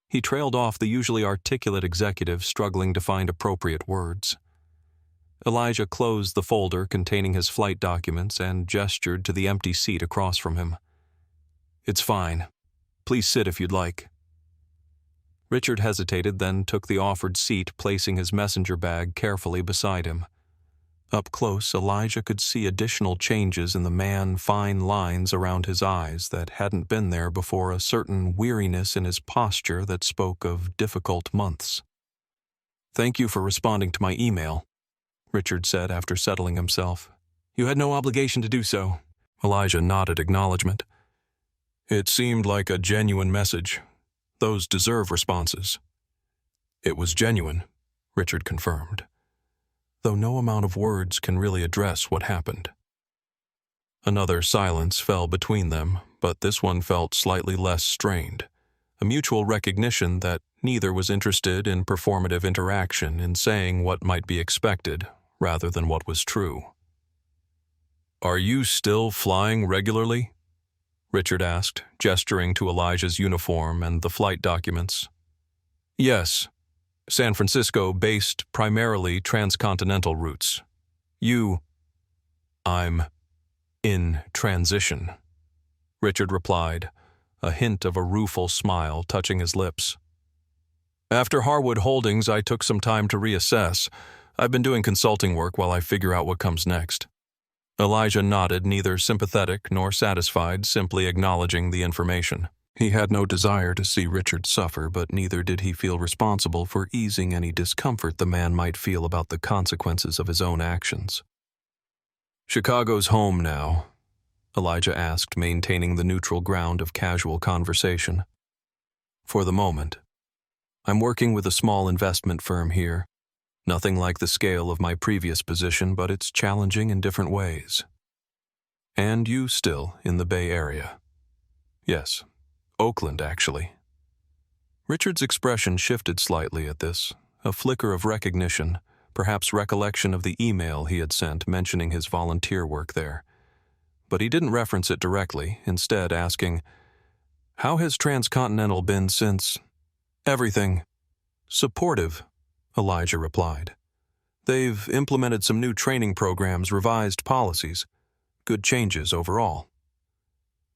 He trailed off, the usually articulate executive struggling to find appropriate words. Elijah closed the folder containing his flight documents and gestured to the empty seat across from him. "It's fine. Please sit if you'd like." Richard hesitated, then took the offered seat, placing his messenger bag carefully beside him. Up close, Elijah could see additional changes in the fine lines around his eyes that hadn't been there before, a certain weariness in his posture that spoke of difficult months. "Thank you for responding to my email," Richard said after settling himself. "You had no obligation to do so." Elijah nodded acknowledgement. "It seemed like a genuine message. Those deserve responses." "It was genuine," Richard confirmed, though no amount of words can really address what happened. Another silence fell between them, but this one felt slightly less strained, a mutual recognition that neither was interested in performative interaction, in saying what might be expected rather than what was true. "Are you still flying regularly?" Richard asked, gesturing to Elijah's uniform and the flight documents. "Yes. San Francisco-based, primarily transcontinental routes. I'm in transition," Richard replied, a hint of a rueful smile touching his lips. "After Harwood Holdings, I took some time to reassess. I've been doing consulting work while I figure out what comes next." Elijah nodded, neither sympathetic nor satisfied, simply acknowledging the information. He had no desire to see Richard suffer, but neither did he feel responsible for easing any discomfort the man might feel about the consequences of his own actions. "Chicago's home now?" Elijah asked, maintaining the neutral ground of casual conversation. "For the moment. I'm working with a small investment firm here. Nothing like the scale of my previous position, but it's challenging in different ways." "And you still in the Bay Area?" "Yes. Oakland, actually." Richard's expression shifted slightly at this, a flicker of recognition, perhaps recollection of the email he had sent mentioning his volunteer work there. But he didn't reference it directly, instead asking, "How has Transcontinental been since—" "Everything. Supportive," Elijah replied. "They've implemented some new training programs, revised policies. Good changes overall."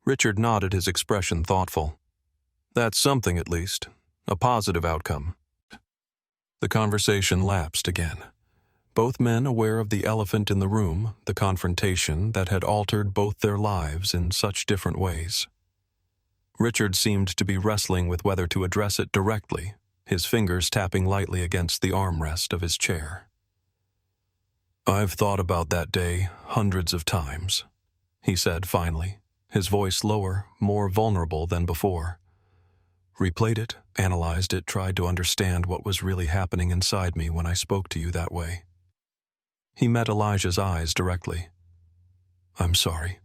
Richard nodded, his expression thoughtful. "That's something, at least. A positive outcome." The conversation lapsed again, both men aware of the elephant in the room, the confrontation that had altered both their lives in such different ways. Richard seemed to be wrestling with whether to address it directly, his fingers tapping lightly against the armrest of his chair. "I've thought about that day hundreds of times," he said finally, his voice lower, more vulnerable than before. "Replayed it, analyzed it, tried to understand what was really happening inside me when I spoke to you that way." He met Elijah's eyes directly. I'm sorry.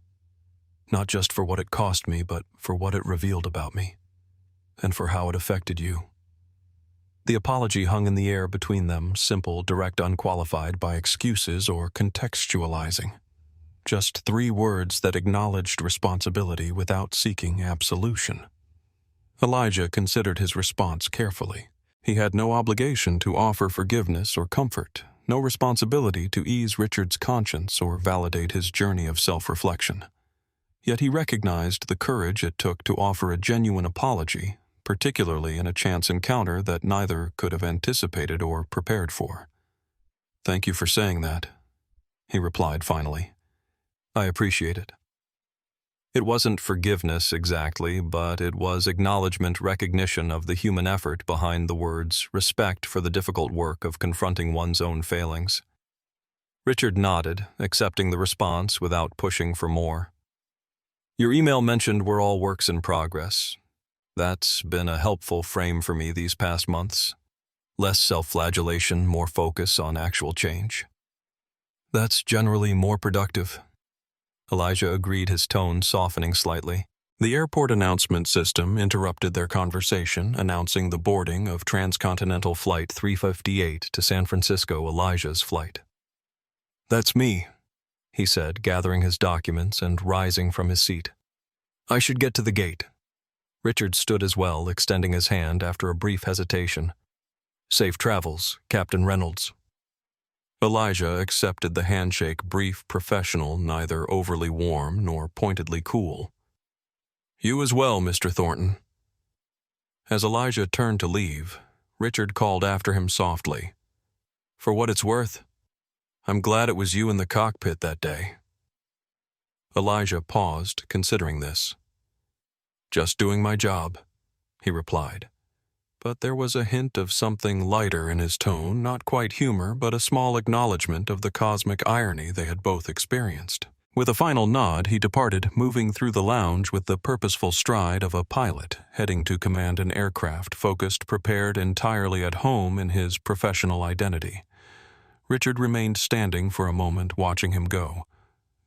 Not just for what it cost me, but for what it revealed about me, and for how it affected you." The apology hung in the air between them, simple, direct, unqualified by excuses or contextualizing. Just 3 words that acknowledged responsibility without seeking absolution. Elijah considered his response carefully. He had no obligation to offer forgiveness or comfort, no responsibility to ease Richard's conscience or validate his journey of self-reflection. Yet he recognized the courage it took to offer a genuine apology, particularly in a chance encounter that neither could have anticipated or prepared for. "Thank you for saying that," he replied finally. "I appreciate it." It wasn't forgiveness exactly, but it was acknowledgement, recognition of the human effort behind the words, respect for the difficult work of confronting one's own failings. Richard nodded, accepting the response without pushing for more. "Your email mentioned we're all works in progress. That's been a helpful frame for me these past months. Less self-flagellation, more focus on actual change." "That's generally more productive." Elijah agreed, his tone softening slightly. The airport announcement system interrupted their conversation, announcing the boarding of transcontinental flight 358 to San Francisco, Elijah's flight. "That's me," he said, gathering his documents and rising from his seat. "I should get to the gate." Richard stood as well, extending his hand after a brief hesitation. "Safe travels, Captain Reynolds." Elijah accepted the handshake, brief, professional, neither overly warm nor pointedly cool. "You as well, Mr. Thornton." As Elijah turned to leave, Richard called after him softly. "For what it's worth, I'm glad it was you in the cockpit that day." Elijah paused, considering this. "Just doing my job," he replied. But there was a hint of something lighter in his tone, not quite humor, but a small acknowledgement of the cosmic irony they had both experienced. With a final nod, he departed, moving through the lounge with the purposeful stride of a pilot heading to command an aircraft focused, prepared, entirely at home in his professional identity. Richard remained standing for a moment, watching him go.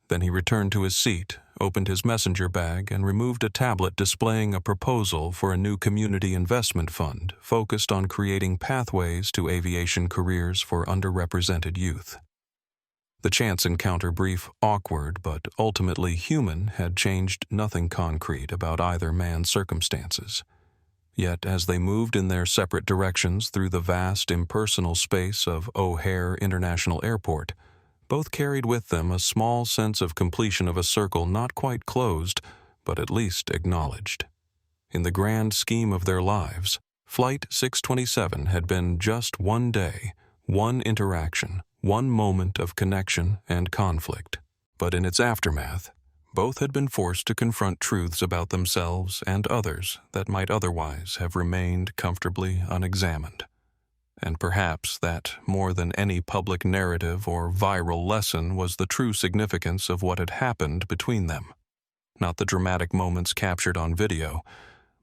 Then he returned to his seat, opened his messenger bag, and removed a tablet displaying a proposal for a new community investment fund focused on creating pathways to aviation careers for underrepresented youth. The chance encounter, brief, awkward, but ultimately human, had changed nothing concrete about either man's circumstances. Yet as they moved in their separate directions through the vast, impersonal space of O'Hare International Airport, both carried with them a small sense of completion of a circle not quite closed, but at least acknowledged. In the grand scheme of their lives, Flight 627 had been just one day, one interaction, one moment of connection and conflict. But in its aftermath, both had been forced to confront truths about themselves and others that might otherwise have remained comfortably unexamined. And perhaps that, more than any public narrative or viral lesson, was the true significance of what had happened between them. Not the dramatic moments captured on video,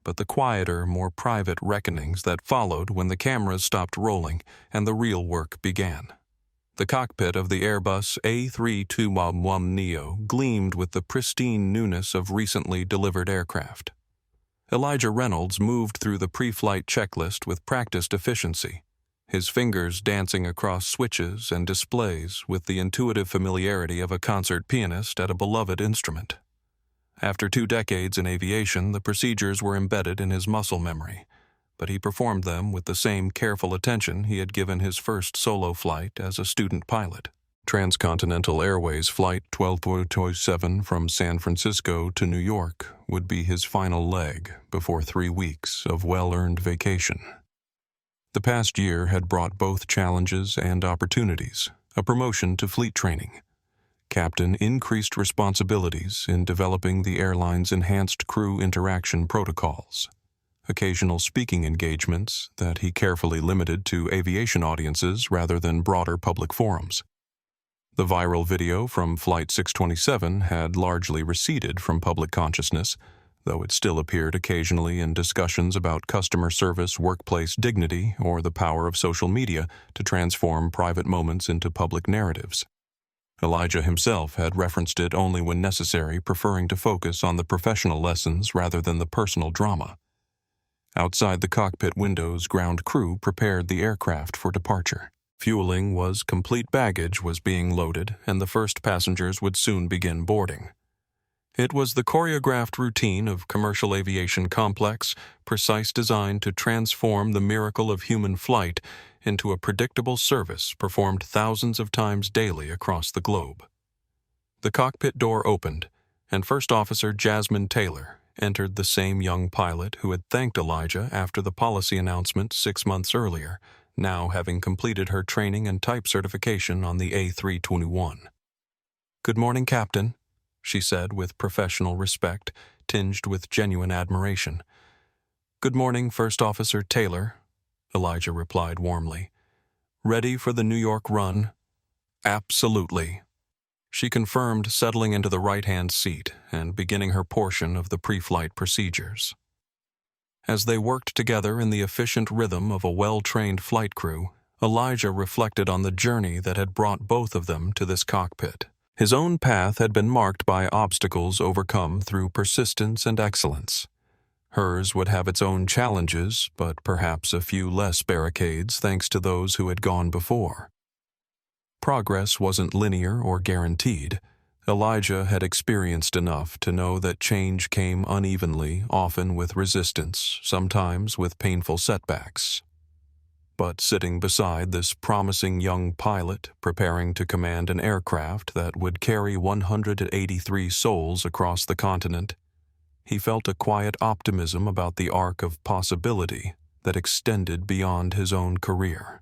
but the quieter, more private reckonings that followed when the cameras stopped rolling and the real work began. The cockpit of the Airbus A321neo gleamed with the pristine newness of recently delivered aircraft. Elijah Reynolds moved through the pre-flight checklist with practiced efficiency, his fingers dancing across switches and displays with the intuitive familiarity of a concert pianist at a beloved instrument. After 2 decades in aviation, the procedures were embedded in his muscle memory, but he performed them with the same careful attention he had given his first solo flight as a student pilot. Transcontinental Airways Flight 1227 from San Francisco to New York would be his final leg before 3 weeks of well-earned vacation. The past year had brought both challenges and opportunities: a promotion to fleet training, captain increased responsibilities in developing the airline's enhanced crew interaction protocols, occasional speaking engagements that he carefully limited to aviation audiences rather than broader public forums. The viral video from Flight 627 had largely receded from public consciousness, though it still appeared occasionally in discussions about customer service, workplace dignity, or the power of social media to transform private moments into public narratives. Elijah himself had referenced it only when necessary, preferring to focus on the professional lessons rather than the personal drama. Outside the cockpit windows, ground crew prepared the aircraft for departure. Fueling was complete, baggage was being loaded, and the first passengers would soon begin boarding. It was the choreographed routine of commercial aviation, complex, precise, designed to transform the miracle of human flight into a predictable service performed thousands of times daily across the globe. The cockpit door opened, and First Officer Jasmine Taylor entered, the same young pilot who had thanked Elijah after the policy announcement 6 months earlier, now having completed her training and type certification on the A321. "Good morning, Captain," she said with professional respect, tinged with genuine admiration. "Good morning, First Officer Taylor," Elijah replied warmly. "Ready for the New York run?" "Absolutely," she confirmed, settling into the right-hand seat and beginning her portion of the pre-flight procedures. As they worked together in the efficient rhythm of a well-trained flight crew, Elijah reflected on the journey that had brought both of them to this cockpit. His own path had been marked by obstacles overcome through persistence and excellence. Hers would have its own challenges, but perhaps a few less barricades thanks to those who had gone before. Progress wasn't linear or guaranteed. Elijah had experienced enough to know that change came unevenly, often with resistance, sometimes with painful setbacks. But sitting beside this promising young pilot, preparing to command an aircraft that would carry 183 souls across the continent, he felt a quiet optimism about the arc of possibility that extended beyond his own career.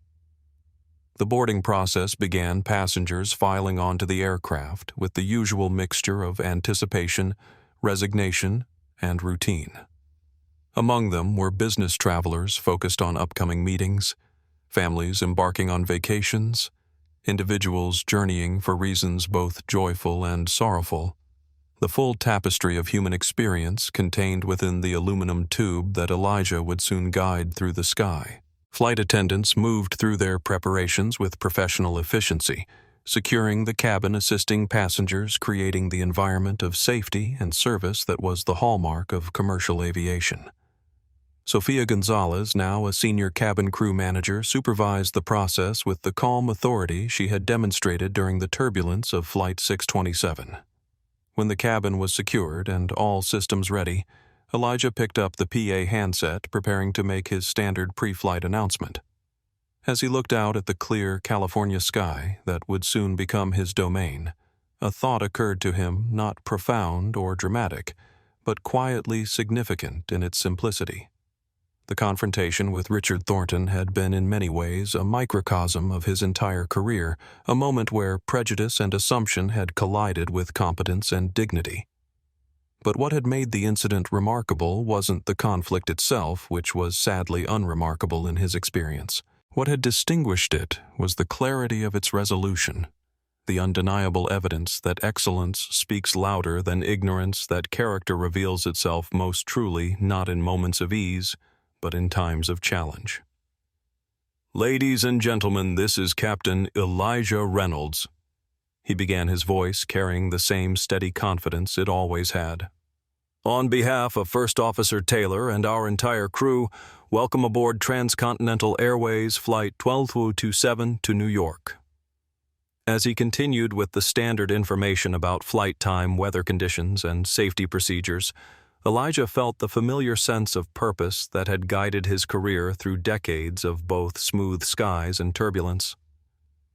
The boarding process began, passengers filing onto the aircraft with the usual mixture of anticipation, resignation, and routine. Among them were business travelers focused on upcoming meetings, families embarking on vacations, individuals journeying for reasons both joyful and sorrowful, the full tapestry of human experience contained within the aluminum tube that Elijah would soon guide through the sky. Flight attendants moved through their preparations with professional efficiency, securing the cabin, assisting passengers, creating the environment of safety and service that was the hallmark of commercial aviation. Sofia Gonzalez, now a senior cabin crew manager, supervised the process with the calm authority she had demonstrated during the turbulence of Flight 627. When the cabin was secured and all systems ready, Elijah picked up the PA handset, preparing to make his standard pre-flight announcement. As he looked out at the clear California sky that would soon become his domain, a thought occurred to him, not profound or dramatic, but quietly significant in its simplicity. The confrontation with Richard Thornton had been in many ways a microcosm of his entire career, a moment where prejudice and assumption had collided with competence and dignity. But what had made the incident remarkable wasn't the conflict itself, which was sadly unremarkable in his experience. What had distinguished it was the clarity of its resolution, the undeniable evidence that excellence speaks louder than ignorance, that character reveals itself most truly not in moments of ease, but in times of challenge. "Ladies and gentlemen, this is Captain Elijah Reynolds." He began, his voice carrying the same steady confidence it always had. "On behalf of First Officer Taylor and our entire crew, welcome aboard Transcontinental Airways Flight 12027 to New York." As he continued with the standard information about flight time, weather conditions, and safety procedures, Elijah felt the familiar sense of purpose that had guided his career through decades of both smooth skies and turbulence.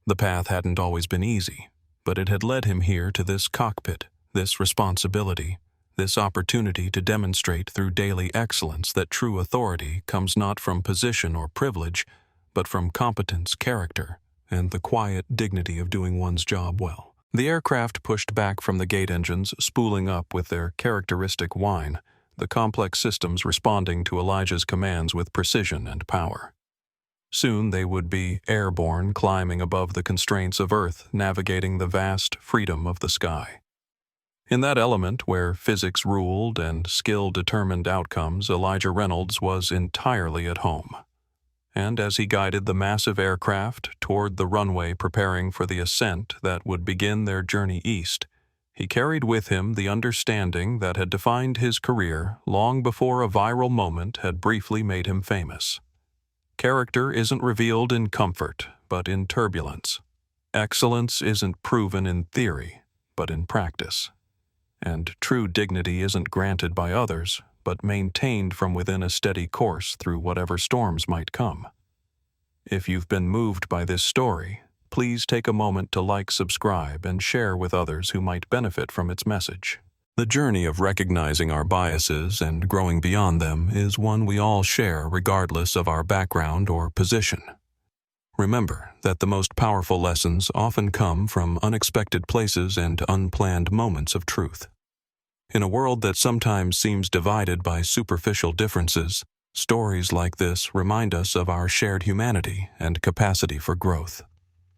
The path hadn't always been easy, but it had led him here to this cockpit, this responsibility, this opportunity to demonstrate through daily excellence that true authority comes not from position or privilege, but from competence, character, and the quiet dignity of doing one's job well. The aircraft pushed back from the gate engines, spooling up with their characteristic whine, the complex systems responding to Elijah's commands with precision and power. Soon they would be airborne, climbing above the constraints of Earth, navigating the vast freedom of the sky. In that element where physics ruled and skill determined outcomes, Elijah Reynolds was entirely at home. and as he guided the massive aircraft toward the runway preparing for the ascent that would begin their journey east, he carried with him the understanding that had defined his career long before a viral moment had briefly made him famous. Character isn't revealed in comfort, but in turbulence. Excellence isn't proven in theory, but in practice. And true dignity isn't granted by others, but maintained from within a steady course through whatever storms might come. If you've been moved by this story, please take a moment to like, subscribe, and share with others who might benefit from its message. The journey of recognizing our biases and growing beyond them is one we all share regardless of our background or position. Remember that the most powerful lessons often come from unexpected places and unplanned moments of truth. In a world that sometimes seems divided by superficial differences, stories like this remind us of our shared humanity and capacity for growth.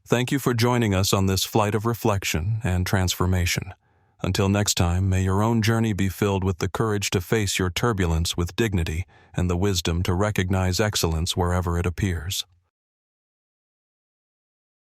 Thank you for joining us on this flight of reflection and transformation. Until next time, may your own journey be filled with the courage to face your turbulence with dignity and the wisdom to recognize excellence wherever it appears.